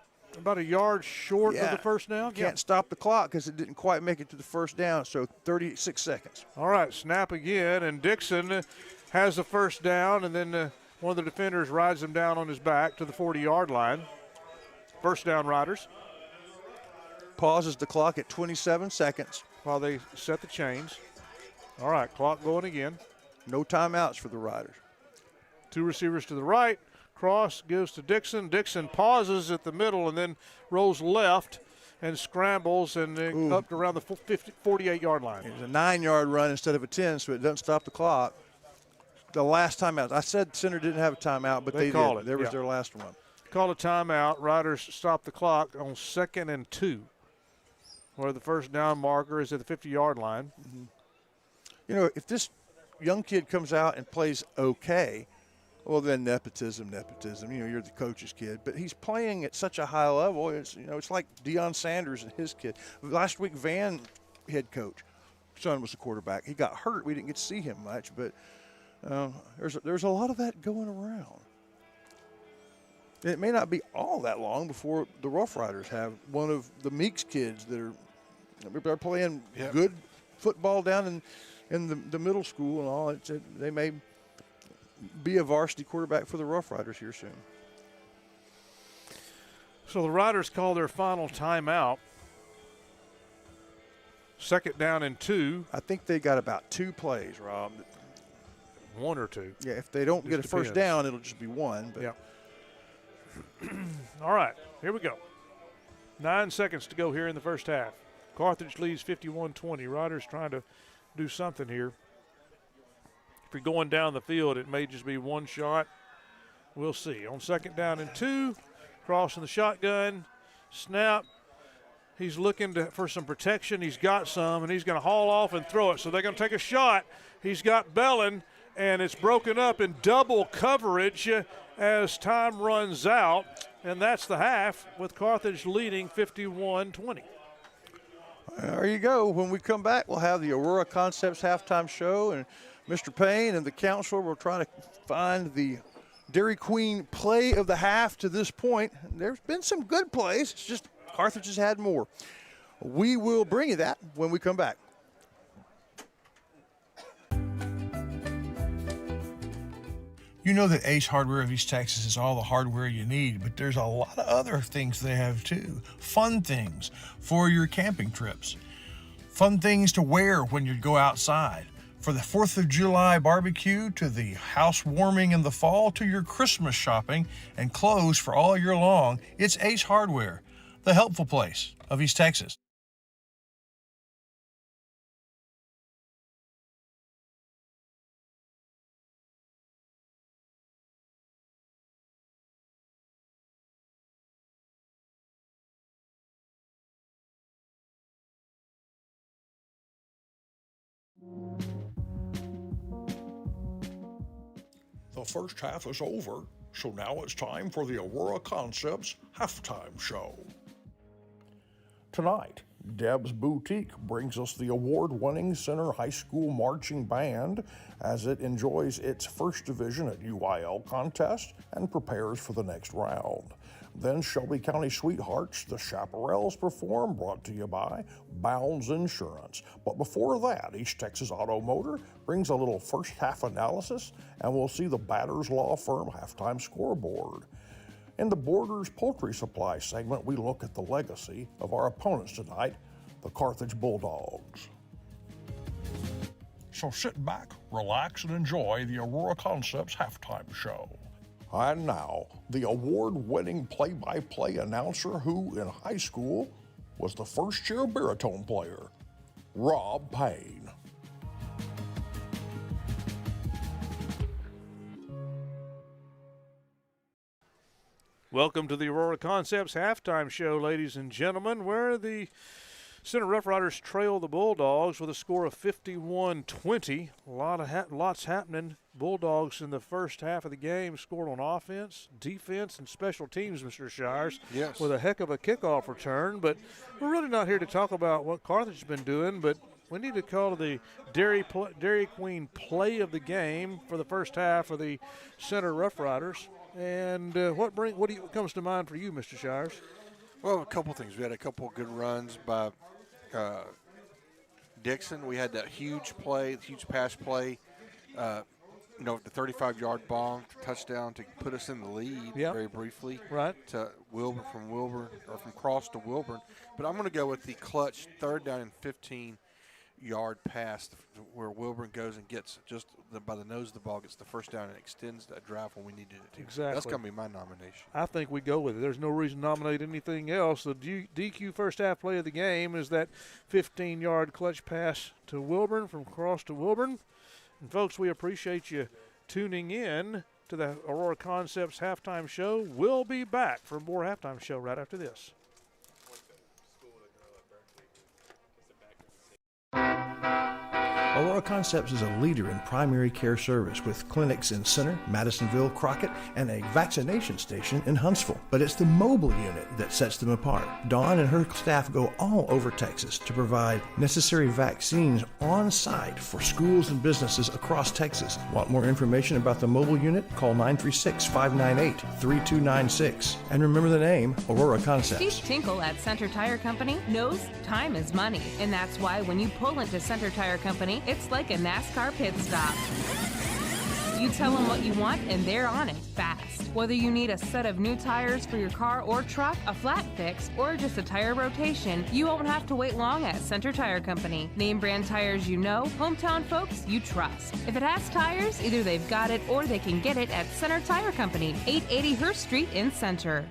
S4: short of the first down.
S3: Can't stop the clock because it didn't quite make it to the first down, so 36 seconds.
S4: All right, snap again, and Dixon has the first down, and then one of the defenders rides him down on his back to the 40-yard line. First down, Riders.
S3: Pauses the clock at 27 seconds.
S4: While they set the chains. All right, clock going again.
S3: No timeouts for the Riders.
S4: Two receivers to the right. Cross gives to Dixon. Dixon pauses at the middle and then rolls left and scrambles and up to around the 48-yard line.
S3: It was a 9-yard run instead of a 10, so it doesn't stop the clock. The last timeout. I said center didn't have a timeout, but they
S4: call
S3: did.
S4: it.
S3: There was their last one.
S4: Call a timeout. Riders stop the clock on 2nd and 2, where the first down marker is at the 50-yard line.
S3: Mm-hmm. If this young kid comes out and plays okay, well, then nepotism. You're the coach's kid. But he's playing at such a high level. It's like Deion Sanders and his kid. Last week, Van, head coach, son was the quarterback. He got hurt. We didn't get to see him much. But there's a lot of that going around. It may not be all that long before the Rough Riders have one of the Meeks kids that are playing good football down in the middle school and all. They may be a varsity quarterback for the Rough Riders here soon.
S4: So the Riders call their final timeout. 2nd down and 2.
S3: I think they got about 2 plays, Rob.
S4: 1 or 2.
S3: Yeah, if they don't
S4: Just
S3: get a first
S4: depends.
S3: down, it'll just be 1. But
S4: Yeah. All right, here we go. 9 seconds to go here in the first half. Carthage leads 51-20. Riders trying to do something here. If you're going down the field, it may just be one shot. We'll see. On 2nd down and 2, crossing the shotgun, snap. He's looking for some protection. He's got some, and he's going to haul off and throw it. So they're going to take a shot. He's got Bellin, and it's broken up in double coverage as time runs out. And that's the half, with Carthage leading 51-20.
S3: there you go. When we come back, we'll have the Aurora Concepts halftime show, and Mr. Payne and the counselor will try to find the Dairy Queen play of the half to this point. There's been some good plays. It's just Carthage has had more. We will bring you that when we come back.
S10: You know that Ace Hardware of East Texas is all the hardware you need, but there's a lot of other things they have too. Fun things for your camping trips. Fun things to wear when you go outside. For the 4th of July barbecue, to the housewarming in the fall, to your Christmas shopping and clothes for all year long, it's Ace Hardware, the helpful place of East Texas. The first half is over, so now it's time for the Aurora Concepts halftime show. Tonight, Deb's Boutique brings us the award-winning Center High School Marching Band as it enjoys its first division at UIL contest and prepares for the next round. Then Shelby County Sweethearts, the Chaparrals perform, brought to you by Bounds Insurance. But before that, East Texas Auto Motor brings a little first half analysis, and we'll see the Batters Law Firm halftime scoreboard. In the Borders Poultry Supply segment, we look at the legacy of our opponents tonight, the Carthage Bulldogs. So sit back, relax, and enjoy the Aurora Concepts halftime show. And now, the award-winning play-by-play announcer who, in high school, was the first-year baritone player, Rob Payne.
S4: Welcome to the Aurora Concepts halftime show, ladies and gentlemen, where the Center Rough Riders trail the Bulldogs with a score of 51-20. Lots happening. Bulldogs in the first half of the game scored on offense, defense, and special teams, Mr. Shires.
S7: Yes.
S4: With a heck of a kickoff return. But we're really not here to talk about what Carthage has been doing, but we need to call the Dairy Queen play of the game for the first half for the Center Rough Riders. And what comes to mind for you, Mr. Shires?
S7: Well, a couple things. We had a couple good runs by Dixon. We had that huge pass play, the 35-yard bomb touchdown to put us in the lead very briefly.
S4: Right.
S7: To from Cross to Wilburn. But I'm going to go with the clutch 3rd down and 15-yard pass where Wilburn goes and gets just by the nose of the ball, gets the first down and extends that drive when we needed it to.
S4: Exactly.
S7: That's going to be my nomination.
S4: I think we go with it. There's no reason to nominate anything else. The DQ first half play of the game is that 15-yard clutch pass to Wilburn from Cross to Wilburn. And folks, we appreciate you tuning in to the Aurora Concepts halftime show. We'll be back for more halftime show right after this.
S10: Aurora Concepts is a leader in primary care service with clinics in Center, Madisonville, Crockett, and a vaccination station in Huntsville. But it's the mobile unit that sets them apart. Dawn and her staff go all over Texas to provide necessary vaccines on site for schools and businesses across Texas. Want more information about the mobile unit? Call 936-598-3296. And remember the name, Aurora Concepts.
S5: Steve Tinkle at Center Tire Company knows time is money. And that's why when you pull into Center Tire Company, it's like a NASCAR pit stop. You tell them what you want, and they're on it fast. Whether you need a set of new tires for your car or truck, a flat fix, or just a tire rotation, you won't have to wait long at Center Tire Company. Name brand tires you know, hometown folks you trust. If it has tires, either they've got it or they can get it at Center Tire Company, 880 Hurst Street in Center.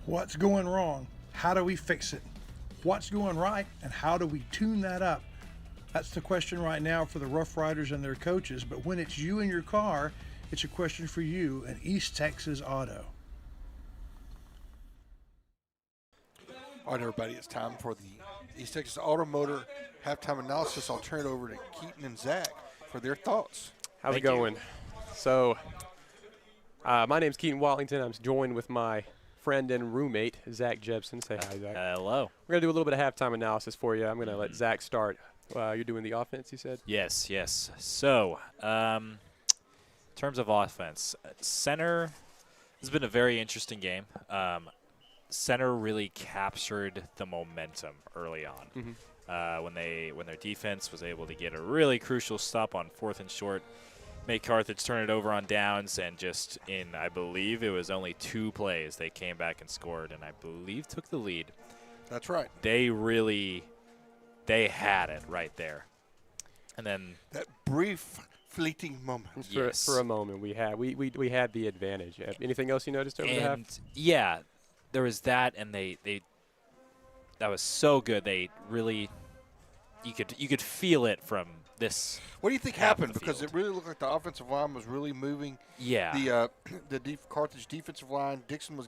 S13: What's going wrong? How do we fix it? What's going right, and how do we tune that up? That's the question right now for the Rough Riders and their coaches, but when it's you and your car, it's a question for you and East Texas Auto.
S7: All right, everybody, it's time for the East Texas Automotor halftime analysis. I'll turn it over to Keaton and Zach for their thoughts.
S6: How's it going? So, my name's Keaton Wallington. I'm joined with my friend and roommate, Zach Jebson. Say hi, Zach.
S14: Hello.
S6: We're going to do a little bit of halftime analysis for you. I'm going to let Zach start. You're doing the offense, you said?
S14: Yes. So, in terms of offense, center has been a very interesting game. Center really captured the momentum early on when their defense was able to get a really crucial stop on 4th and short, make Carthage turn it over on downs, and just in, I believe it was only 2 plays, they came back and scored, and I believe took the lead.
S7: That's right.
S14: They had it right there. And then
S7: that brief fleeting moment.
S6: For a moment, we had the advantage. Anything else you noticed over the half?
S14: Yeah, there was that, and they that was so good. They really, you could feel it from this.
S7: What do you think happened? Because it really looked like the offensive line was really moving.
S14: Yeah.
S7: The Carthage defensive line, Dixon was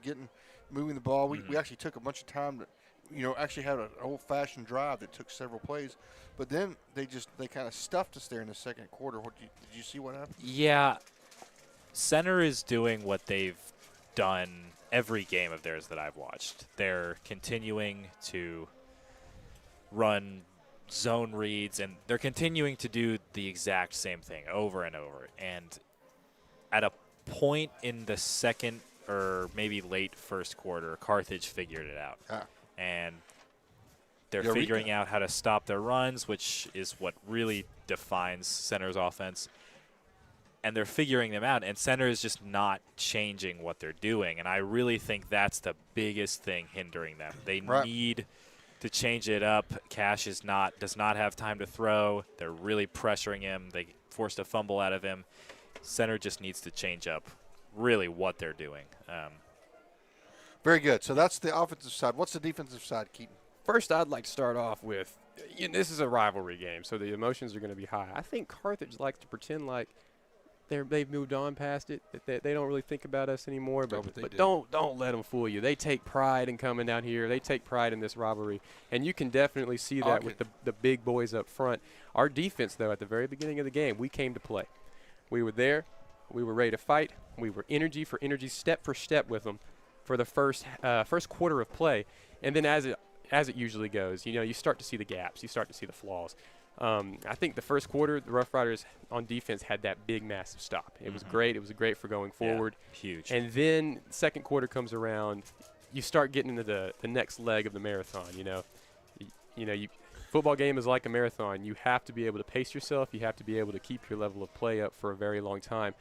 S7: moving the ball. We actually took a bunch of time to, actually had an old-fashioned drive that took several plays. But then they kind of stuffed us there in the second quarter. Did you see what happened?
S14: Yeah. Center is doing what they've done every game of theirs that I've watched. They're continuing to run zone reads, and they're continuing to do the exact same thing over and over. And at a point in the second or maybe late first quarter, Carthage figured it out. And they're figuring out how to stop their runs, which is what really defines Center's offense. And they're figuring them out, and Center is just not changing what they're doing. And I really think that's the biggest thing hindering them. They need to change it up. Cash does not have time to throw. They're really pressuring him. They forced a fumble out of him. Center just needs to change up really what they're doing.
S7: Very good. So that's the offensive side. What's the defensive side, Keaton?
S6: First, I'd like to start off with, this is a rivalry game, so the emotions are going to be high. I think Carthage likes to pretend like they've moved on past it, that they don't really think about us anymore. But don't let them fool you. They take pride in coming down here. They take pride in this rivalry, and you can definitely see that with the big boys up front. Our defense, though, at the very beginning of the game, we came to play. We were there. We were ready to fight. We were energy for energy, step for step with them for the first quarter of play. And then as it usually goes, you start to see the gaps. You start to see the flaws. I think the first quarter, the Rough Riders on defense had that big, massive stop. It was great. It was great for going forward.
S14: Yeah, huge.
S6: And then second quarter comes around. You start getting into the next leg of the marathon. Football game is like a marathon. You have to be able to pace yourself. You have to be able to keep your level of play up for a very long time.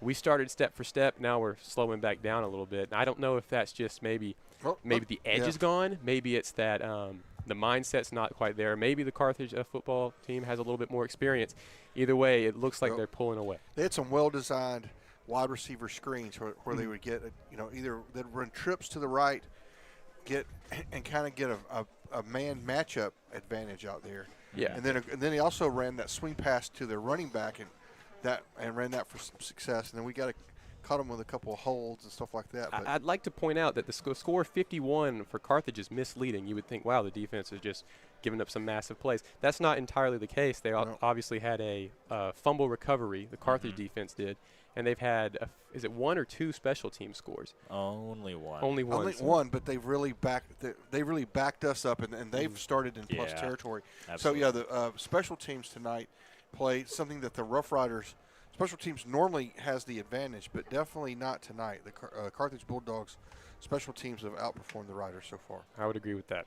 S6: We started step for step. Now we're slowing back down a little bit. And I don't know if that's just maybe the edge is gone. Maybe it's that the mindset's not quite there. Maybe the Carthage football team has a little bit more experience. Either way, it looks like they're pulling away.
S7: They had some well-designed wide receiver screens where they would get, either they'd run trips to the right, get a man matchup advantage out there.
S6: Yeah.
S7: And then they also ran that swing pass to their running back and ran that for some success. And then we got a caught them with a couple of holds and stuff like that. But
S6: I'd like to point out that the score 51 for Carthage is misleading. You would think, wow, the defense is just giving up some massive plays. That's not entirely the case. They obviously had a fumble recovery, the Carthage defense did, and they've had, is it 1 or 2 special team scores?
S14: Only one.
S6: Only one.
S7: Only one, but they've really backed us up, and they've started in plus territory.
S14: Absolutely.
S7: So, yeah, the special teams tonight play something that the Rough Riders – special teams normally has the advantage, but definitely not tonight. The Carthage Bulldogs special teams have outperformed the Riders so far.
S6: I would agree with that.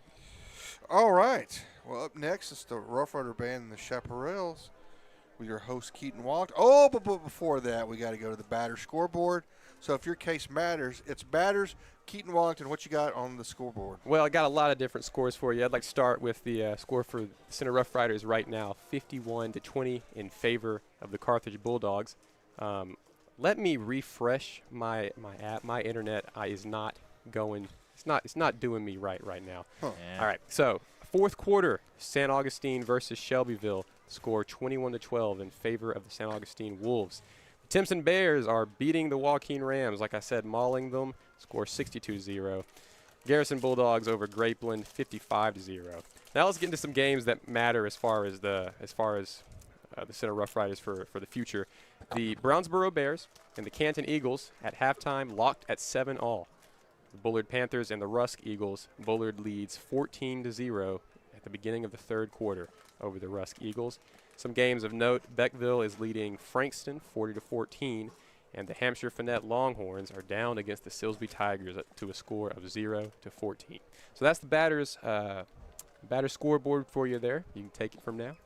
S7: All right. Well, up next is the Rough Rider Band and the Chaparrals with your host, Keaton Wallington. Oh, but before that, we got to go to the batter scoreboard. So if your case matters, it's batters. Keaton Wallington, what you got on the scoreboard?
S6: Well, I got a lot of different scores for you. I'd like to start with the score for the Center Rough Riders right now, 51-20 in favor of the Carthage Bulldogs. Let me refresh my app. My internet is not going. It's not doing me right now.
S7: Huh.
S14: Yeah.
S6: All right. So fourth quarter, San Augustine versus Shelbyville. Score 21-12 in favor of the San Augustine Wolves. The Timpson Bears are beating the Joaquin Rams. Like I said, mauling them. Score 62-0. Garrison Bulldogs over Grapeland, 55-0. Now let's get into some games that matter as far as the Center Rough Riders for the future. The Brownsboro Bears and the Canton Eagles at halftime locked at 7-all. The Bullard Panthers and the Rusk Eagles. Bullard leads 14-0 at the beginning of the third quarter over the Rusk Eagles. Some games of note: Beckville is leading Frankston 40-14. And the Hampshire Finette Longhorns are down against the Silsbee Tigers to a score of 0-14. So that's the batter scoreboard for you there. You can take it from now.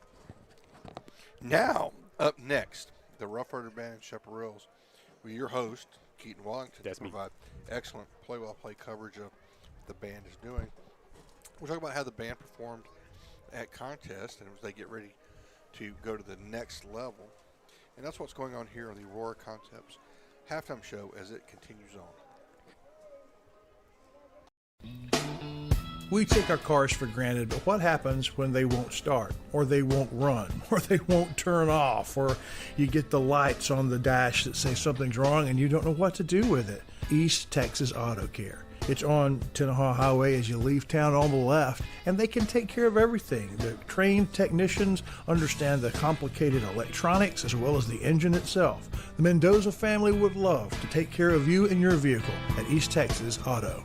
S7: Now, up next, the Rough Rider Band and Chaparrals with your host, Keaton Wallington,
S6: That's
S7: to
S6: me.
S7: provide excellent play-by-play coverage of what the band is doing. We'll talk about how the band performed at contest and as they get ready to go to the next level. And that's what's going on here on the Aurora Concepts halftime show as it continues on.
S13: We take our cars for granted, but what happens when they won't start, or they won't run, or they won't turn off, or you get the lights on the dash that say something's wrong and you don't know what to do with it? East Texas Auto Care. It's on Tenaha Highway as you leave town on the left, and they can take care of everything. The trained technicians understand the complicated electronics as well as the engine itself. The Mendoza family would love to take care of you and your vehicle at East Texas Auto.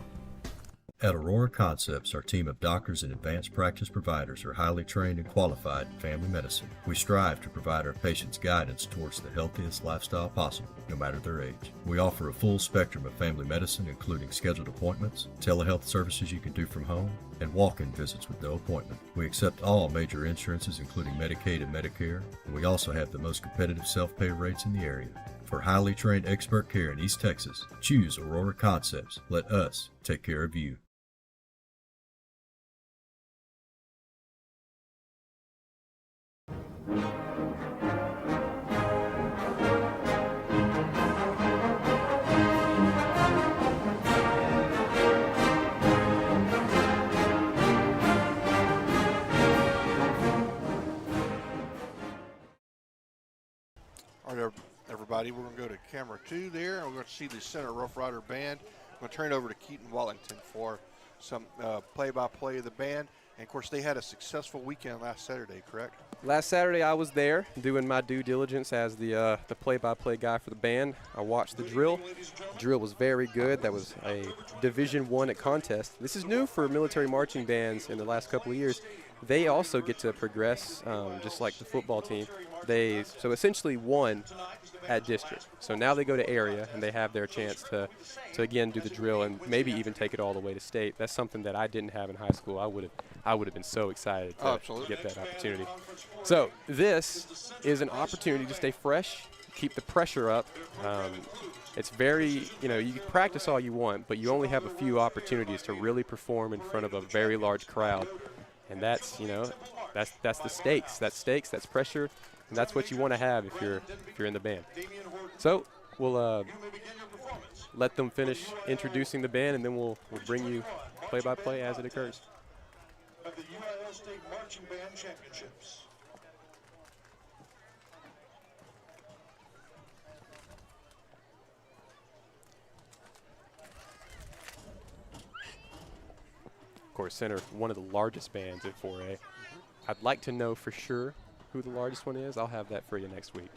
S17: At Aurora Concepts, our team of doctors and advanced practice providers are highly trained and qualified in family medicine. We strive to provide our patients guidance towards the healthiest lifestyle possible, no matter their age. We offer a full spectrum of family medicine, including scheduled appointments, telehealth services you can do from home, and walk-in visits with no appointment. We accept all major insurances, including Medicaid and Medicare, and we also have the most competitive self-pay rates in the area. For highly trained expert care in East Texas, choose Aurora Concepts. Let us take care of you.
S7: All right, everybody, we're going to go to camera 2 there, and we're going to see the Center Rough Rider Band. I'm going to turn it over to Keaton Wallington for some play-by-play of the band. And, of course, they had a successful weekend last Saturday, correct?
S6: Last Saturday I was there doing my due diligence as the play-by-play guy for the band. I watched the drill. The drill was very good. That was a Division I at contest. This is new for military marching bands in the last couple of years. They also get to progress just like the football team. They essentially won at district. So now they go to area and they have their chance to again do the drill and maybe even take it all the way to state. That's something that I didn't have in high school. I would have been so excited to get that opportunity. So this is an opportunity to stay fresh, keep the pressure up. It's very, you can practice all you want, but you only have a few opportunities to really perform in front of a very large crowd. And that's the stakes. That's stakes, that's pressure, and that's what you want to have if you're in the band. So we'll let them finish introducing the band, and then we'll bring you play-by-play as it occurs.
S19: Of the UIL State Marching Band Championships.
S6: Of course, Center, one of the largest bands in 4A. I'd like to know for sure who the largest one is. I'll have that for you next week.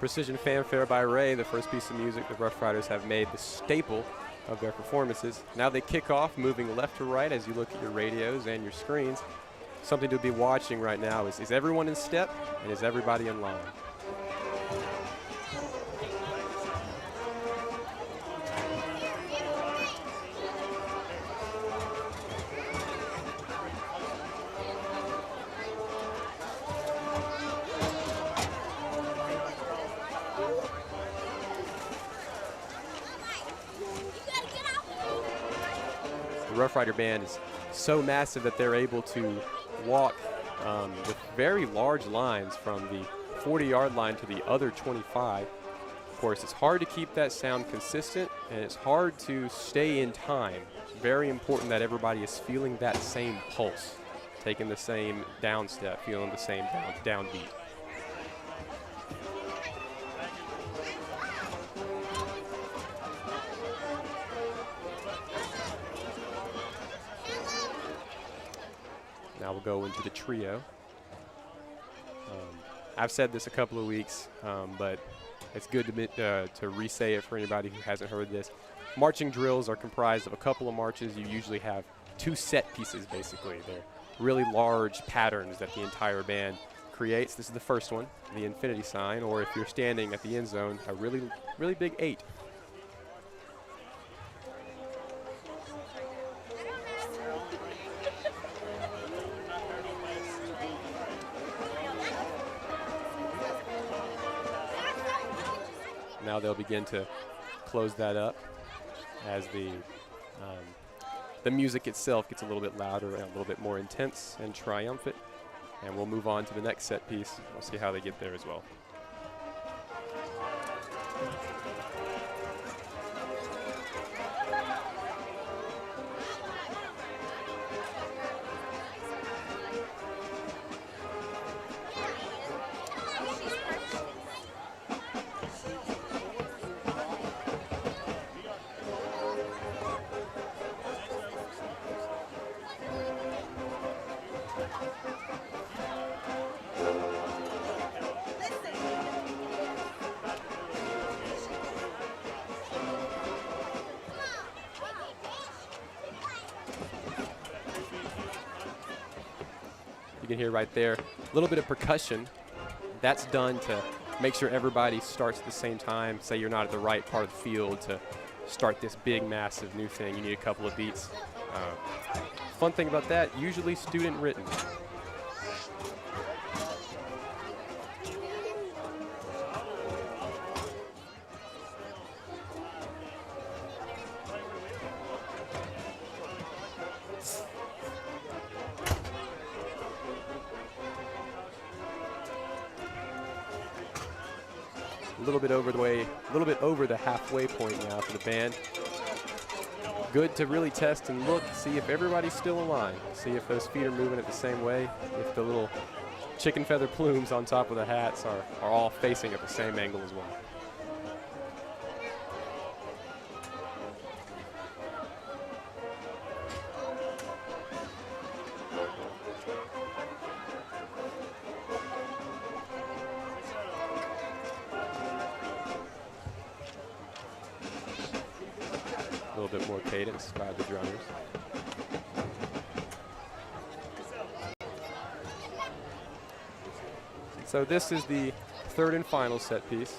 S6: Precision Fanfare by Ray, the first piece of music the Rough Riders have made the staple of their performances. Now they kick off, moving left to right as you look at your radios and your screens. Something to be watching right now is everyone in step and is everybody in line? The Rough Rider band is so massive that they're able to walk with very large lines from the 40-yard line to the other 25. Of course, it's hard to keep that sound consistent, and it's hard to stay in time. It's very important that everybody is feeling that same pulse, taking the same down step, feeling the same down beat. Now we'll go into the trio. I've said this a couple of weeks, but it's good to re-say it for anybody who hasn't heard this. Marching drills are comprised of a couple of marches. You usually have two set pieces, basically. They're really large patterns that the entire band creates. This is the first one, the infinity sign, or if you're standing at the end zone, a really, really big 8. Now they'll begin to close that up as the music itself gets a little bit louder and a little bit more intense and triumphant. And we'll move on to the next set piece. We'll see how they get there as well. You can hear right there, a little bit of percussion. That's done to make sure everybody starts at the same time. Say you're not at the right part of the field to start this big, massive new thing. You need a couple of beats. Fun thing about that, usually student written. A little bit over the halfway point now for the band. Good to really test and look, see if everybody's still in line, see if those feet are moving it the same way, if the little chicken feather plumes on top of the hats are all facing at the same angle as well. little bit more cadence by the drummers. So this is the third and final set piece.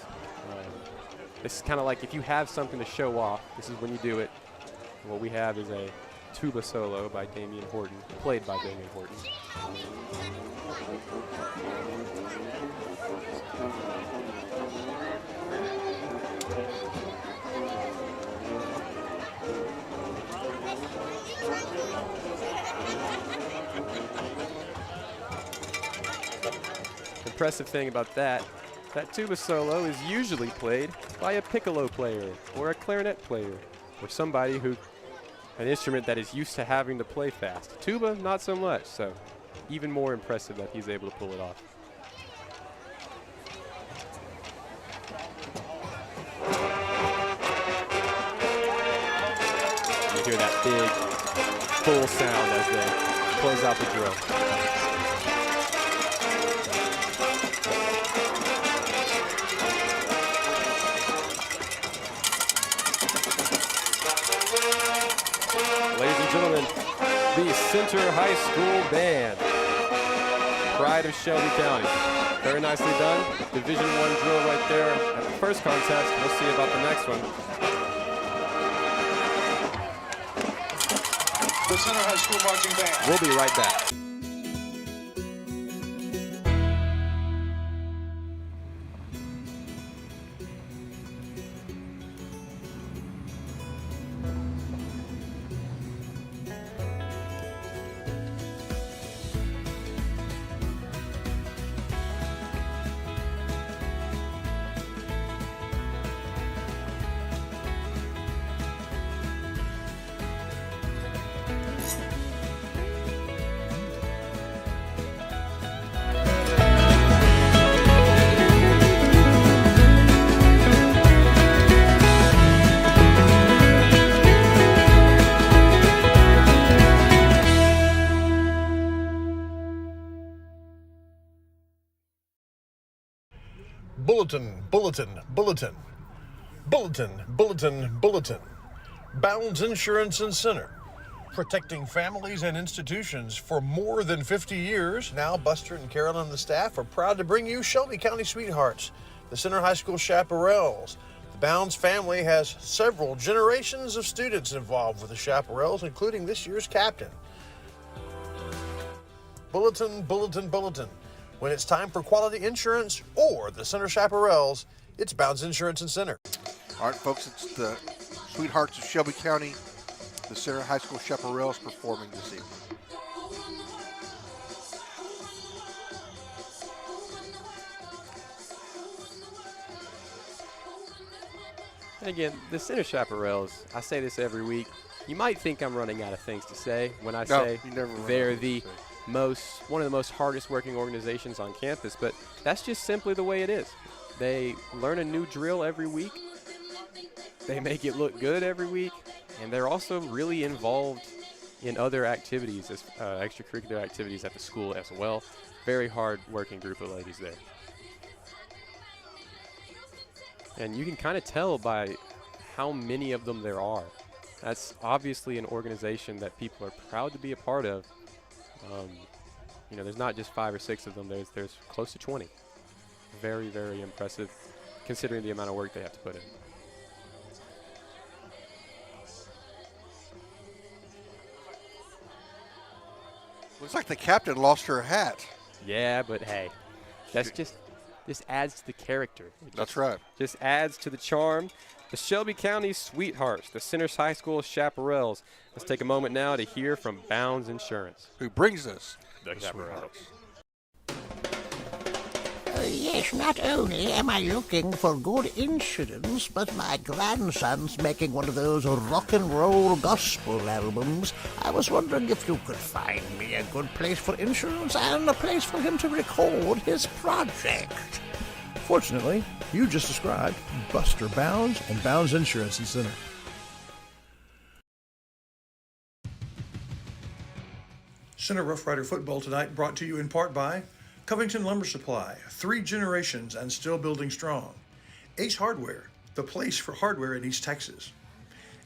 S6: This is kind of like if you have something to show off, this is when you do it. What we have is a tuba solo by Damian Horton, played by Damian Horton. Impressive thing about that tuba solo is usually played by a piccolo player or a clarinet player or somebody who, an instrument that is used to having to play fast. Tuba, not so much, so even more impressive that he's able to pull it off. You hear that big, full sound as they close out the drill. Ladies and gentlemen, the Center High School Band, pride of Shelby County. Very nicely done. Division I drill right there at the first contest. We'll see about the next one.
S10: The Center High School Marching Band.
S6: We'll be right back.
S10: Bulletin, bulletin, bulletin. Bulletin, bulletin, bulletin. Bounds Insurance and Center. Protecting families and institutions for more than 50 years. Now, Buster and Carolyn and the staff are proud to bring you Shelby County Sweethearts, the Center High School Chaparrals. The Bounds family has several generations of students involved with the Chaparrals, including this year's captain. Bulletin, bulletin, bulletin. When it's time for quality insurance or the Center Chaparrals, it's Bounds Insurance and Center.
S7: All right, folks, it's the Sweethearts of Shelby County, the Center High School Chaparrals performing this evening.
S6: And again, the Center Chaparrals, I say this every week. You might think I'm running out of things to say when I say they're one of the most hardest working organizations on campus, but that's just simply the way it is. They learn a new drill every week. They make it look good every week, and they're also really involved in other activities, extracurricular activities at the school as well. Very hard working group of ladies there. And you can kind of tell by how many of them there are. That's obviously an organization that people are proud to be a part of. You know, there's not just 5 or 6 of them. There's close to 20. Very, very impressive, considering the amount of work they have to put in.
S7: Looks like the captain lost her hat.
S6: Yeah, but hey, this adds to the character.
S7: That's right.
S6: Just adds to the charm. The Shelby County Sweethearts, the Centers High School Chaparrals. Let's take a moment now to hear from Bounds Insurance,
S7: who brings us
S6: the Chaparrals.
S9: Yes, not only am I looking for good insurance, but my grandson's making one of those rock and roll gospel albums. I was wondering if you could find me a good place for insurance and a place for him to record his project.
S13: Fortunately, you just described Buster Bounds and Bounds Insurance and Center. Center Rough Rider football tonight brought to you in part by Covington Lumber Supply, 3 generations and still building strong. Ace Hardware, the place for hardware in East Texas.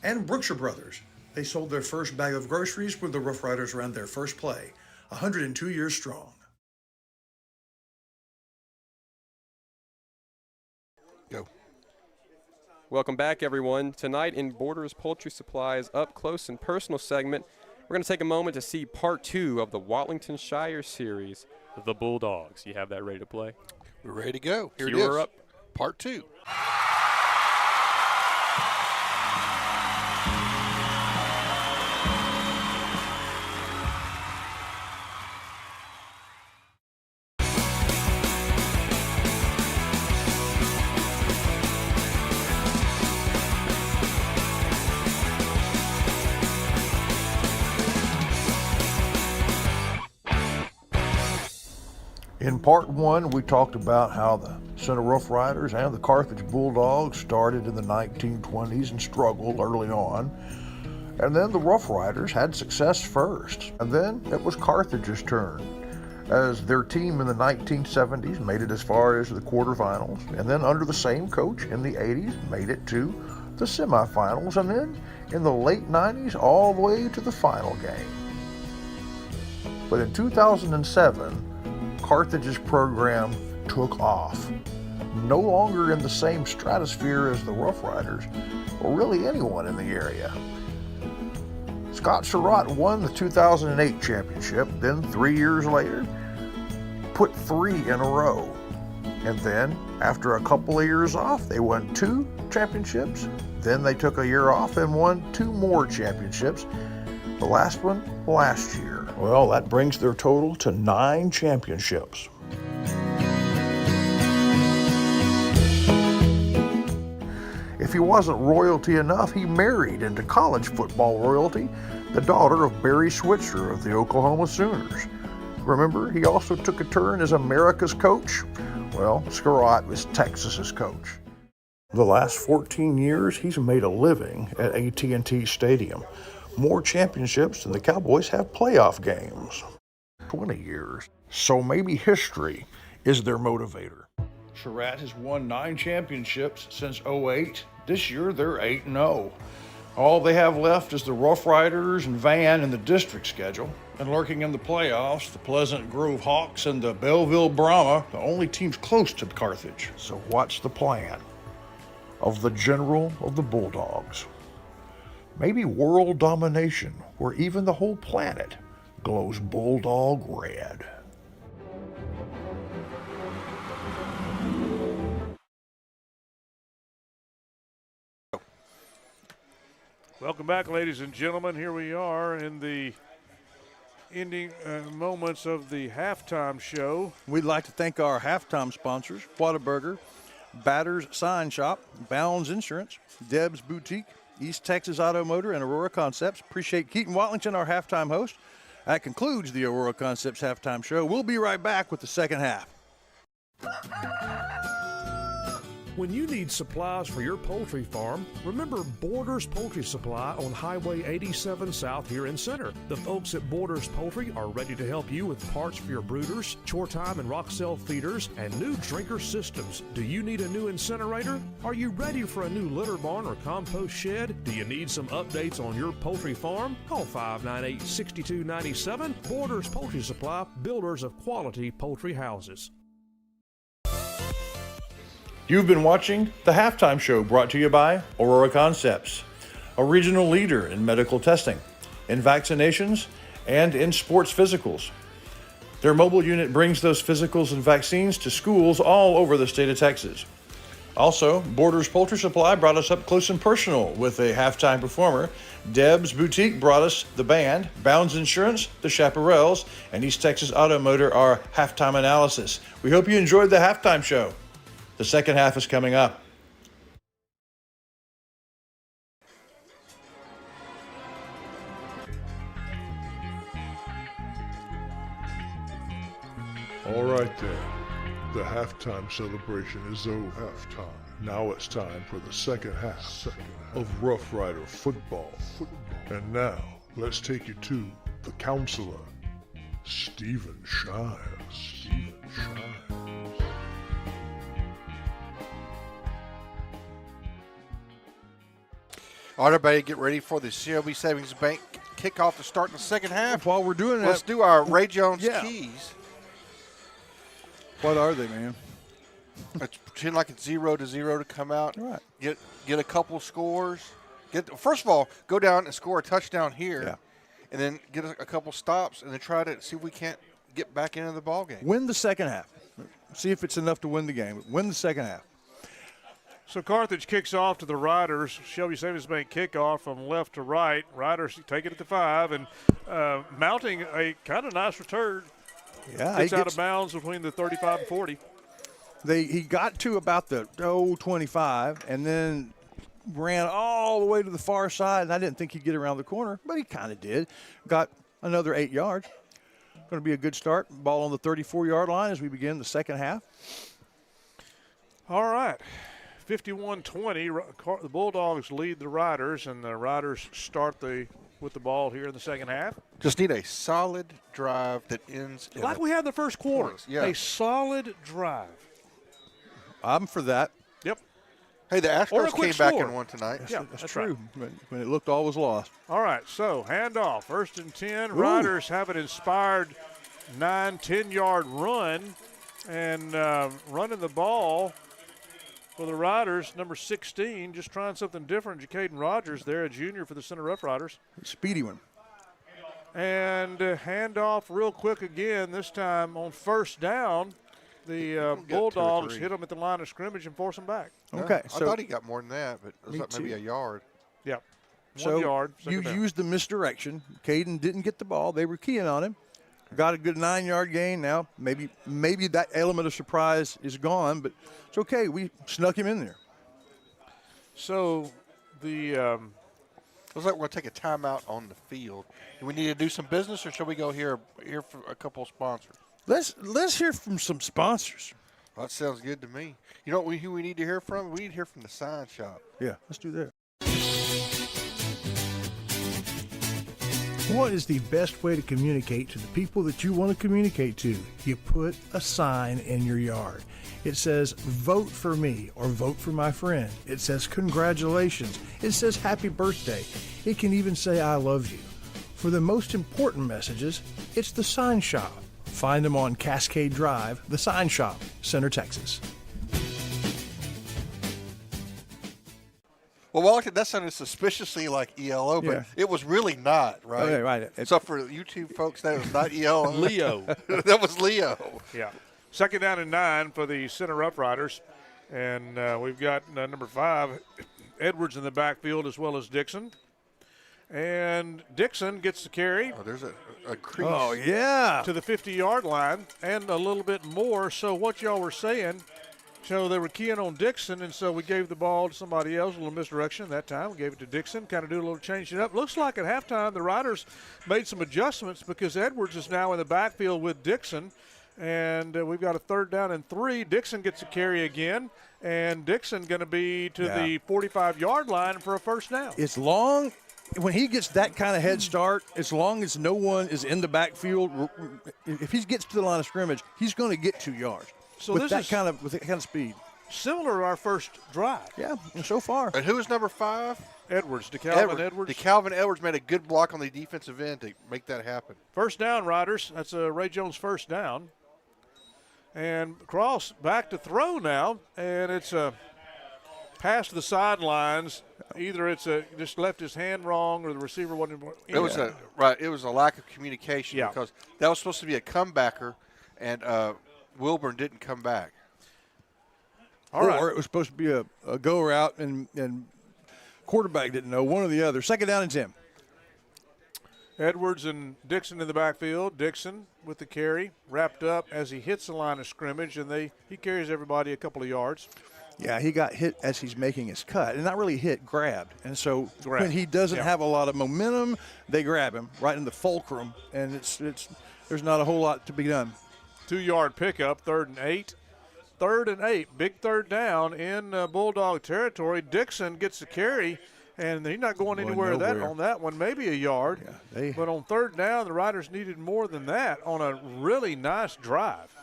S13: And Brookshire Brothers. They sold their first bag of groceries when the Rough Riders ran their first play, 102 years strong.
S7: Go.
S6: Welcome back, everyone. Tonight in Borders Poultry Supply's Up Close and Personal segment, we're going to take a moment to see part 2 of the Watlington Shire series, The Bulldogs. You have that ready to play?
S7: We're ready to go. Here
S6: Cue
S7: it
S6: her
S7: is.
S6: up.
S7: Part 2.
S3: In part 1, we talked about how the Center Rough Riders and the Carthage Bulldogs started in the 1920s and struggled early on. And then the Rough Riders had success first. And then it was Carthage's turn, as their team in the 1970s made it as far as the quarterfinals. And then under the same coach in the 80s made it to the semifinals. And then in the late 90s all the way to the final game. But in 2007, Carthage's program took off. No longer in the same stratosphere as the Rough Riders, or really anyone in the area. Scott Surratt won the 2008 championship, then 3 years later, put 3 in a row. And then, after a couple of years off, they won 2 championships. Then they took a year off and won 2 more championships. The last one last year. Well, that brings their total to 9 championships. If he wasn't royalty enough, he married into college football royalty the daughter of Barry Switzer of the Oklahoma Sooners. Remember, he also took a turn as America's coach? Well, Surratt was Texas's coach. The last 14 years, he's made a living at AT&T Stadium. More championships than the Cowboys have playoff games. 20 years. So maybe history is their motivator. Surratt has won 9 championships since '08. This year they're 8-0. All they have left is the Rough Riders and Van in the district schedule. And lurking in the playoffs, the Pleasant Grove Hawks and the Belleville Brahma, the only teams close to Carthage. So what's the plan of the general of the Bulldogs? Maybe world domination, where even the whole planet glows bulldog red.
S4: Welcome back, ladies and gentlemen. Here we are in the ending moments of the halftime show.
S3: We'd like to thank our halftime sponsors, Whataburger, Batter's Sign Shop, Bounds Insurance, Deb's Boutique, East Texas Auto Motor, and Aurora Concepts. Appreciate Keaton Watlington, our halftime host. That concludes the Aurora Concepts halftime show. We'll be right back with the second half.
S8: When you need supplies for your poultry farm, remember Borders Poultry Supply on Highway 87 South here in Center. The folks at Borders Poultry are ready to help you with parts for your brooders, chore time and rock cell feeders, and new drinker systems. Do you need a new incinerator? Are you ready for a new litter barn or compost shed? Do you need some updates on your poultry farm? Call 598-6297. Borders Poultry Supply, builders of quality poultry houses.
S3: You've been watching the halftime show brought to you by Aurora Concepts, a regional leader in medical testing, in vaccinations, and in sports physicals. Their mobile unit brings those physicals and vaccines to schools all over the state of Texas. Also, Borders Poultry Supply brought us up close and personal with a halftime performer. Deb's Boutique brought us the band, Bounds Insurance, the Chaparrals, and East Texas Auto Motor our halftime analysis. We hope you enjoyed the halftime show. The second half is coming up.
S23: All right then. The halftime celebration is over. Halftime. Now it's time for the second half of Rough Rider football. And now, let's take you to the counselor, Stephen Shires.
S7: All right, everybody, get ready for the CLB Savings Bank kickoff to start in the second half.
S3: While we're doing that,
S7: let's do our Ray Jones keys.
S3: What are they, man?
S7: Let's pretend like it's 0-0 to come out.
S3: Right.
S7: Get a couple scores. First of all, go down and score a touchdown here, and then get a couple stops, and then try to see if we can't get back into the ball game.
S3: Win the second half. See if it's enough to win the game. Win the second half.
S4: So Carthage kicks off to the Riders. Shelby Savings Bank kickoff from left to right. Riders take it at the 5 and mounting a kind of nice return.
S3: Yeah,
S4: Gets out of bounds between the 35 and 40.
S3: He got to about the 25 and then ran all the way to the far side, and I didn't think he'd get around the corner, but he kind of did. Got another 8 yards. Going to be a good start. Ball on the 34-yard line as we begin the second half.
S4: All right. 51-20. The Bulldogs lead the Riders, and the Riders start with the ball here in the second half.
S7: Just need a solid drive that ends in
S4: like we had in the first quarter.
S7: Yeah.
S4: A solid drive.
S3: I'm for that.
S4: Yep.
S7: Hey, the Astros came back and won tonight.
S4: Yeah,
S3: that's true. Right. When it looked all was lost.
S4: All right, so handoff, 1st and 10. Riders have an inspired 9-10-yard run, and running the ball for the Riders, number 16, just trying something different. Jacaden Rogers there, a junior for the Center Rough Riders.
S3: Speedy one.
S4: And handoff real quick again, this time on 1st down. The Bulldogs hit them at the line of scrimmage and force them back.
S3: Okay.
S7: I thought he got more than that, but it was maybe a yard.
S4: Yep.
S3: 1
S4: yard.
S3: You used the misdirection. Caden didn't get the ball. They were keying on him. Got a good 9-yard gain. Now maybe that element of surprise is gone, but it's okay. We snuck him in there.
S7: So looks like we're going to take a timeout on the field. Do we need to do some business, or shall we go hear from a couple of sponsors?
S3: Let's hear from some sponsors.
S7: Well, that sounds good to me. You know who we need to hear from? We need to hear from the sign shop.
S3: Yeah, let's do that.
S13: What is the best way to communicate to the people that you want to communicate to? You put a sign in your yard. It says, vote for me or vote for my friend. It says, congratulations. It says, happy birthday. It can even say, I love you. For the most important messages, it's the sign shop. Find them on Cascade Drive, the sign shop, Center, Texas.
S7: Well, Wellington, that sounded suspiciously like ELO, but it was really not, right?
S3: Okay, right.
S7: So for YouTube folks, that was not ELO.
S4: Leo.
S7: That was Leo.
S4: Yeah. 2nd down and 9 for the Center Rough Riders. And we've got number 5, Edwards in the backfield, as well as Dixon. And Dixon gets the carry.
S7: Oh, there's a crease.
S3: Oh, yeah.
S4: To the 50-yard line and a little bit more. So what y'all were saying, so they were keying on Dixon, and so we gave the ball to somebody else, a little misdirection that time. We gave it to Dixon, kind of do a little change it up. Looks like at halftime the Riders made some adjustments because Edwards is now in the backfield with Dixon. And we've got a 3rd down and 3. Dixon gets a carry again, and Dixon going to be to the 45-yard line for a 1st down.
S3: It's long. When he gets that kind of head start, as long as no one is in the backfield, if he gets to the line of scrimmage, he's going to get 2 yards.
S4: So
S3: with
S4: this
S3: that kind of speed.
S4: Similar to our first drive.
S3: Yeah, so far.
S7: And who is number 5?
S4: Edwards, DeCalvin Edwards.
S7: DeCalvin Edwards made a good block on the defensive end to make that happen.
S4: 1st down, Riders. That's a Ray Jones 1st down. And Cross back to throw now, and it's a pass to the sidelines. Either it's just left his hand wrong, or the receiver wasn't.
S7: It was a lack of communication because that was supposed to be a comebacker, and Wilburn didn't come back.
S3: Or it was supposed to be a go route, and quarterback didn't know, one or the other. 2nd down and 10.
S4: Edwards and Dixon in the backfield. Dixon with the carry, wrapped up as he hits the line of scrimmage, and he carries everybody a couple of yards.
S3: Yeah, he got hit as he's making his cut, and not really hit, grabbed. And so when he doesn't have a lot of momentum, they grab him right in the fulcrum, and there's not a whole lot to be done.
S4: 2-yard pickup, 3rd and 8. 3rd and 8, big 3rd down in Bulldog territory. Dixon gets the carry, and he's not going anywhere on that one, maybe a yard.
S3: Yeah,
S4: but on 3rd down, the Riders needed more than that on a really nice drive.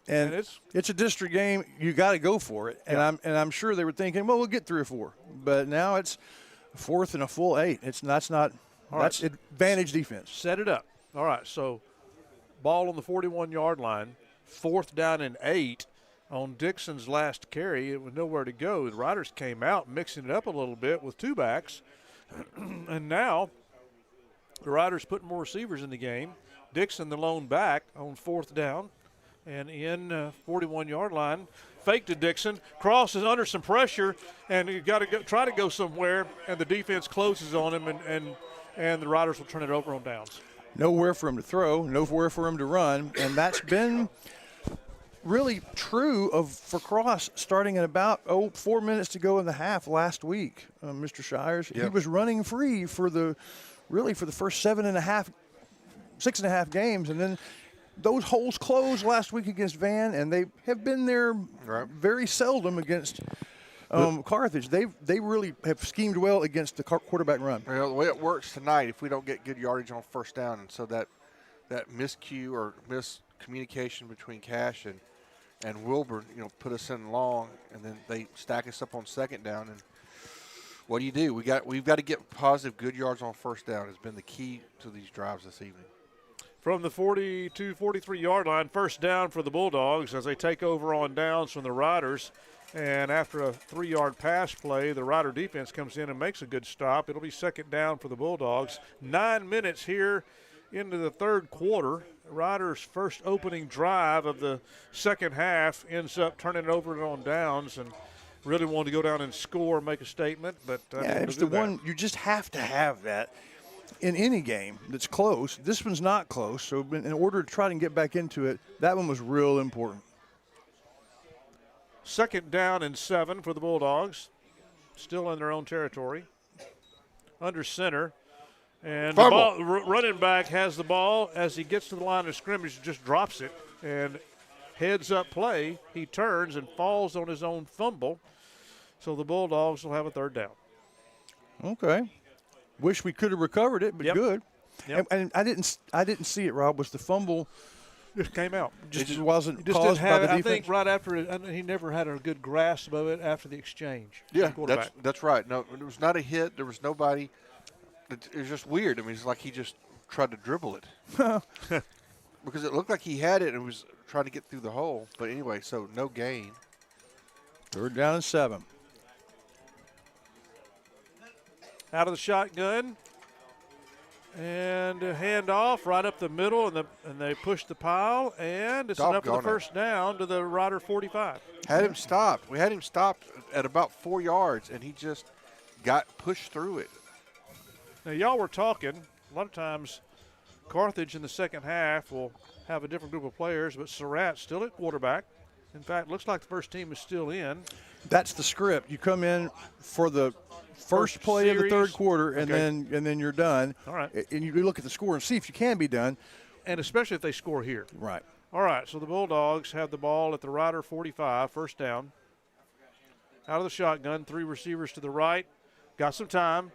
S3: And it's a district game. You got to go for it. And I'm sure they were thinking, well, we'll get 3 or 4. But now it's 4th and a full 8. That's advantage defense.
S4: Set it up. All right, so ball on the 41-yard line, 4th down and 8 on Dixon's last carry. It was nowhere to go. The Riders came out mixing it up a little bit with 2 backs, and now the Riders putting more receivers in the game. Dixon, the lone back, on 4th down and in 41-yard line. Fake to Dixon. Cross is under some pressure, and you got to try to go somewhere, and the defense closes on him, and the Riders will turn it over on downs.
S3: Nowhere for him to throw, nowhere for him to run, and that's been really true for Cross starting at about 4 minutes to go in the half last week. Mr. Shires, he was running free for the first 6.5 games, and then those holes closed last week against Van, and they have been there very seldom against Carthage. They really have schemed well against the quarterback run.
S7: Well, the way it works tonight, if we don't get good yardage on 1st down, and so that miscue or miscommunication between Cash and Wilburn, put us in long, and then they stack us up on 2nd down. And what do? We've got to get positive, good yards on 1st down. Has been the key to these drives this evening.
S4: From the 42, 43-yard line, 1st down for the Bulldogs as they take over on downs from the Riders. And after a 3-yard pass play, the Rider defense comes in and makes a good stop. It'll be 2nd down for the Bulldogs. 9 minutes here into the 3rd quarter. The Riders' first opening drive of the 2nd half ends up turning it over on downs, and really wanted to go down and score, make a statement. But
S3: it's the one you just have to have that in any game that's close. This one's not close, so in order to try and get back into it, that one was real important.
S4: 2nd down and 7 for the Bulldogs, still in their own territory. Under center, and the running back has the ball. As he gets to the line of scrimmage, just drops it, and heads up play. He turns and falls on his own fumble, so the Bulldogs will have a 3rd down.
S3: Okay. Wish we could have recovered it, but good.
S4: Yep.
S3: And I didn't see it, Rob. Was the fumble
S4: just came out?
S3: Just wasn't
S4: just
S3: caused
S4: didn't have
S3: by the
S4: it.
S3: defense?
S4: I think right after it, he never had a good grasp of it after the exchange.
S7: Yeah, that's right. No, it was not a hit. There was nobody. It was just weird. I mean, it's like he just tried to dribble it. Because it looked like he had it and was trying to get through the hole. But anyway, so no gain.
S3: 3rd down and 7.
S4: Out of the shotgun, and a handoff right up the middle, and they push the pile, and it's enough for the 1st down to the Rider 45.
S7: Had him stopped. We had him stopped at about 4 yards, and he just got pushed through it.
S4: Now, y'all were talking, a lot of times Carthage in the 2nd half will have a different group of players, but Surratt still at quarterback. In fact, looks like the first team is still in.
S3: That's the script. You come in for the first play
S4: series
S3: of the 3rd quarter, and then you're done.
S4: All right.
S3: And you look at the score and see if you can be done.
S4: And especially if they score here.
S3: Right.
S4: All right, so the Bulldogs have the ball at the Rider 45, 1st down. Out of the shotgun, 3 receivers to the right. Got some time.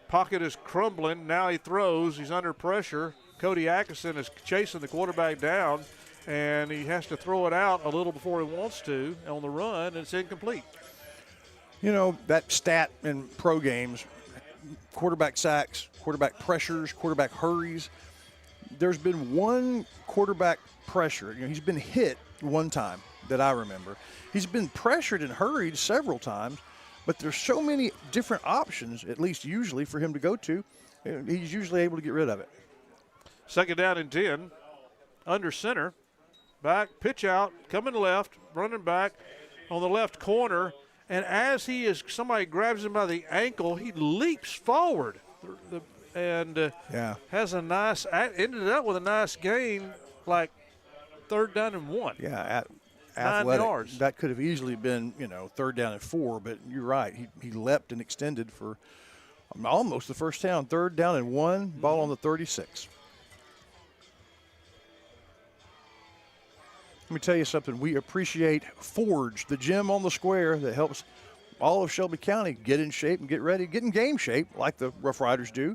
S4: Pocket is crumbling. Now he throws. He's under pressure. Cody Atkinson is chasing the quarterback down, and he has to throw it out a little before he wants to on the run, and it's incomplete.
S3: You know, that stat in pro games, quarterback sacks, quarterback pressures, quarterback hurries. There's been one quarterback pressure. You know, he's been hit one time that I remember. He's been pressured and hurried several times, but there's so many different options, at least usually, for him to go to. He's usually able to get rid of it.
S4: 2nd down and 10. Under center. Back, pitch out, coming left, running back on the left corner. And as somebody grabs him by the ankle, he leaps forward and has a nice, ended up with a nice gain, like 3rd down and 1.
S3: Yeah,
S4: 9
S3: athletic.
S4: yards.
S3: That could have easily been, 3rd down and 4, but you're right. He leapt and extended for almost the first down. 3rd down and 1, ball on the 36. Let me tell you something. We appreciate Forge, the gym on the square that helps all of Shelby County get in shape and get ready, get in game shape like the Rough Riders do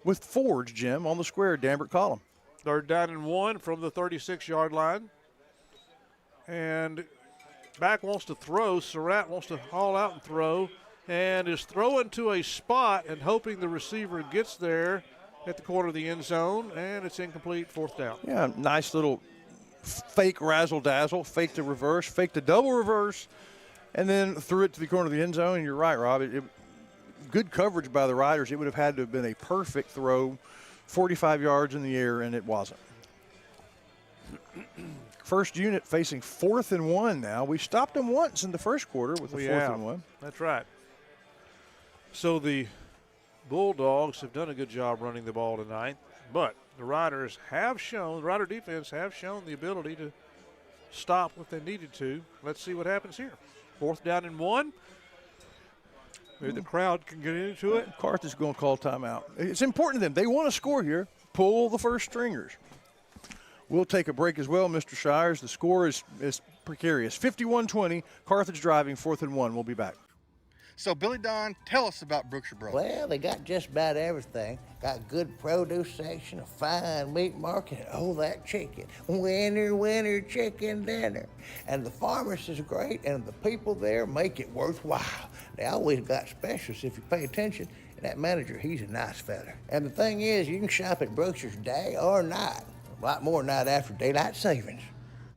S3: with Forge Gym on the square, Danbert Column.
S4: 3rd down and 1 from the 36-yard line. And back wants to throw. Surratt wants to haul out and throw. and is throwing to a spot and hoping the receiver gets there at the corner of the end zone, and it's incomplete, 4th down.
S3: Yeah, nice little fake razzle-dazzle, fake the reverse, fake the double reverse, and then threw it to the corner of the end zone. And you're right, Rob. Good coverage by the Riders. It would have had to have been a perfect throw, 45 yards in the air, and it wasn't. First unit facing 4th and 1 now. We stopped them once in the first quarter with the 4th and 1.
S4: That's right. So the Bulldogs have done a good job running the ball tonight, but the Riders have shown, the Rider defense have shown the ability to stop what they needed to. Let's see what happens here. 4th down and 1. Maybe the crowd can get into it.
S3: Carthage is going to call timeout. It's important to them. They want to score here. Pull the first stringers. We'll take a break as well, Mr. Shires. The score is precarious. 51-20, Carthage driving, 4th and 1. We'll be back.
S20: So, Billy Don, tell us about Brookshire Brothers.
S9: Well, they got just about everything. Got good produce section, a fine meat market, and oh, that chicken. Winner, chicken dinner. And the pharmacist is great, and the people there make it worthwhile. They always got specials if you pay attention, and that manager, he's a nice fella. And the thing is, you can shop at Brookshire's day or night. A lot more night after daylight savings.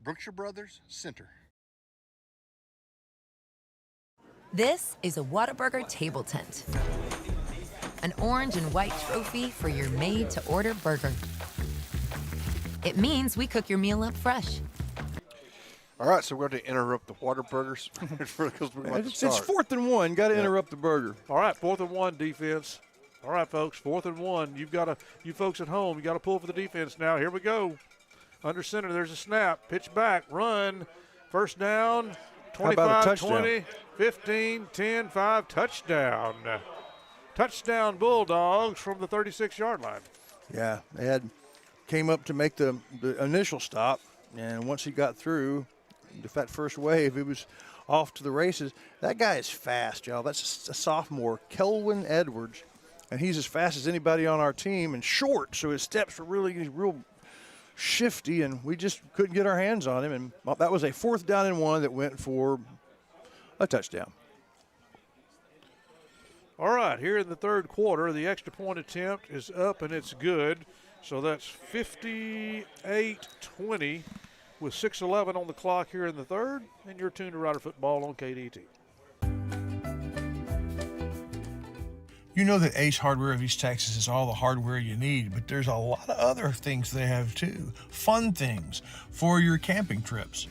S20: Brookshire Brothers Center.
S21: This is a Whataburger table tent. An orange and white trophy for your made-to-order burger. It means we cook your meal up fresh.
S7: All right, so we're going to interrupt the Whataburgers because we're going to start.
S3: It's 4th and 1. Got to interrupt the burger.
S4: All right, 4th and 1 defense. All right, folks, 4th and 1. You folks at home, you got to pull for the defense now. Here we go. Under center, there's a snap. Pitch back, run. First down. 25, 20, 15, 10, 5, touchdown. Touchdown Bulldogs from the 36-yard line.
S3: Yeah, they came up to make the initial stop, and once he got through, that first wave, he was off to the races. That guy is fast, y'all. That's a sophomore, Kelvin Edwards, and he's as fast as anybody on our team and short, so his steps were really real shifty, and we just couldn't get our hands on him. And that was a 4th down and 1 that went for a touchdown.
S4: All right, here in the third quarter, the extra point attempt is up and it's good. So that's 58-20 with 6:11 on the clock here in the third. And you're tuned to Rider Football on KDT.
S13: You know that Ace Hardware of East Texas is all the hardware you need, but there's a lot of other things they have too. Fun things for your camping trips.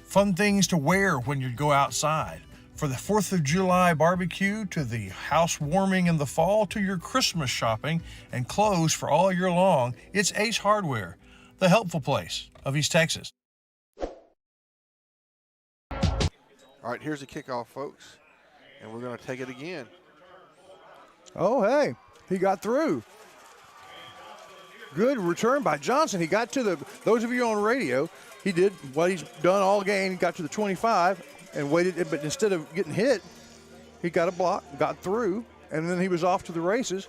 S13: Fun things to wear when you go outside. For the 4th of July barbecue, to the housewarming in the fall, to your Christmas shopping and clothes for all year long, it's Ace Hardware, the helpful place of East Texas.
S7: All right, here's the kickoff, folks, and we're going to take it again.
S3: Oh, hey, he got through. Good return by Johnson. He got to those of you on radio, he did what he's done all game. He got to the 25 and waited, but instead of getting hit, he got a block, got through, and then he was off to the races.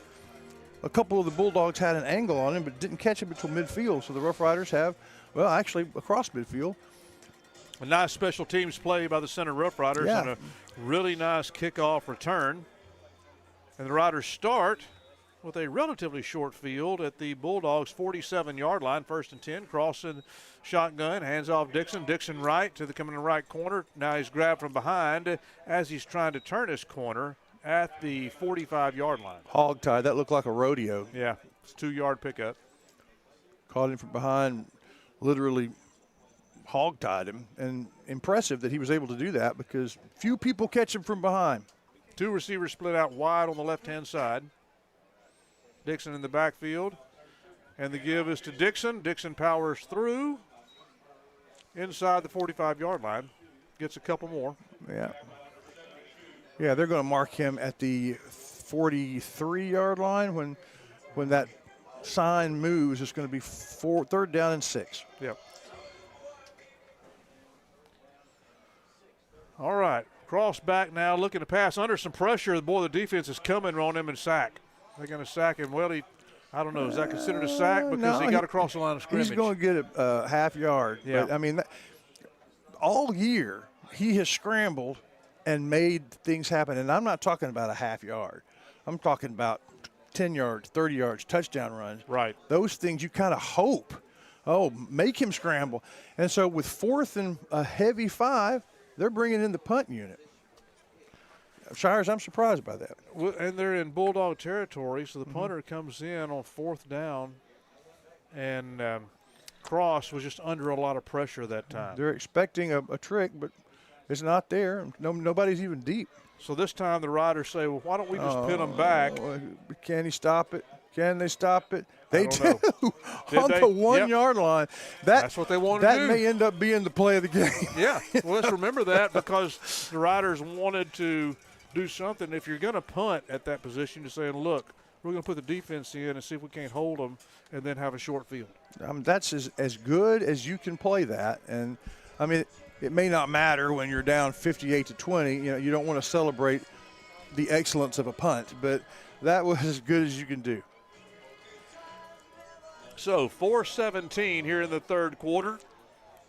S3: A couple of the Bulldogs had an angle on him, but didn't catch him until midfield. So the Rough Riders have, well, actually across midfield.
S4: A nice special teams play by the center Rough Riders and a really nice kickoff return. And the Riders start with a relatively short field at the Bulldogs' 47-yard line, 1st and 10, crossing shotgun, hands off Dixon. Dixon right to the coming right corner. Now he's grabbed from behind as he's trying to turn his corner at the 45-yard line.
S3: Hog-tied. That looked like a rodeo.
S4: Yeah, it's a 2-yard pickup.
S3: Caught him from behind, literally hog-tied him. And impressive that he was able to do that because few people catch him from behind.
S4: 2 receivers split out wide on the left-hand side. Dixon in the backfield. And the give is to Dixon. Dixon powers through inside the 45-yard line. Gets a couple more.
S3: Yeah. Yeah, they're going to mark him at the 43-yard line. When that sign moves, it's going to be 3rd down and 6.
S4: Yep. All right. Cross back now, looking to pass under some pressure. The defense is coming on him and sack. They're going to sack him. Well, I don't know. Is that considered a sack because he got across the line of scrimmage?
S3: He's going to get a half yard.
S4: Yeah.
S3: But, I mean, all year he has scrambled and made things happen. And I'm not talking about a half yard. I'm talking about 10 yards, 30 yards, touchdown runs.
S4: Right.
S3: Those things you kind of hope, make him scramble. And so with 4th and a heavy 5, they're bringing in the punt unit. Shires, I'm surprised by that.
S4: Well, and they're in Bulldog territory, so the punter comes in on 4th down, and Cross was just under a lot of pressure that time.
S3: They're expecting a trick, but it's not there. Nobody's even deep.
S4: So this time the Riders say, well, why don't we just pin them back?
S3: Can he stop it? Can they stop it? They do.
S4: On
S3: the 1 yard line.
S4: That's what they wanted to do.
S3: That may end up being the play of the game.
S4: Yeah. Well, let's remember that, because the Riders wanted to do something. If you're going to punt at that position, you're saying, look, we're going to put the defense in and see if we can't hold them and then have a short field.
S3: That's as good as you can play that. And, I mean, it may not matter when you're down 58-20. You know, you don't want to celebrate the excellence of a punt, but that was as good as you can do.
S4: So 4:17 here in the third quarter.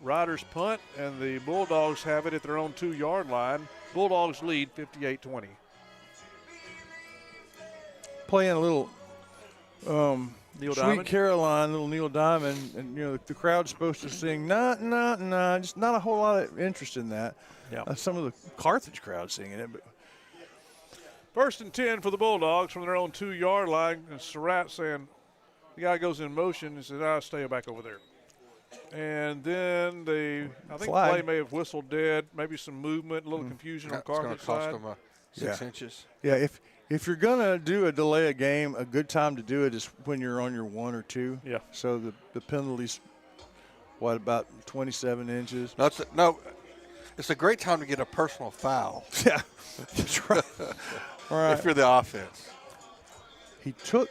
S4: Riders punt, and the Bulldogs have it at their own 2-yard line. Bulldogs lead 58-20.
S3: Playing a little
S4: Neil
S3: Sweet
S4: Diamond?
S3: Caroline, little Neil Diamond, and the crowd's supposed to sing nah. Just not a whole lot of interest in that.
S4: Yeah.
S3: Some of the Carthage crowd singing it, but
S4: 1st and 10 for the Bulldogs from their own 2-yard line, and Surratt saying, the guy goes in motion and says, I'll stay back over there. And then I think
S3: Flag.
S4: play may have whistled dead, maybe some movement, a little confusion on Carthage side.
S7: It's going to cost them 6 inches.
S3: Yeah, if you're going to do a delay a game, a good time to do it is when you're on your 1 or 2.
S4: Yeah.
S3: So the penalty's, about 27 inches?
S7: No, it's a great time to get a personal foul.
S3: Yeah, that's right. All right.
S7: If you're the offense.
S3: He took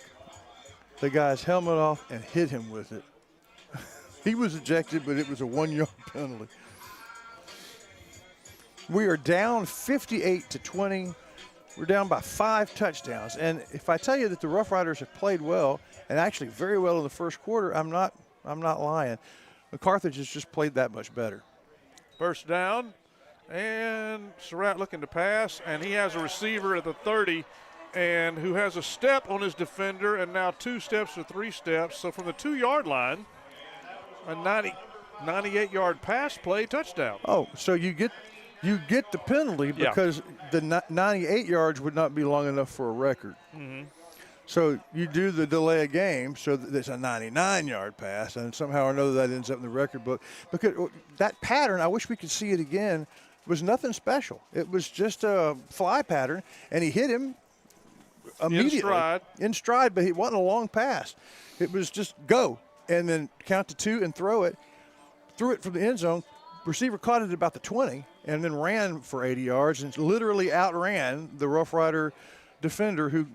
S3: the guy's helmet off and hit him with it. He was ejected, but it was a 1-yard penalty. We are down 58-20. We're down by 5 touchdowns. And if I tell you that the Rough Riders have played well, and actually very well in the first quarter, I'm not lying. The Carthage has just played that much better.
S4: First down, and Surratt looking to pass, and he has a receiver at the 30, and who has a step on his defender, and now 2 steps or 3 steps. So from the 2-yard line, a 98-yard pass play touchdown.
S3: Oh, so you get the penalty because the 98 yards would not be long enough for a record.
S4: Mm-hmm.
S3: So you do the delay a game so that it's a 99-yard pass, and somehow or another that ends up in the record book. Because that pattern, I wish we could see it again, was nothing special. It was just a fly pattern, and he hit him immediately. In stride, but it wasn't a long pass. It was just go, and then count to 2 and throw it. Threw it from the end zone. Receiver caught it at about the 20 and then ran for 80 yards and literally outran the Rough Rider defender who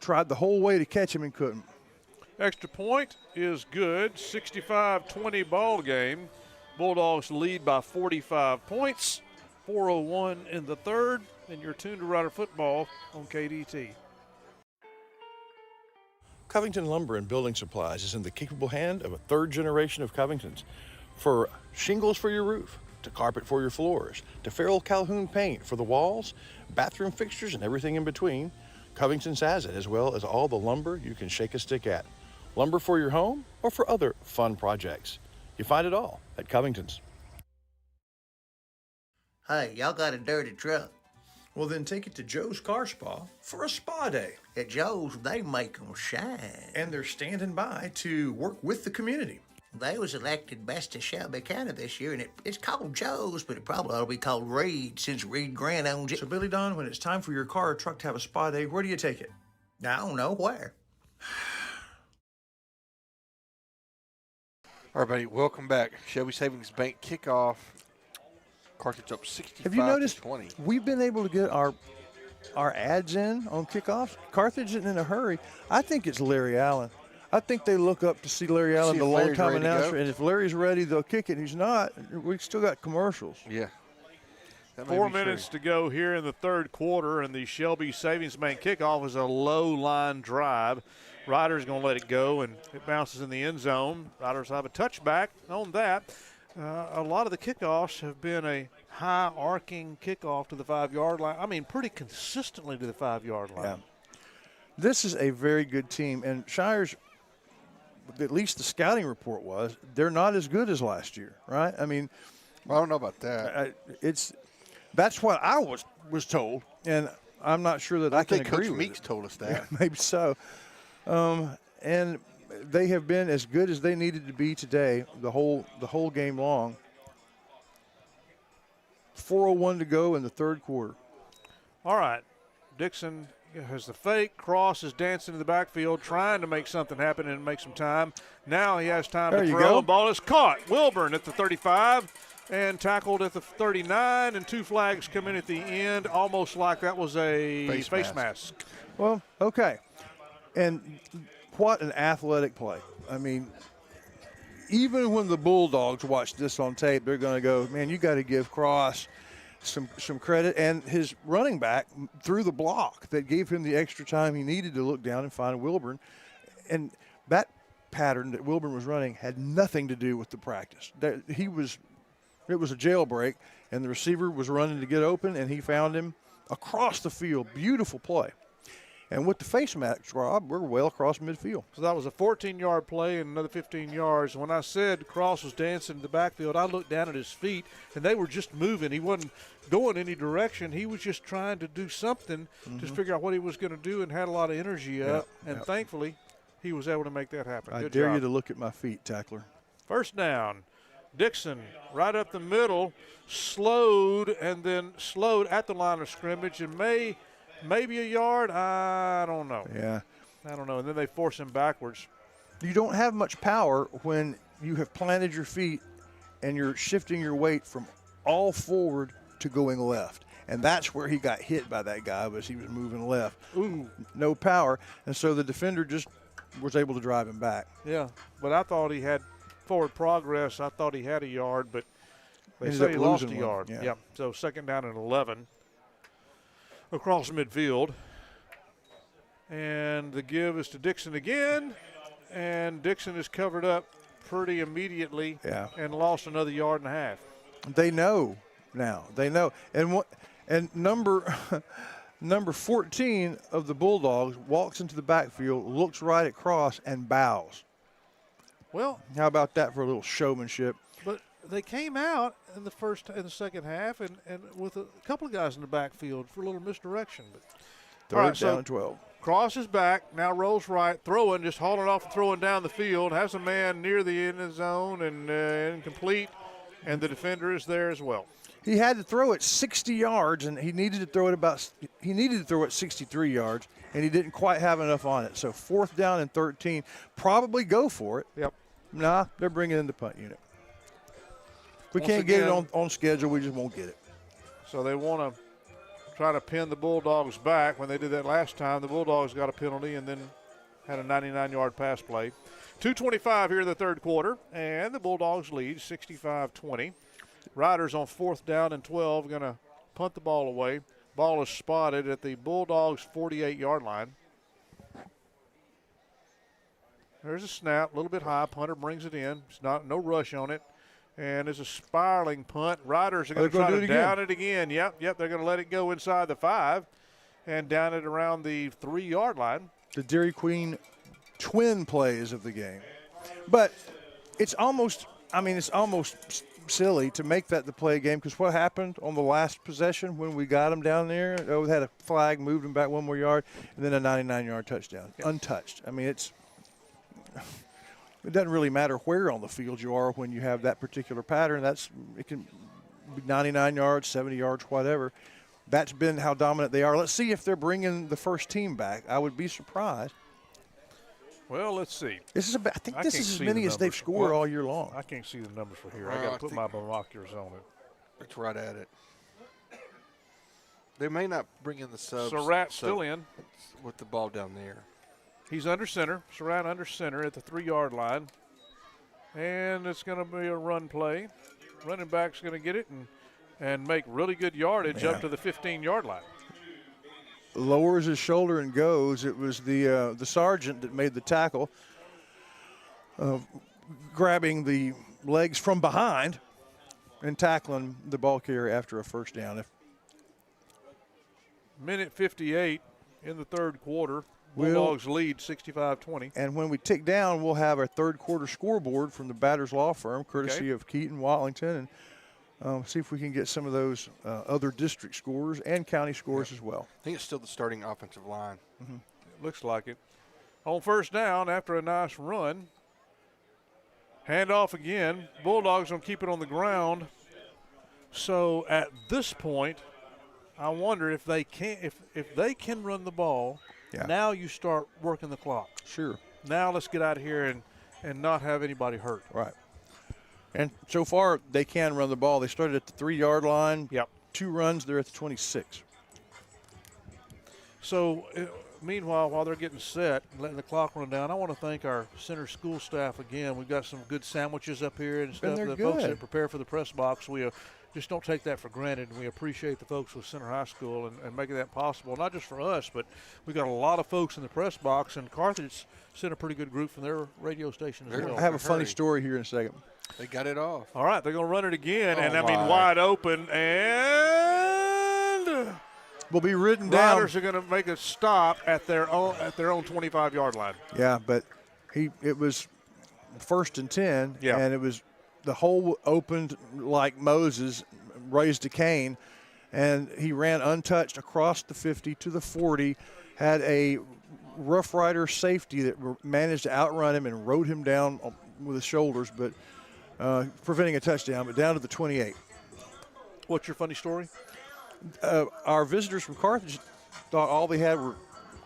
S3: tried the whole way to catch him and couldn't.
S4: Extra point is good. 65-20 ball game. Bulldogs lead by 45 points. 4:01 in the third, and you're tuned to Rider Football on KDT.
S3: Covington Lumber and Building Supplies is in the capable hand of a 3rd generation of Covingtons. For shingles for your roof, to carpet for your floors, to Farrell Calhoun paint for the walls, bathroom fixtures, and everything in between, Covington's has it, as well as all the lumber you can shake a stick at. Lumber for your home or for other fun projects. You find it all at Covington's.
S9: Hey, y'all got a dirty truck.
S13: Well, then take it to Joe's Car Spa for a spa day.
S9: At Joe's, they make 'em shine.
S13: And they're standing by to work with the community.
S9: They was elected best of Shelby County this year, and it's called Joe's, but it probably ought to be called Reed since Reed Grant owns it.
S13: So, Billy Don, when it's time for your car or truck to have a spa day, where do you take it?
S9: I don't know where.
S7: All right, buddy, welcome back. Shelby Savings Bank kickoff. Carthage up 65-20.
S3: Have you noticed we've been able to get our ads in on kickoffs? Carthage isn't in a hurry. I think it's Larry Allen. I think they look up to see Larry Allen, the long-time announcer, and if Larry's ready, they'll kick it. He's not. We've still got commercials.
S7: Yeah.
S4: 4 minutes to go here in the third quarter, and the Shelby Savings Bank kickoff is a low line drive. Riders going to let it go, and it bounces in the end zone. Riders have a touchback on that. A lot of the kickoffs have been a high arcing kickoff to the 5-yard line. I mean, pretty consistently to the 5-yard line.
S3: Yeah. This is a very good team, and Shire's, at least the scouting report was, they're not as good as last year, right? I mean,
S7: I don't know about that.
S3: That's what I was told, and I'm not sure that I can
S7: think
S3: agree
S7: Coach
S3: with
S7: Meeks
S3: it.
S7: told us that.
S3: Yeah, maybe so. And they have been as good as they needed to be today, the whole game long. 4:01 to go in the third quarter.
S4: All right, Dixon has the fake. Cross is dancing in the backfield, trying to make something happen and make some time. Now he has time
S3: There
S4: to
S3: you
S4: throw.
S3: go.
S4: The ball is caught. Wilburn at the 35 and tackled at the 39, and 2 flags come in at the end, almost like that was a face mask.
S3: Well, okay. And what an athletic play. I mean, even when the Bulldogs watch this on tape, they're going to go, man, you got to give Cross some credit. And his running back threw the block that gave him the extra time he needed to look down and find Wilburn. And that pattern that Wilburn was running had nothing to do with the practice. It was a jailbreak, and the receiver was running to get open, and he found him across the field. Beautiful play. And with the face mask, Rob, we're well across midfield.
S4: So that was a 14-yard play and another 15 yards. When I said Cross was dancing in the backfield, I looked down at his feet, and they were just moving. He wasn't going any direction. He was just trying to do something to figure out what he was going to do and had a lot of energy up. And thankfully, he was able to make that happen.
S3: I
S4: Good
S3: dare
S4: job.
S3: you to look at my feet, tackler.
S4: First down. Dixon right up the middle, slowed at the line of scrimmage, and maybe a yard. I don't know.
S3: Yeah.
S4: I don't know. And then they force him backwards.
S3: You don't have much power when you have planted your feet and you're shifting your weight from all forward to going left. And that's where he got hit by that guy, was he was moving left.
S4: Ooh.
S3: No power. And so the defender just was able to drive him back.
S4: Yeah, but I thought he had forward progress. I thought he had a yard, but they
S3: Ended
S4: say
S3: up
S4: he lost a
S3: losing one,
S4: yard.
S3: yeah.
S4: Yeah, so second down and 11 across midfield. And the give is to Dixon again, and Dixon is covered up pretty immediately and lost another yard and a half.
S3: They know now. They know. And number 14 of the Bulldogs walks into the backfield, looks right at Cross, and bows.
S4: Well,
S3: how about that for a little showmanship?
S4: But they came out in the second half and with a couple of guys in the backfield for a little misdirection. But
S3: Third down and 12.
S4: Cross is back, now rolls right, throwing, just hauling off and throwing down the field, has a man near the end of the zone and incomplete, and the defender is there as well.
S3: He had to throw it 60 yards, and he needed to throw it 63 yards, and he didn't quite have enough on it. So fourth down and 13, probably go for it.
S4: Yep.
S3: Nah, they're bringing in the punt unit. If we
S4: Once
S3: can't get it
S4: again-
S3: on schedule, we just won't get it.
S4: So they want to try to pin the Bulldogs back. When they did that last time, the Bulldogs got a penalty and then had a 99-yard pass play. 2:25 here in the third quarter, and the Bulldogs lead 65-20. Riders on fourth down and 12 going to punt the ball away. Ball is spotted at the Bulldogs' 48-yard line. There's a snap, a little bit high. Punter brings it in. It's no rush on it. And it's a spiraling punt. Riders are going to try to down it again. Yep, they're going to let it go inside the 5 and down it around the 3-yard line.
S3: The Dairy Queen twin plays of the game. But it's almost silly to make that the play game, because what happened on the last possession when we got them down there? We had a flag, moved them back one more yard, and then a 99-yard touchdown, untouched. I mean, it doesn't really matter where on the field you are when you have that particular pattern. It can be 99 yards, 70 yards, whatever. That's been how dominant they are. Let's see if they're bringing the first team back. I would be surprised.
S4: Well, let's see.
S3: I think this is as many as they've scored all year long.
S4: I can't see the numbers for here. I got to put my binoculars on it.
S7: It's right at it. They may not bring in the subs.
S4: Surratt's still in.
S7: With the ball down there.
S4: He's under center. Surratt under center at the 3-yard line. And it's going to be a run play. Running back's going to get it and make really good yardage up to the 15-yard line.
S3: Lowers his shoulder and goes. It was the sergeant that made the tackle, grabbing the legs from behind and tackling the ball carrier after a first down.
S4: Minute 58 in the third quarter. Bulldogs lead 65-20.
S3: And when we tick down, we'll have our third quarter scoreboard from the Batters Law Firm, courtesy of Keaton Watlington, and see if we can get some of those other district scores and county scores as well.
S7: I think it's still the starting offensive line.
S4: It looks like it. On first down, after a nice run, handoff again. Bulldogs going to keep it on the ground. So at this point, I wonder if they can run the ball.
S3: Yeah.
S4: Now you start working the clock.
S3: Sure.
S4: Now let's get out of here and not have anybody hurt.
S3: Right. And so far, they can run the ball. They started at the 3-yard line.
S4: Yep.
S3: 2 runs, they're at the 26.
S4: So, meanwhile, while they're getting set and letting the clock run down, I want to thank our center school staff again. We've got some good sandwiches up here and stuff. The folks that prepare for the press box, we just don't take that for granted, and we appreciate the folks with Center High School and making that possible, not just for us, but we got a lot of folks in the press box, and Carthage sent a pretty good group from their radio station as well.
S3: I have a funny story here in a second.
S7: They got it off.
S4: All right, they're going to run it again, wide open, and
S3: will be ridden down.
S4: Riders are going to make a stop at their own 25-yard line.
S3: Yeah, but it was 1st and 10,
S4: yeah.
S3: And it was the hole opened like Moses raised a cane, and he ran untouched across the 50 to the 40, had a Rough Rider safety that managed to outrun him and rode him down with his shoulders, but preventing a touchdown, but down to the 28.
S4: What's your funny story?
S3: Our visitors from Carthage thought all they had were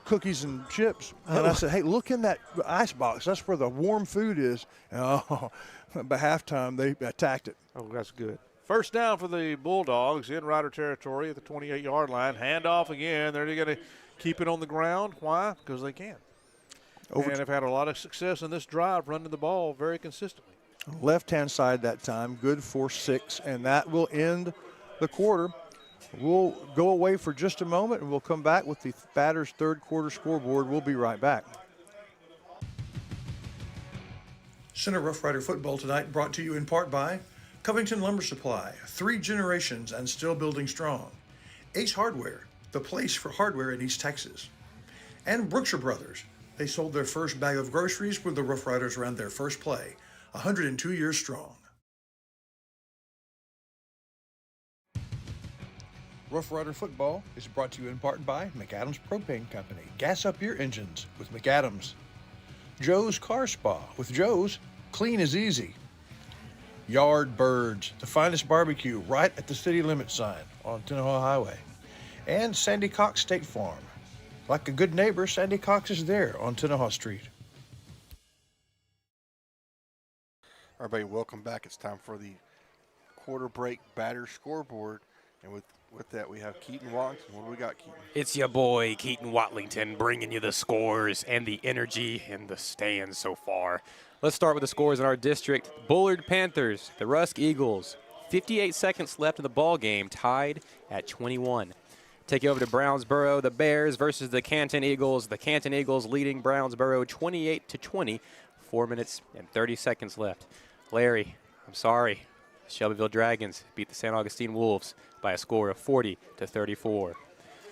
S3: cookies and chips. And I said, hey, look in that ice box. That's where the warm food is. And by halftime, they attacked it.
S4: Oh, that's good. First down for the Bulldogs in Rider territory at the 28-yard line. Handoff again. They're going to keep it on the ground. Why? Because they can. And have had a lot of success in this drive running the ball very consistently.
S3: Left-hand side that time, good for 6, and that will end the quarter. We'll go away for just a moment, and we'll come back with the Batters' third quarter scoreboard. We'll be right back.
S13: Center Rough Rider football tonight brought to you in part by Covington Lumber Supply, 3 generations and still building strong. Ace Hardware, the place for hardware in East Texas. And Brookshire Brothers. They sold their first bag of groceries when the Rough Riders ran their first play, 102 years strong. Rough Rider football is brought to you in part by McAdams Propane Company. Gas up your engines with McAdams. Joe's Car Spa. With Joe's, clean is easy. Yard Birds, the finest barbecue right at the city limit sign on Tenaha Highway. And Sandy Cox State Farm. Like a good neighbor, Sandy Cox is there on Tenaha Street.
S7: Everybody, welcome back. It's time for the quarter break batter scoreboard. And with that, we have Keaton Watlington. What do we got, Keaton?
S11: It's your boy, Keaton Watlington, bringing you the scores and the energy in the stands so far. Let's start with the scores in our district. Bullard Panthers, the Rusk Eagles. 58 seconds left in the ball game, tied at 21. Take you over to Brownsboro, the Bears versus the Canton Eagles. The Canton Eagles leading Brownsboro 28-20. 4 minutes and 30 seconds left. Larry, I'm sorry. Shelbyville Dragons beat the San Augustine Wolves by a score of 40-34.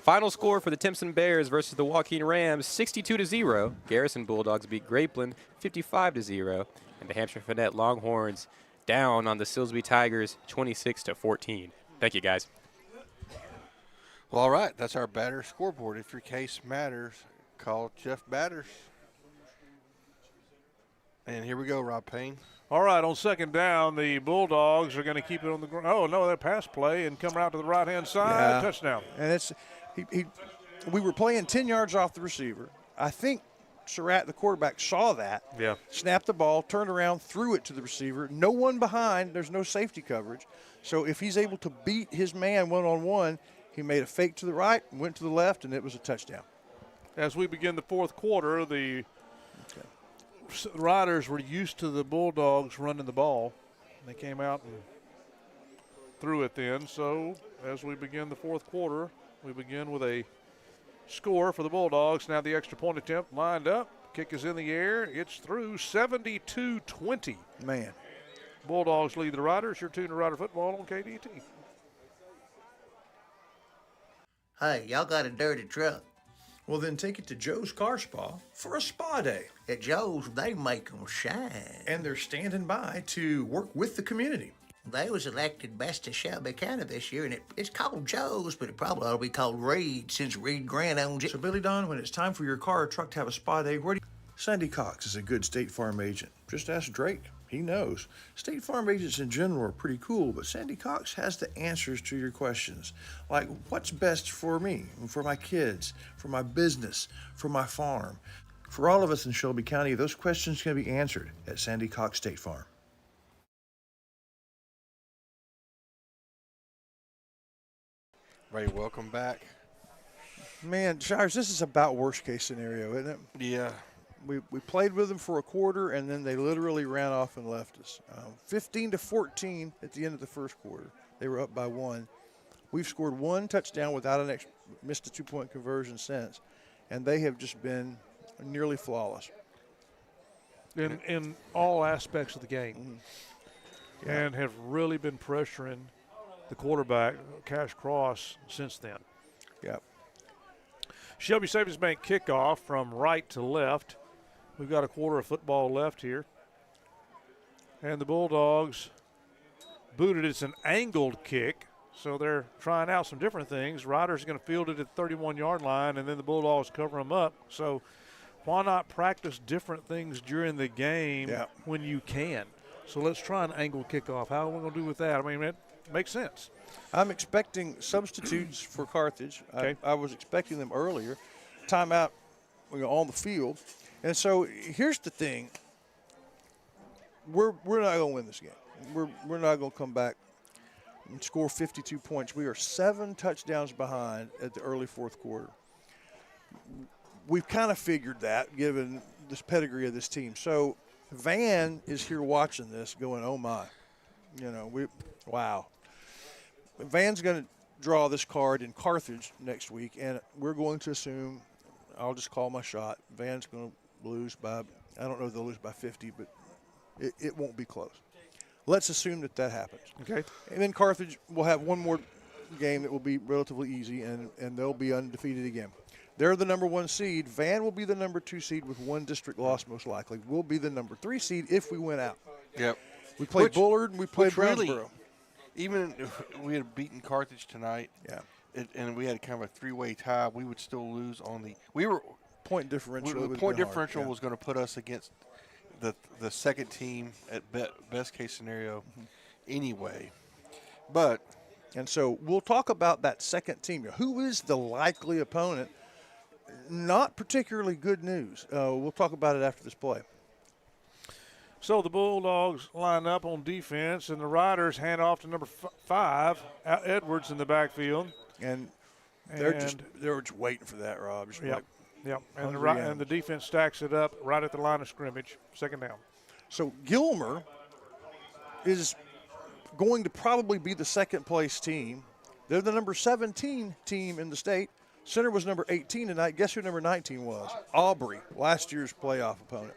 S11: Final score for the Timpson Bears versus the Joaquin Rams, 62-0. Garrison Bulldogs beat Grapeland 55-0. And the Hampshire Finette Longhorns down on the Silsbee Tigers 26-14. Thank you, guys.
S7: Well, all right, that's our batter scoreboard. If your case matters, call Jeff Batters. And here we go, Rob Payne.
S4: All right, on second down, the Bulldogs are going to keep it on the ground. Oh, no, that pass play and come out to the right-hand side. Touchdown.
S3: And it's we were playing 10 yards off the receiver. I think Surratt, the quarterback, saw that.
S4: Yeah.
S3: Snapped the ball, turned around, threw it to the receiver. No one behind. There's no safety coverage. So if he's able to beat his man one-on-one, he made a fake to the right, went to the left, and it was a touchdown.
S4: As we begin the fourth quarter, the Riders were used to the Bulldogs running the ball. They came out and threw it then. So as we begin the fourth quarter, we begin with a score for the Bulldogs. Now the extra point attempt lined up. Kick is in the air. It's through 72-20.
S3: Man.
S4: Bulldogs lead the Riders. Your Tuner Rider football on KDT.
S9: Hey, y'all got a dirty truck.
S13: Well, then take it to Joe's Car Spa for a spa day.
S9: At Joe's, they make 'em shine.
S13: And they're standing by to work with the community.
S9: They was elected best of Shelby County this year, and it's called Joe's, but it probably ought to be called Reed since Reed Grant owns it.
S13: So, Billy Don, when it's time for your car or truck to have a spa day, where do you... Sandy Cox is a good State Farm agent. Just ask Drake. He knows. State Farm agents in general are pretty cool, but Sandy Cox has the answers to your questions. Like, what's best for me, for my kids, for my business, for my farm? For all of us in Shelby County, those questions can be answered at Sandy Cox State Farm.
S7: Ray, welcome back.
S3: Man, Shires, this is about worst case scenario, isn't it?
S7: Yeah.
S3: We played with them for a quarter, and then they literally ran off and left us. 15-14 at the end of the first quarter. They were up by 1. We've scored 1 touchdown without an missed a 2-point conversion since, and they have just been nearly flawless.
S4: In all aspects of the game.
S3: Mm-hmm. Yeah.
S4: And have really been pressuring the quarterback, Cash Cross, since then.
S3: Yep.
S4: Shelby Savings Bank kickoff from right to left. We've got a quarter of football left here. And the Bulldogs booted. It's an angled kick, so they're trying out some different things. Riders are going to field it at the 31-yard line, and then the Bulldogs cover them up. So why not practice different things during the game when you can? So let's try an angled kickoff. How are we going to do with that? I mean, it makes sense.
S3: I'm expecting substitutes for Carthage.
S4: Okay.
S3: I was expecting them earlier. Timeout on the field. And so here's the thing. We're not going to win this game. We're not going to come back and score 52 points. We are 7 touchdowns behind at the early fourth quarter. We've kind of figured that given this pedigree of this team. So Van is here watching this going, oh, my. Wow. Van's going to draw this card in Carthage next week, and we're going to assume, I'll just call my shot, Van's going to lose by, I don't know if they'll lose by 50, but it won't be close. Let's assume that happens.
S4: Okay.
S3: And then Carthage will have one more game that will be relatively easy, and they'll be undefeated again. They're the number 1 seed. Van will be the number 2 seed with 1 district loss most likely. We'll be the number 3 seed if we win out.
S7: Yep.
S3: We played Bullard and we played Brownsboro.
S7: Really, even if we had beaten Carthage tonight, and we had kind of a 3-way tie, we would still lose on the
S3: point differential.
S7: The point differential was going to put us against the second team at best case scenario anyway.
S3: And so we'll talk about that second team. Who is the likely opponent? Not particularly good news. We'll talk about it after this play.
S4: So the Bulldogs line up on defense, and the Riders hand off to number 5, Edwards in the backfield.
S3: And they're just waiting for that, Rob.
S4: Yep. And the defense stacks it up right at the line of scrimmage, second down.
S3: So Gilmer is going to probably be the second-place team. They're the number 17 team in the state. Center was number 18 tonight. Guess who number 19 was? Aubrey, last year's playoff opponent.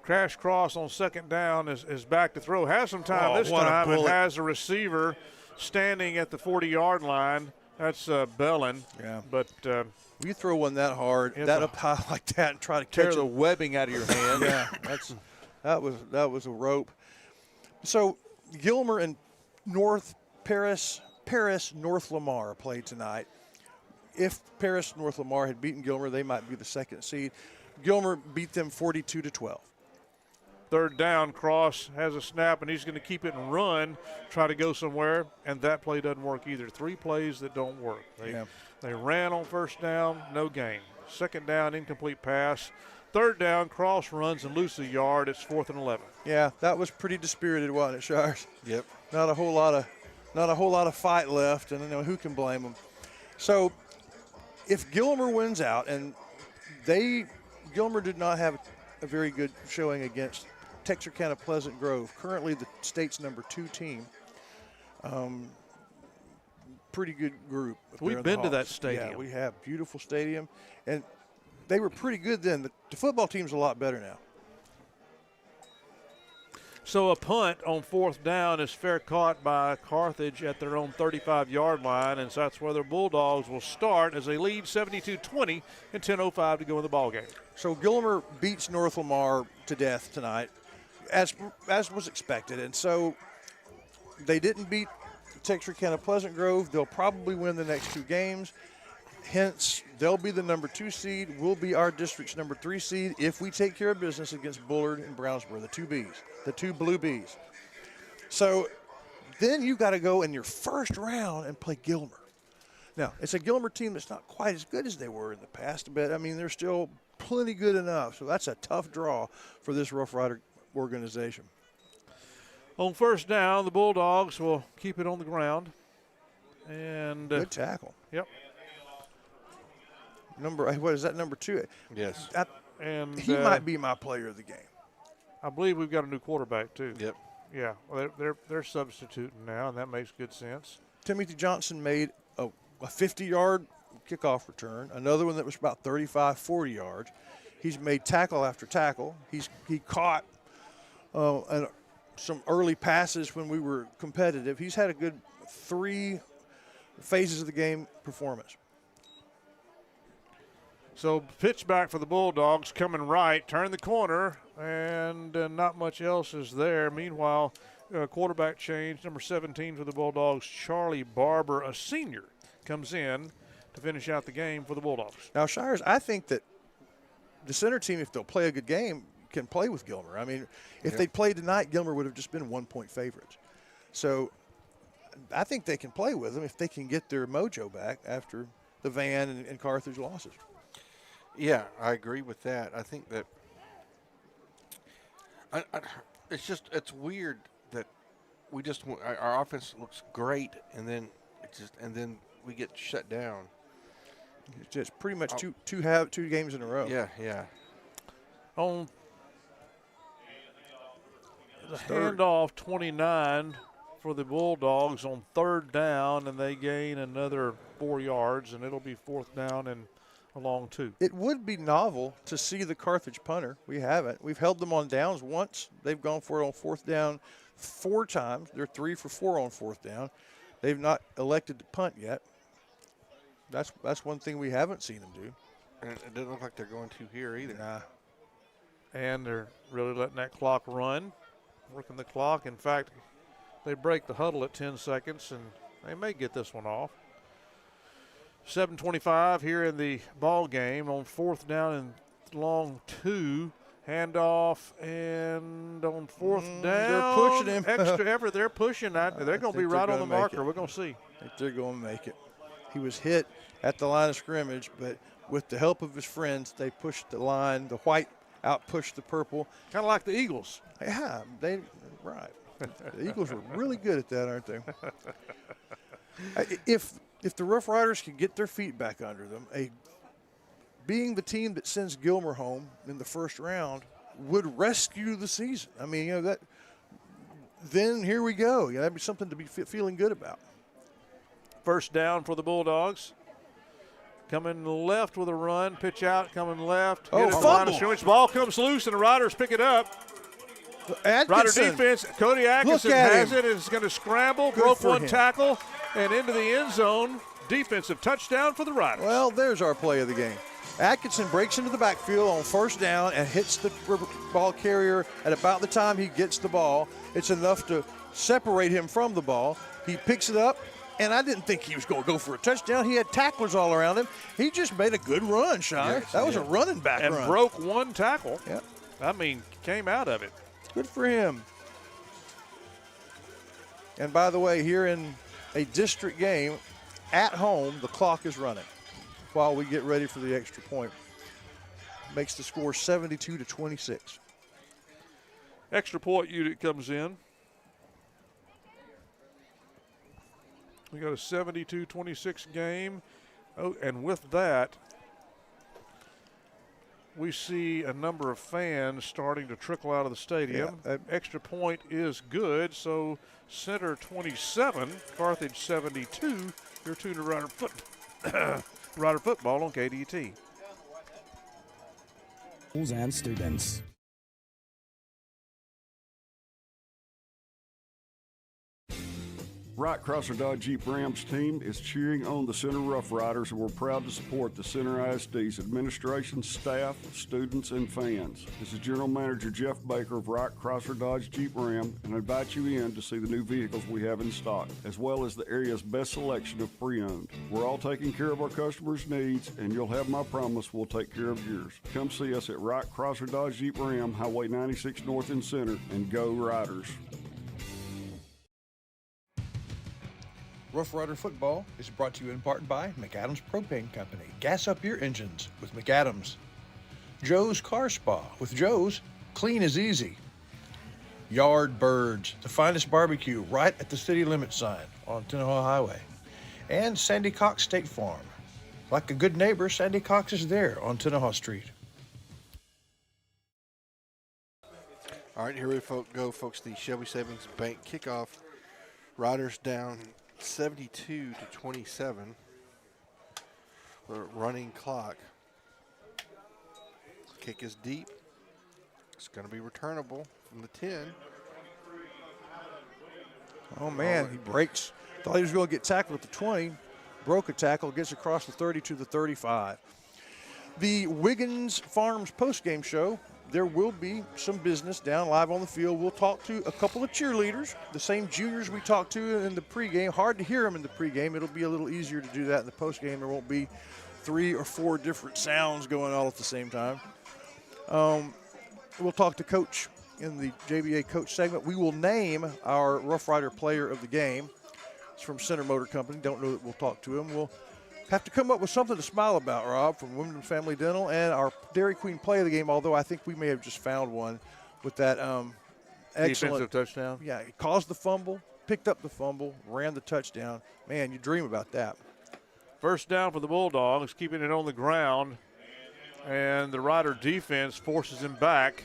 S4: Crash Cross on second down is back to throw. Has some time this time and has a receiver standing at the 40-yard line. That's Bellin.
S3: Yeah.
S4: But
S3: you throw one that hard, that up high like that, and try to
S4: tear the webbing out of your hand.
S3: Yeah, that was a rope. So Gilmer and Paris North Lamar played tonight. If Paris North Lamar had beaten Gilmer, they might be the second seed. Gilmer beat them 42-12.
S4: Third down, Cross has a snap, and he's going to keep it and run, try to go somewhere, and that play doesn't work either. 3 plays that don't work. They ran on first down, no gain. Second down, incomplete pass. Third down, Cross runs and loses a yard. It's 4th and 11.
S3: Yeah, that was pretty dispirited, wasn't it, Shires?
S7: Yep.
S3: Not a whole lot of fight left, and who can blame them? So, if Gilmer wins out, and Gilmer did not have a very good showing against Texarkana Pleasant Grove, currently the state's number 2 team. Pretty good group.
S4: We've been to that stadium.
S3: Yeah, we have. Beautiful stadium. And they were pretty good then. The football team's a lot better now.
S4: So a punt on 4th down is fair caught by Carthage at their own 35-yard line, and so that's where the Bulldogs will start as they lead 72-20 and 10:05 to go in the ball game.
S3: So Gilmer beats North Lamar to death tonight, as was expected, and so they didn't beat Texarkana Pleasant Grove. They'll probably win the next 2 games. Hence, they'll be the number 2 seed. We'll be our district's number 3 seed if we take care of business against Bullard and Brownsboro, the 2 Bs, the 2 Blue Bs. So then you got to go in your first round and play Gilmer. Now, it's a Gilmer team that's not quite as good as they were in the past, but, I mean, they're still plenty good enough. So that's a tough draw for this Rough Rider organization.
S4: On 1st down, the Bulldogs will keep it on the ground. And
S3: good tackle.
S4: Yep.
S3: What is that, number 2?
S7: Yes.
S4: And
S3: he might be my player of the game.
S4: I believe we've got a new quarterback, too.
S7: Yep.
S4: Yeah, well, they're substituting now, and that makes good sense.
S3: Timothy Johnson made a 50-yard kickoff return, another one that was about 35, 40 yards. He's made tackle after tackle. He caught some early passes when we were competitive. He's had a good 3 phases of the game performance.
S4: So pitch back for the Bulldogs, coming right, turn the corner, and not much else is there. Meanwhile, quarterback change, number 17 for the Bulldogs, Charlie Barber, a senior, comes in to finish out the game for the Bulldogs.
S3: Now, Shires, I think that the center team, if they'll play a good game, can play with Gilmer. I mean, if they played tonight, Gilmer would have just been 1-point favorites. So I think they can play with them if they can get their mojo back after the Van and Carthage losses.
S7: Yeah, I agree with that. I think that it's weird that our offense looks great and then we get shut down.
S3: It's just pretty much two games in a row.
S7: Yeah.
S4: On the handoff, 29 for the Bulldogs on 3rd down, and they gain another 4 yards, and it'll be 4th down and along 2.
S3: It would be novel to see the Carthage punter. We haven't. We've held them on downs once. They've gone for it on 4th down 4 times. They're 3 for 4 on 4th down. They've not elected to punt yet. That's one thing we haven't seen them do.
S7: And it doesn't look like they're going to here either.
S3: Nah.
S4: And they're really letting that clock run, working the clock. In fact, they break the huddle at 10 seconds, and they may get this one off. 7:25 here in the ball game on 4th down and long 2. Handoff, and on 4th down,
S3: they're pushing him.
S4: Extra effort. They're pushing that. They're going to be right on the marker. We're going to see.
S3: I think they're going to make it. He was hit at the line of scrimmage, but with the help of his friends, they pushed the line. The white out-pushed the purple.
S4: Kind of like the Eagles.
S3: Yeah, right. The Eagles were really good at that, aren't they? If the Rough Riders can get their feet back under them, being the team that sends Gilmer home in the 1st round would rescue the season. I mean, then here we go. That'd be something to be feeling good about.
S4: 1st down for the Bulldogs. Coming left with a run, pitch out, coming left.
S3: Fumble.
S4: Ball comes loose, and the Riders pick it up. Rider defense, Cody Atkinson has it, and is going to scramble, broke one tackle, and into the end zone. Defensive touchdown for the Riders.
S3: Well, there's our play of the game. Atkinson breaks into the backfield on 1st down and hits the ball carrier at about the time he gets the ball. It's enough to separate him from the ball. He picks it up, and I didn't think he was going to go for a touchdown. He had tacklers all around him. He just made a good run, Shire. That was a running back run.
S4: And broke one tackle.
S3: Yeah.
S4: I mean, came out of it.
S3: Good for him. And by the way, here in a district game, at home, the clock is running while we get ready for the extra point. Makes the score 72-26.
S4: Extra point unit comes in. We got a 72-26 game. Oh, and with that, we see a number of fans starting to trickle out of the stadium.
S3: Yeah,
S4: extra point is good, so Center 27, Carthage 72. You're tuned to Rider Football on KDT.
S15: And students.
S12: Wright Chrysler Dodge Jeep Rams team is cheering on the Center Rough Riders, and we're proud to support the Center ISD's administration, staff, students, and fans. This is General Manager Jeff Baker of Wright Chrysler Dodge Jeep Ram, and I invite you in to see the new vehicles we have in stock, as well as the area's best selection of pre-owned. We're all taking care of our customers' needs, and you'll have my promise we'll take care of yours. Come see us at Wright Chrysler Dodge Jeep Ram, Highway 96 North in Center, and go Riders.
S13: Rough Rider Football is brought to you in part by McAdams Propane Company. Gas up your engines with McAdams. Joe's Car Spa. With Joe's, clean is easy. Yard Birds, the finest barbecue right at the city limit sign on Tenaha Highway. And Sandy Cox State Farm. Like a good neighbor, Sandy Cox is there on Tenaha Street.
S7: All right, here we go, folks. The Shelby Savings Bank kickoff. Riders down 72-27. The running clock. Kick is deep. It's going to be returnable from the 10.
S3: Oh, man, he breaks. Thought he was going to get tackled at the 20. Broke a tackle, gets across the 30 to the 35. The Wiggins Farms postgame show. There will be some business down live on the field. We'll talk to a couple of cheerleaders, the same juniors we talked to in the pregame. Hard to hear them in the pregame. It'll be a little easier to do that in the postgame. There won't be 3 or 4 different sounds going all at the same time. We'll talk to Coach in the JBA Coach segment. We will name our Rough Rider player of the game. It's from Center Motor Company. Don't know that we'll talk to him. We'll have to come up with something to smile about, Rob, from Women Family Dental, and our Dairy Queen play of the game, although I think we may have just found one with that excellent
S4: defensive touchdown.
S3: Yeah, he caused the fumble, picked up the fumble, ran the touchdown. Man, you dream about that.
S4: First down for the Bulldogs, keeping it on the ground, and the Rider defense forces him back.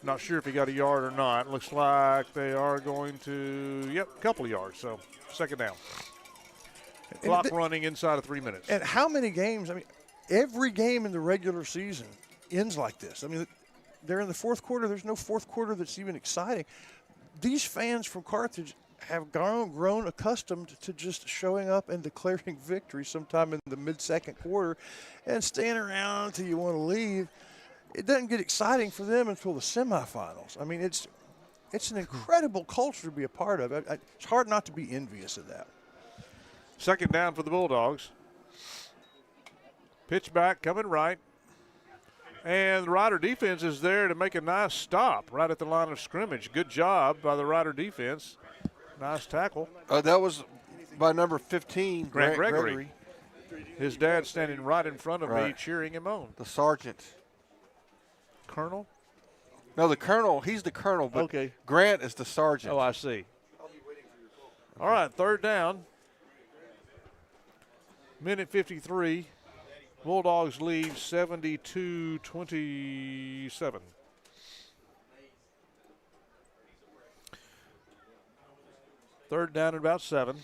S4: Not sure if he got a yard or not. Looks like they are going to, a couple of yards, so second down. Clock running inside of 3 minutes.
S3: And how many games? I mean, every game in the regular season ends like this. I mean, they're in the fourth quarter. There's no fourth quarter that's even exciting. These fans from Carthage have grown accustomed to just showing up and declaring victory sometime in the mid-second quarter and staying around until you want to leave. It doesn't get exciting for them until the semifinals. I mean, it's an incredible culture to be a part of. It's hard not to be envious of that.
S4: Second down for the Bulldogs. Pitch back, coming right. And the Rider defense is there to make a nice stop right at the line of scrimmage. Good job by the Rider defense. Nice tackle.
S7: That was by number 15,
S4: Grant Gregory. His dad standing right in front of me cheering him on.
S7: The sergeant.
S4: Colonel?
S7: No, the colonel. He's the colonel, but
S4: okay.
S7: Grant is the sergeant.
S4: Oh, I see. All right, third down. Minute 53. Bulldogs lead 72-27. Third down at about 7.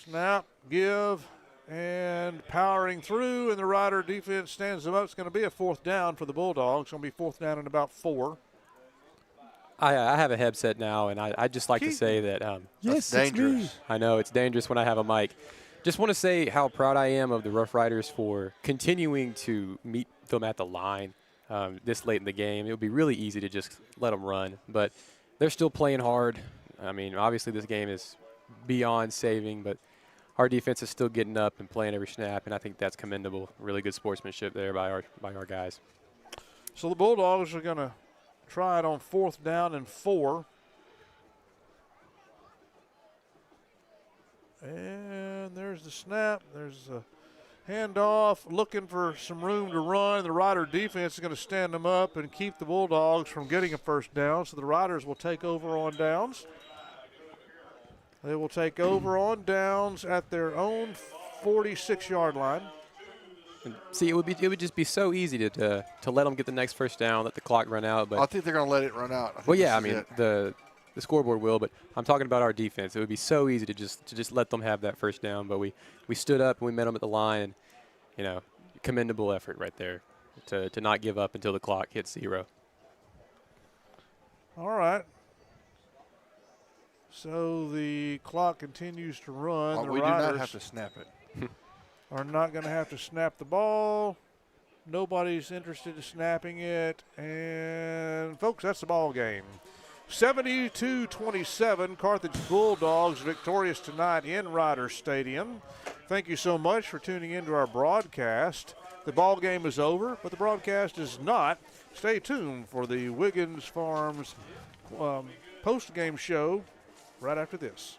S4: Snap, give, and powering through, and the Rider defense stands them up. It's going to be a fourth down for the Bulldogs. It's going to be fourth down in about 4.
S11: I have a headset now, and I'd just like to say that
S3: yes,
S11: that's dangerous.
S3: It's me.
S11: I know, it's dangerous when I have a mic. Just want to say how proud I am of the Rough Riders for continuing to meet them at the line this late in the game. It would be really easy to just let them run, but they're still playing hard. I mean, obviously this game is beyond saving, but our defense is still getting up and playing every snap, and I think that's commendable. Really good sportsmanship there by our guys.
S4: So the Bulldogs are going to try it on fourth down and 4. And there's the snap. There's a handoff, looking for some room to run. The Rider defense is going to stand them up and keep the Bulldogs from getting a first down. So the Riders will take over on downs. They will take over on downs at their own 46-yard line.
S11: See, it would just be so easy to let them get the next first down, let the clock run out. But
S7: I think they're going to let it run out.
S11: Well, yeah, I mean the scoreboard will, but I'm talking about our defense. It would be so easy to just let them have that first down. But we stood up and we met them at the line, and commendable effort right there to not give up until the clock hits 0.
S4: All right. So the clock continues to run. The
S7: we do
S4: Riders
S7: not have to snap it.
S4: are not going to have to snap the ball. Nobody's interested in snapping it. And, folks, that's the ball game. 72-27, Carthage Bulldogs victorious tonight in Riders Stadium. Thank you so much for tuning into our broadcast. The ball game is over, but the broadcast is not. Stay tuned for the Wiggins Farms post-game show right after this.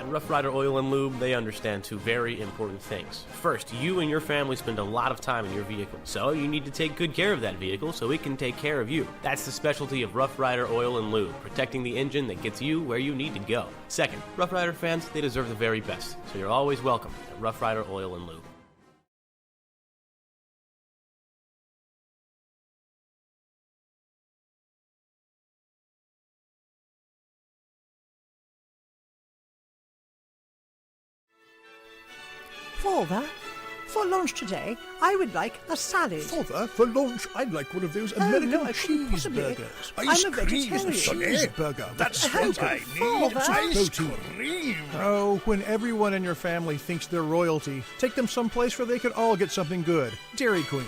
S15: Rough Rider Oil and Lube, they understand two very important things. First, you and your family spend a lot of time in your vehicle, so you need to take good care of that vehicle so it can take care of you. That's the specialty of Rough Rider Oil and Lube, protecting the engine that gets you where you need to go. Second, Rough Rider fans, they deserve the very best, so you're always welcome at Rough Rider Oil and Lube.
S18: Father, for lunch today, I would like a salad.
S8: Father, for lunch, I'd like one of those American cheeseburgers.
S18: I'm a vegetarian.
S8: Cheeseburger. That's what I need.
S18: Father.
S8: Ice cream.
S13: Oh, when everyone in your family thinks they're royalty, take them someplace where they could all get something good. Dairy Queen.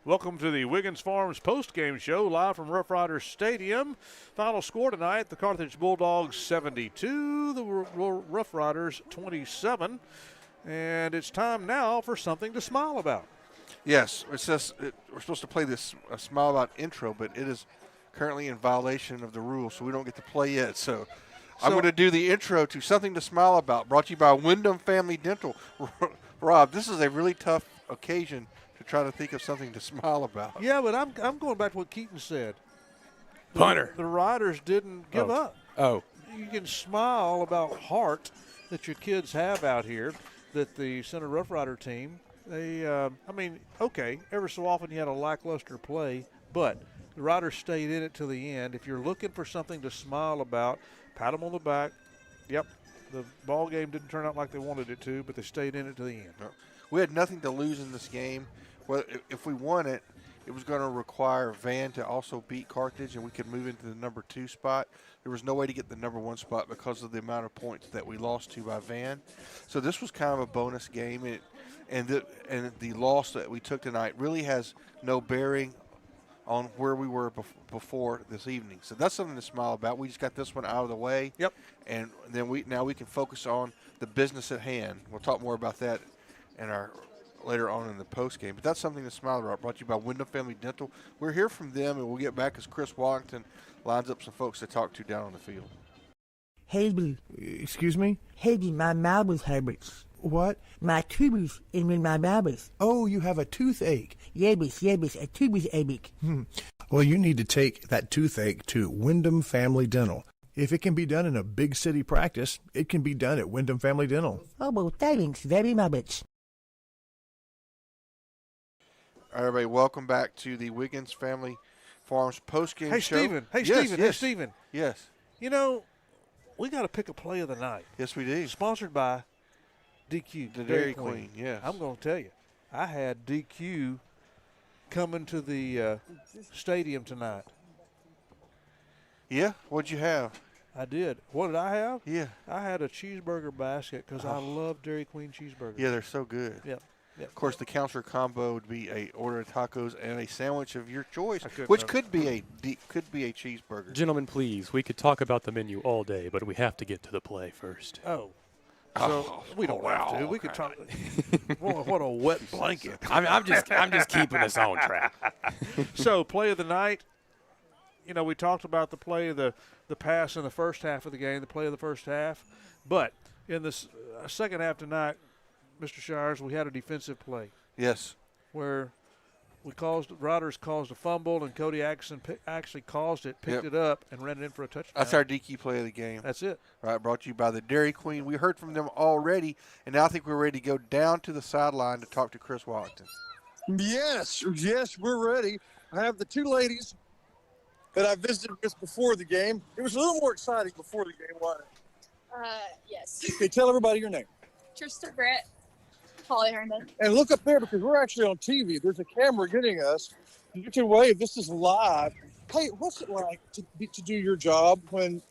S4: Welcome to the Wiggins Farms post-game show live from Rough Riders Stadium. Final score tonight, the Carthage Bulldogs 72, the Rough Riders 27. And it's time now for something to smile about.
S7: Yes, we're supposed to play this smile about intro, but it is currently in violation of the rules, so we don't get to play it. So I'm going to do the intro to Something to Smile About, brought to you by Wyndham Family Dental. Rob, this is a really tough occasion to try to think of something to smile about.
S4: Yeah, but I'm going back to what Keaton said.
S11: Punter.
S4: The Riders didn't give up.
S11: Oh.
S4: You can smile about heart that your kids have out here, that the Center Rough Rider team, they, okay, ever so often you had a lackluster play, but the Riders stayed in it till the end. If you're looking for something to smile about, pat them on the back. Yep, the ball game didn't turn out like they wanted it to, but they stayed in it to the end.
S7: We had nothing to lose in this game. Well, if we won it, it was going to require Van to also beat Carthage, and we could move into the number 2 spot. There was no way to get the number 1 spot because of the amount of points that we lost to by Van. So this was kind of a bonus game, and the loss that we took tonight really has no bearing on where we were before this evening. So that's something to smile about. We just got this one out of the way.
S4: Yep.
S7: And then now we can focus on the business at hand. We'll talk more about that in our later on in the post game. But that's something to smile about, brought to you by Wyndham Family Dental. We're here from them, and we'll get back as Chris Wallington lines up some folks to talk to down on the field.
S18: Herbie.
S13: Excuse me?
S18: Herbie, my mouth hurts.
S13: What?
S18: My tooth in my mouth.
S13: Oh, you have a toothache.
S18: Yes, a toothache.
S13: Well, you need to take that toothache to Wyndham Family Dental. If it can be done in a big city practice, it can be done at Wyndham Family Dental.
S18: Oh, well, thanks very much.
S7: All right, everybody, welcome back to the Wiggins Family Farms postgame show.
S4: Hey, Stephen.
S7: Yes.
S4: You know, we got to pick a play of the night.
S7: Yes, we do.
S4: Sponsored by DQ.
S7: The Dairy Queen, yes.
S4: I'm going to tell you, I had DQ coming to the stadium tonight.
S7: Yeah? What'd you have?
S4: I did. What did I have?
S7: Yeah.
S4: I had a cheeseburger basket because I love Dairy Queen cheeseburgers.
S7: Yeah, they're so good.
S4: Yep.
S7: Of course, the counselor combo would be a order of tacos and a sandwich of your choice,
S4: couldn't
S7: which
S4: have-
S7: could be a cheeseburger.
S11: Gentlemen, please, we could talk about the menu all day, but we have to get to the play first.
S4: Oh. So we don't have to. We could talk. What a wet blanket.
S11: I'm just keeping us on track.
S4: So play of the night. You know, we talked about the play of the pass in the first half of the game, the play of the first half. But in the second half tonight, Mr. Shires, we had a defensive play.
S7: Yes.
S4: Where Riders caused a fumble, and Cody Atkinson actually caused it, picked it up, and ran it in for a touchdown.
S7: That's our DQ play of the game.
S4: That's it.
S7: All right, brought to you by the Dairy Queen. We heard from them already, and now I think we're ready to go down to the sideline to talk to Chris Wallington.
S1: Yes, we're ready. I have the two ladies that I visited with before the game. It was a little more exciting before the game, wasn't it?
S16: Yes.
S1: Okay, tell everybody your name.
S16: Trista Brett, Holly Herndon.
S1: And look up there because we're actually on TV. There's a camera getting us. You can wave. This is live. Hey, what's it like to do your job when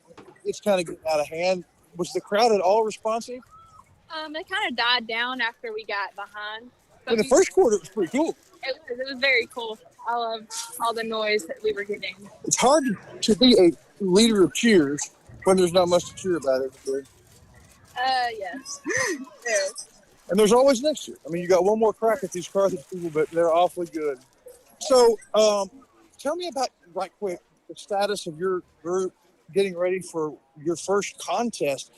S1: it's kind of getting out of hand? Was the crowd at all responsive?
S16: It kind of died down after we got behind.
S1: In the first quarter, it was pretty cool.
S16: It was very cool. I loved all the noise that we were getting.
S1: It's hard to be a leader of cheers when there's not much to cheer about every day.
S16: Yes. Yes.
S1: And there's always next year. I mean, you got one more crack at these Carthage people, but they're awfully good. So tell me about, right quick, the status of your group getting ready for your first contest.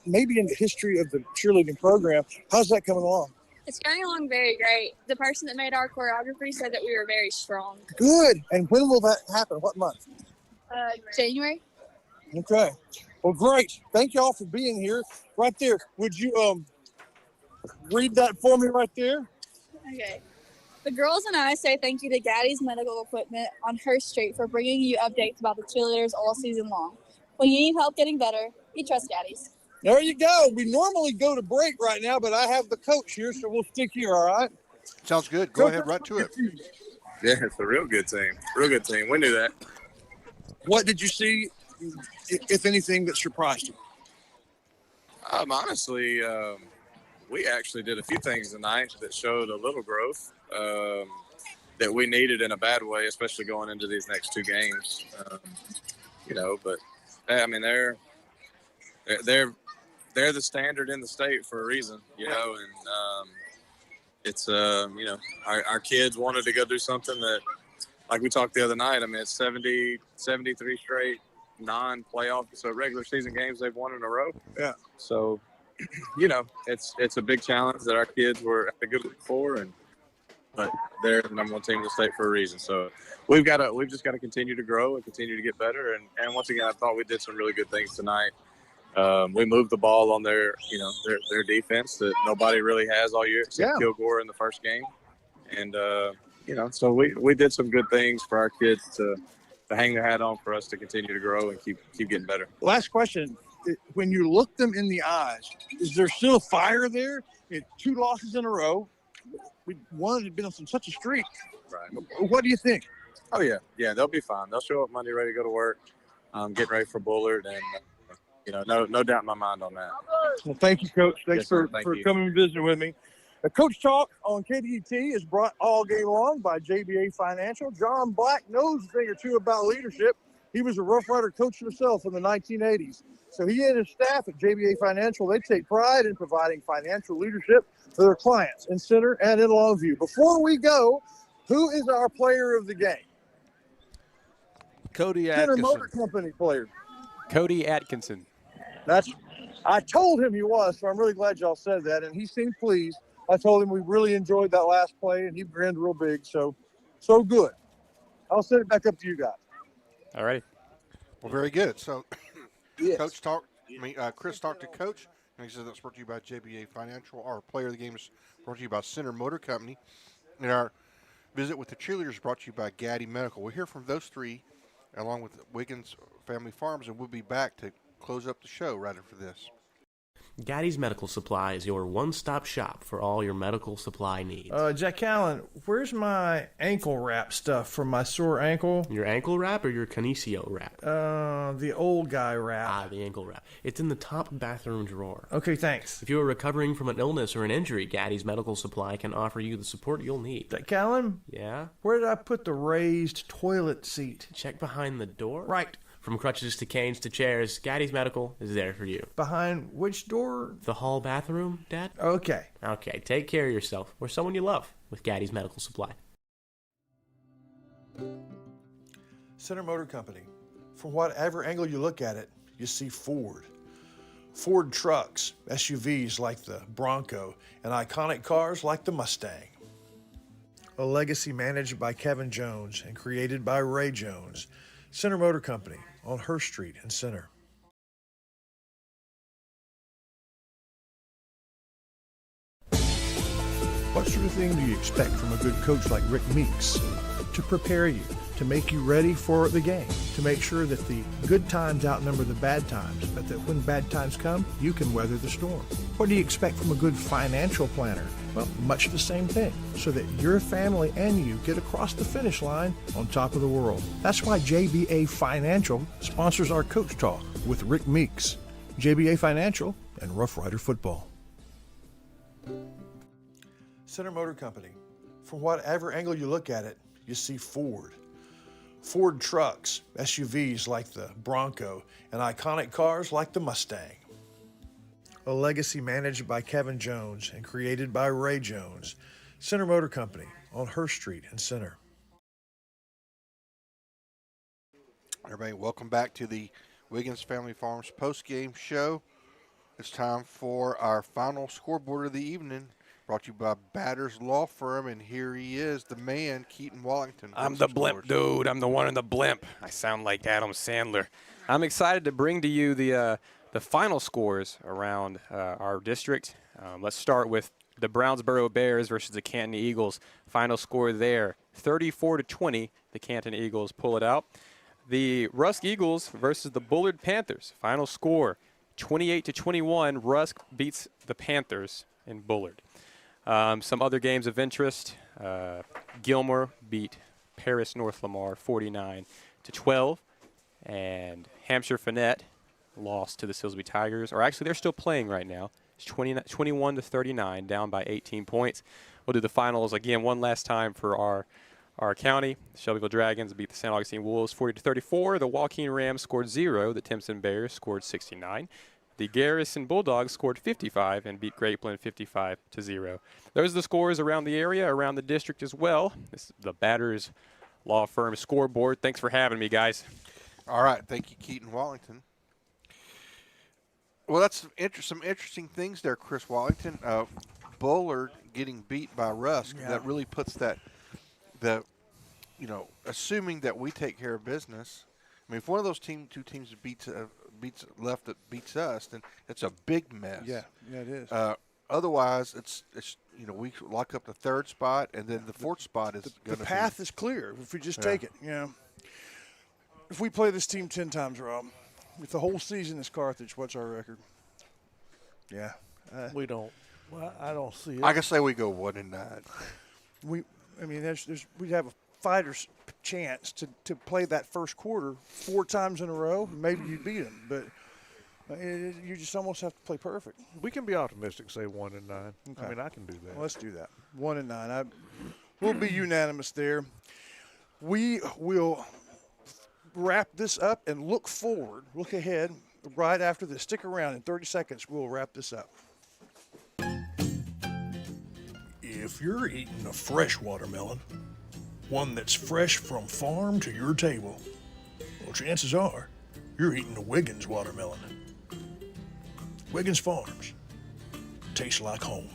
S1: Maybe in the history of the cheerleading program, how's that coming along?
S16: It's going along very great. The person that made our choreography said that we were very strong.
S1: Good. And when will that happen? What month?
S16: January.
S1: Okay. Well, great. Thank you all for being here. Right there. Would you read that for me right there?
S16: Okay. The girls and I say thank you to Gaddy's Medical Equipment on Hurst Street for bringing you updates about the cheerleaders all season long. When you need help getting better, you trust Gaddy's.
S1: There you go. We normally go to break right now, but I have the coach here, so we'll stick here, all right?
S7: Sounds good. Go ahead, right to it.
S22: Yeah, it's a real good team. Real good team. We knew that.
S1: What did you see, if anything, that surprised you?
S22: Honestly, we actually did a few things tonight that showed a little growth that we needed in a bad way, especially going into these next two games. But I mean, they're the standard in the state for a reason, and it's our kids wanted to go do something that, like we talked the other night. I mean, it's 73 straight non-playoff, so regular season games they've won in a row.
S1: Yeah.
S22: So, it's a big challenge that our kids were at a good look for, but they're the number one team in the state for a reason. So we've just got to continue to grow and continue to get better. And once again, I thought we did some really good things tonight. We moved the ball on their defense that nobody really has all year except Kilgore in the first game. And, so we did some good things for our kids to hang their hat on for us to continue to grow and keep getting better.
S1: Last question. When you look them in the eyes, is there still fire there? 2 losses in a row. One had been on such a streak.
S22: Right.
S1: What do you think?
S22: Oh, yeah. Yeah, they'll be fine. They'll show up Monday ready to go to work, getting ready for Bullard, and no doubt in my mind on that.
S1: Well, thank you, Coach. Thanks for
S22: you.
S1: coming and visiting with me. Coach Talk on KDET is brought all game long by JBA Financial. John Black knows a thing or two about leadership. He was a Rough Rider coach himself in the 1980s. So he and his staff at JBA Financial, they take pride in providing financial leadership for their clients in Center and in Longview. Before we go, who is our player of the game?
S4: Cody
S1: Center
S4: Atkinson.
S1: Motor Company player.
S11: Cody Atkinson.
S1: I told him he was, so I'm really glad y'all said that, and he seemed pleased. I told him we really enjoyed that last play, and he grinned real big, so good. I'll send it back up to you guys.
S11: All right.
S7: Well, very good. So,
S1: yes.
S7: Chris talked to Coach, and he said that's brought to you by JBA Financial. Our player of the game is brought to you by Center Motor Company, and our visit with the cheerleaders is brought to you by Gaddy Medical. We'll hear from those three, along with Wiggins Family Farms, and we'll be back to close up the show right after this.
S15: Gaddy's Medical Supply is your one-stop shop for all your medical supply needs.
S13: Jack Allen, where's my ankle wrap stuff for my sore ankle?
S15: Your ankle wrap or your Kinesio wrap?
S13: The old guy wrap.
S15: Ah, the ankle wrap. It's in the top bathroom drawer.
S13: Okay, thanks.
S15: If you are recovering from an illness or an injury, Gaddy's Medical Supply can offer you the support you'll need.
S13: Jack Allen?
S15: Yeah?
S13: Where did I put the raised toilet seat?
S15: Check behind the door.
S13: Right.
S15: From crutches to canes to chairs, Gaddy's Medical is there for you.
S13: Behind which door?
S15: The hall bathroom, Dad?
S13: Okay.
S15: Okay, take care of yourself or someone you love with Gaddy's Medical Supply.
S10: Center Motor Company. From whatever angle you look at it, you see Ford. Ford trucks, SUVs like the Bronco, and iconic cars like the Mustang. A legacy managed by Kevin Jones and created by Ray Jones. Center Motor Company on Hurst Street in Center. What sort of thing do you expect from a good coach like Rick Meeks? To prepare you, to make you ready for the game, to make sure that the good times outnumber the bad times, but that when bad times come, you can weather the storm. What do you expect from a good financial planner? Well, much the same thing, so that your family and you get across the finish line on top of the world. That's why JBA Financial sponsors our Coach Talk with Rick Meeks. JBA Financial and Rough Rider Football. Center Motor Company. From whatever angle you look at it, you see Ford. Ford trucks, SUVs like the Bronco, and iconic cars like the Mustang. A legacy managed by Kevin Jones and created by Ray Jones. Center Motor Company on Hurst Street in Center.
S7: Everybody, welcome back to the Wiggins Family Farms post-game show. It's time for our final scoreboard of the evening, brought to you by Batters Law Firm, and here he is, the man, Keaton Wallington.
S11: I'm the blimp, dude. I'm the one in the blimp. I sound like Adam Sandler. I'm excited to bring to you the final scores around our district. Let's start with the Brownsboro Bears versus the Canton Eagles. Final score there, 34-20. The Canton Eagles pull it out. The Rusk Eagles versus the Bullard Panthers. Final score, 28-21. Rusk beats the Panthers in Bullard. Some other games of interest. Gilmore beat Paris North Lamar 49-12. And Hampshire Finette lost to the Silsbee Tigers. Or actually, they're still playing right now. It's 21-39, down by 18 points. We'll do the finals again one last time for our county. The Shelbyville Dragons beat the St. Augustine Wolves 40-34. The Joaquin Rams scored 0. The Timpson Bears scored 69. The Garrison Bulldogs scored 55 and beat Great Glen 55-0. Those are the scores around the area, around the district as well. This is the Batters Law Firm scoreboard. Thanks for having me, guys.
S7: All right. Thank you, Keaton Wallington. Well, that's some interesting things there, Chris Wallington. Bullard getting beat by Rusk. Yeah. That really puts assuming that we take care of business. I mean, if one of those two teams beats us, then it's a big mess.
S3: Yeah, it is.
S7: Otherwise, it's we lock up the third spot, and then the fourth spot is going to
S3: the path is clear if we just take it. If we play this team 10 times, Rob, if the whole season is Carthage, what's our record? Yeah,
S4: we don't. Well, I don't see it.
S7: I can say we go 1-9.
S3: We'd have a fighter's chance to play that first quarter 4 times in a row. Maybe you'd beat them, but you just almost have to play perfect.
S4: We can be optimistic, say 1-9.
S3: Okay.
S4: I mean, I can do that.
S3: Well, let's do that. 1-9. We'll be unanimous there. We will wrap this up and look forward, look ahead right after this. Stick around. In 30 seconds, we'll wrap this up.
S10: If you're eating a fresh watermelon, one that's fresh from farm to your table, well, chances are you're eating a Wiggins watermelon. Wiggins Farms. Tastes like home.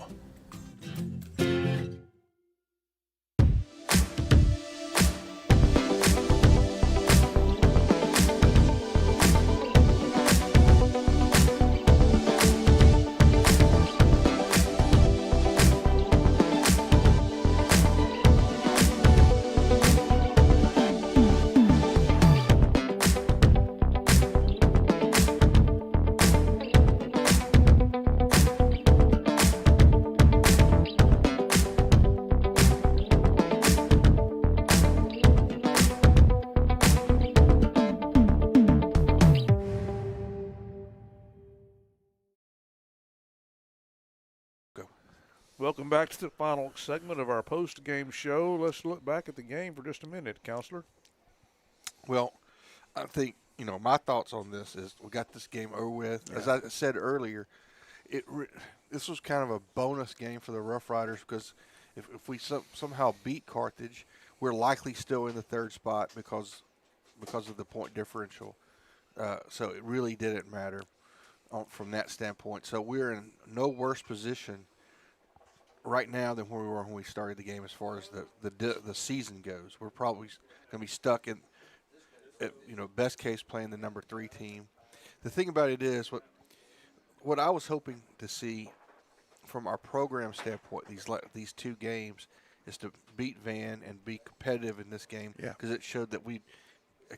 S4: Welcome back to the final segment of our post-game show. Let's look back at the game for just a minute, Counselor.
S7: Well, I think, my thoughts on this is we got this game over with. Yeah. As I said earlier, this was kind of a bonus game for the Rough Riders because if we somehow beat Carthage, we're likely still in the third spot because of the point differential. So it really didn't matter from that standpoint. So we're in no worse position right now than where we were when we started the game as far as the season goes. We're probably going to be stuck in, best case playing the number 3 team. The thing about it is what I was hoping to see from our program standpoint these 2 games is to beat Van and be competitive in this game because it showed that we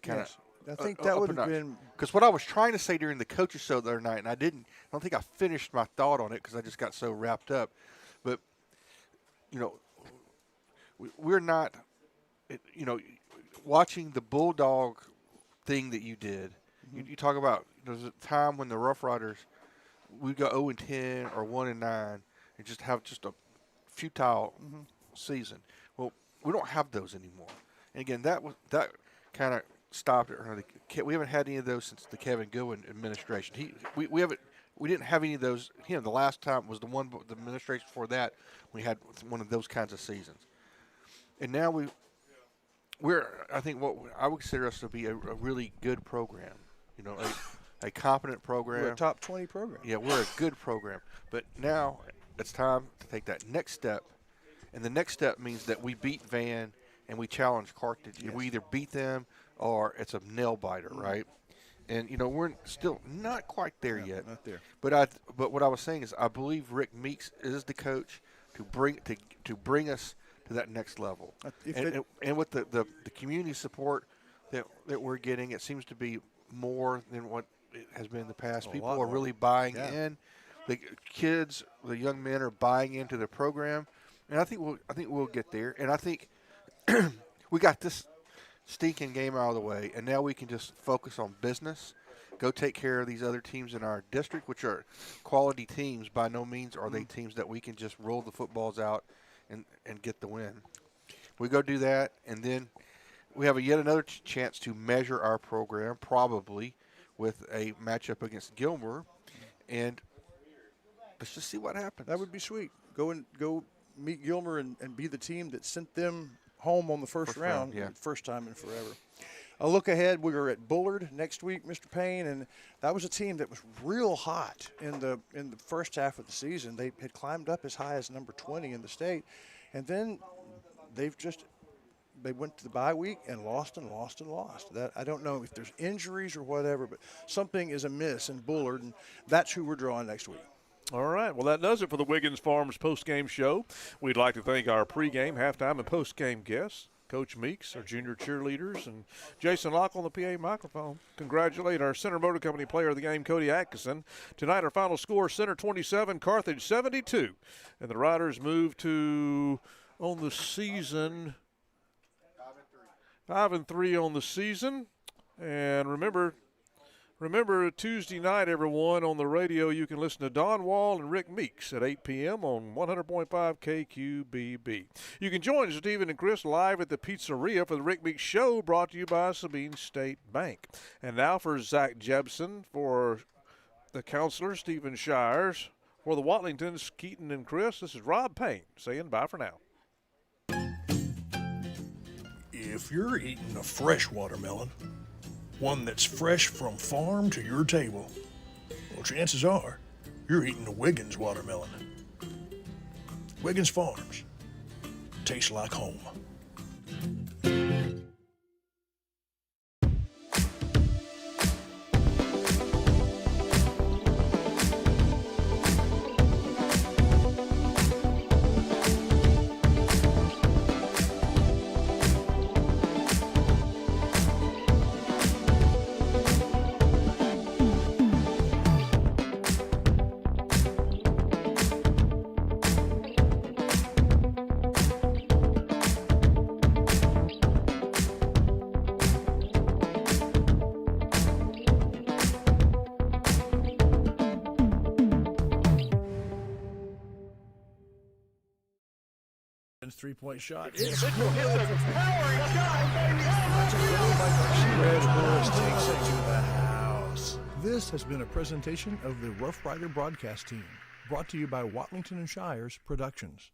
S7: kind of.
S3: I think that would have been
S7: because what I was trying to say during the coaches show the other night, and I don't think I finished my thought on it because I just got so wrapped up. But we're not, watching the Bulldog thing that you did. You talk about there's a time when the Rough Riders we go 0-10 or 1-9 and just have just a futile season. Well, we don't have those anymore. And again, that kind of stopped it. We haven't had any of those since the Kevin Goodwin administration. We didn't have any of those. The last time was the administration before that. We had one of those kinds of seasons, and now we're. I think what I would consider us to be a really good program. A competent program.
S3: We're a top 20 program.
S7: Yeah, we're a good program. But now it's time to take that next step, and the next step means that we beat Van and we challenge Carthage. Yes. We either beat them or it's a nail biter, right? And we're still not quite there yet.
S3: Not there.
S7: But what I was saying is I believe Rick Meeks is the coach to bring us to that next level. And with the community support that we're getting, it seems to be more than what it has been in the past. People are really buying in. The kids, the young men are buying into the program, and I think we'll get there. And I think we got this stinking game out of the way, and now we can just focus on business, go take care of these other teams in our district, which are quality teams. By no means are they teams that we can just roll the footballs out and get the win. We go do that, and then we have yet another chance to measure our program, probably with a matchup against Gilmer, and let's just see what happens.
S3: That would be sweet. Go meet Gilmer and be the team that sent them home on the first round, first time in forever. A look ahead, we are at Bullard next week, Mr. Payne, and that was a team that was real hot in the first half of the season. They had climbed up as high as number 20 in the state, and then they went to the bye week and lost and lost and lost. That I don't know if there's injuries or whatever, but something is amiss in Bullard, and that's who we're drawing next week.
S4: All right. Well, that does it for the Wiggins Farms postgame show. We'd like to thank our pregame, halftime, and postgame guests, Coach Meeks, our junior cheerleaders, and Jason Locke on the PA microphone. Congratulate our Center Motor Company player of the game, Cody Atkinson. Tonight, our final score, Center 27, Carthage 72. And the Riders move to, on the season, 5-3 on the season. And remember Tuesday night, everyone, on the radio, you can listen to Don Wall and Rick Meeks at 8 p.m. on 100.5 KQBB. You can join Stephen and Chris live at the Pizzeria for the Rick Meeks Show, brought to you by Sabine State Bank. And now for Zach Jebson, for the counselor, Stephen Shires, for the Watlingtons, Keaton and Chris, this is Rob Payne saying bye for now.
S8: If you're eating a fresh watermelon, one that's fresh from farm to your table, well, chances are you're eating a Wiggins watermelon. Wiggins Farms. Tastes like home. Slogan's three-point shot.
S19: It's
S8: It's
S19: good. Powering shot, baby.
S8: Red Bulls takes it to the house. This has been a presentation of the Rough Rider broadcast team, brought to you by Watlington and Shires Productions.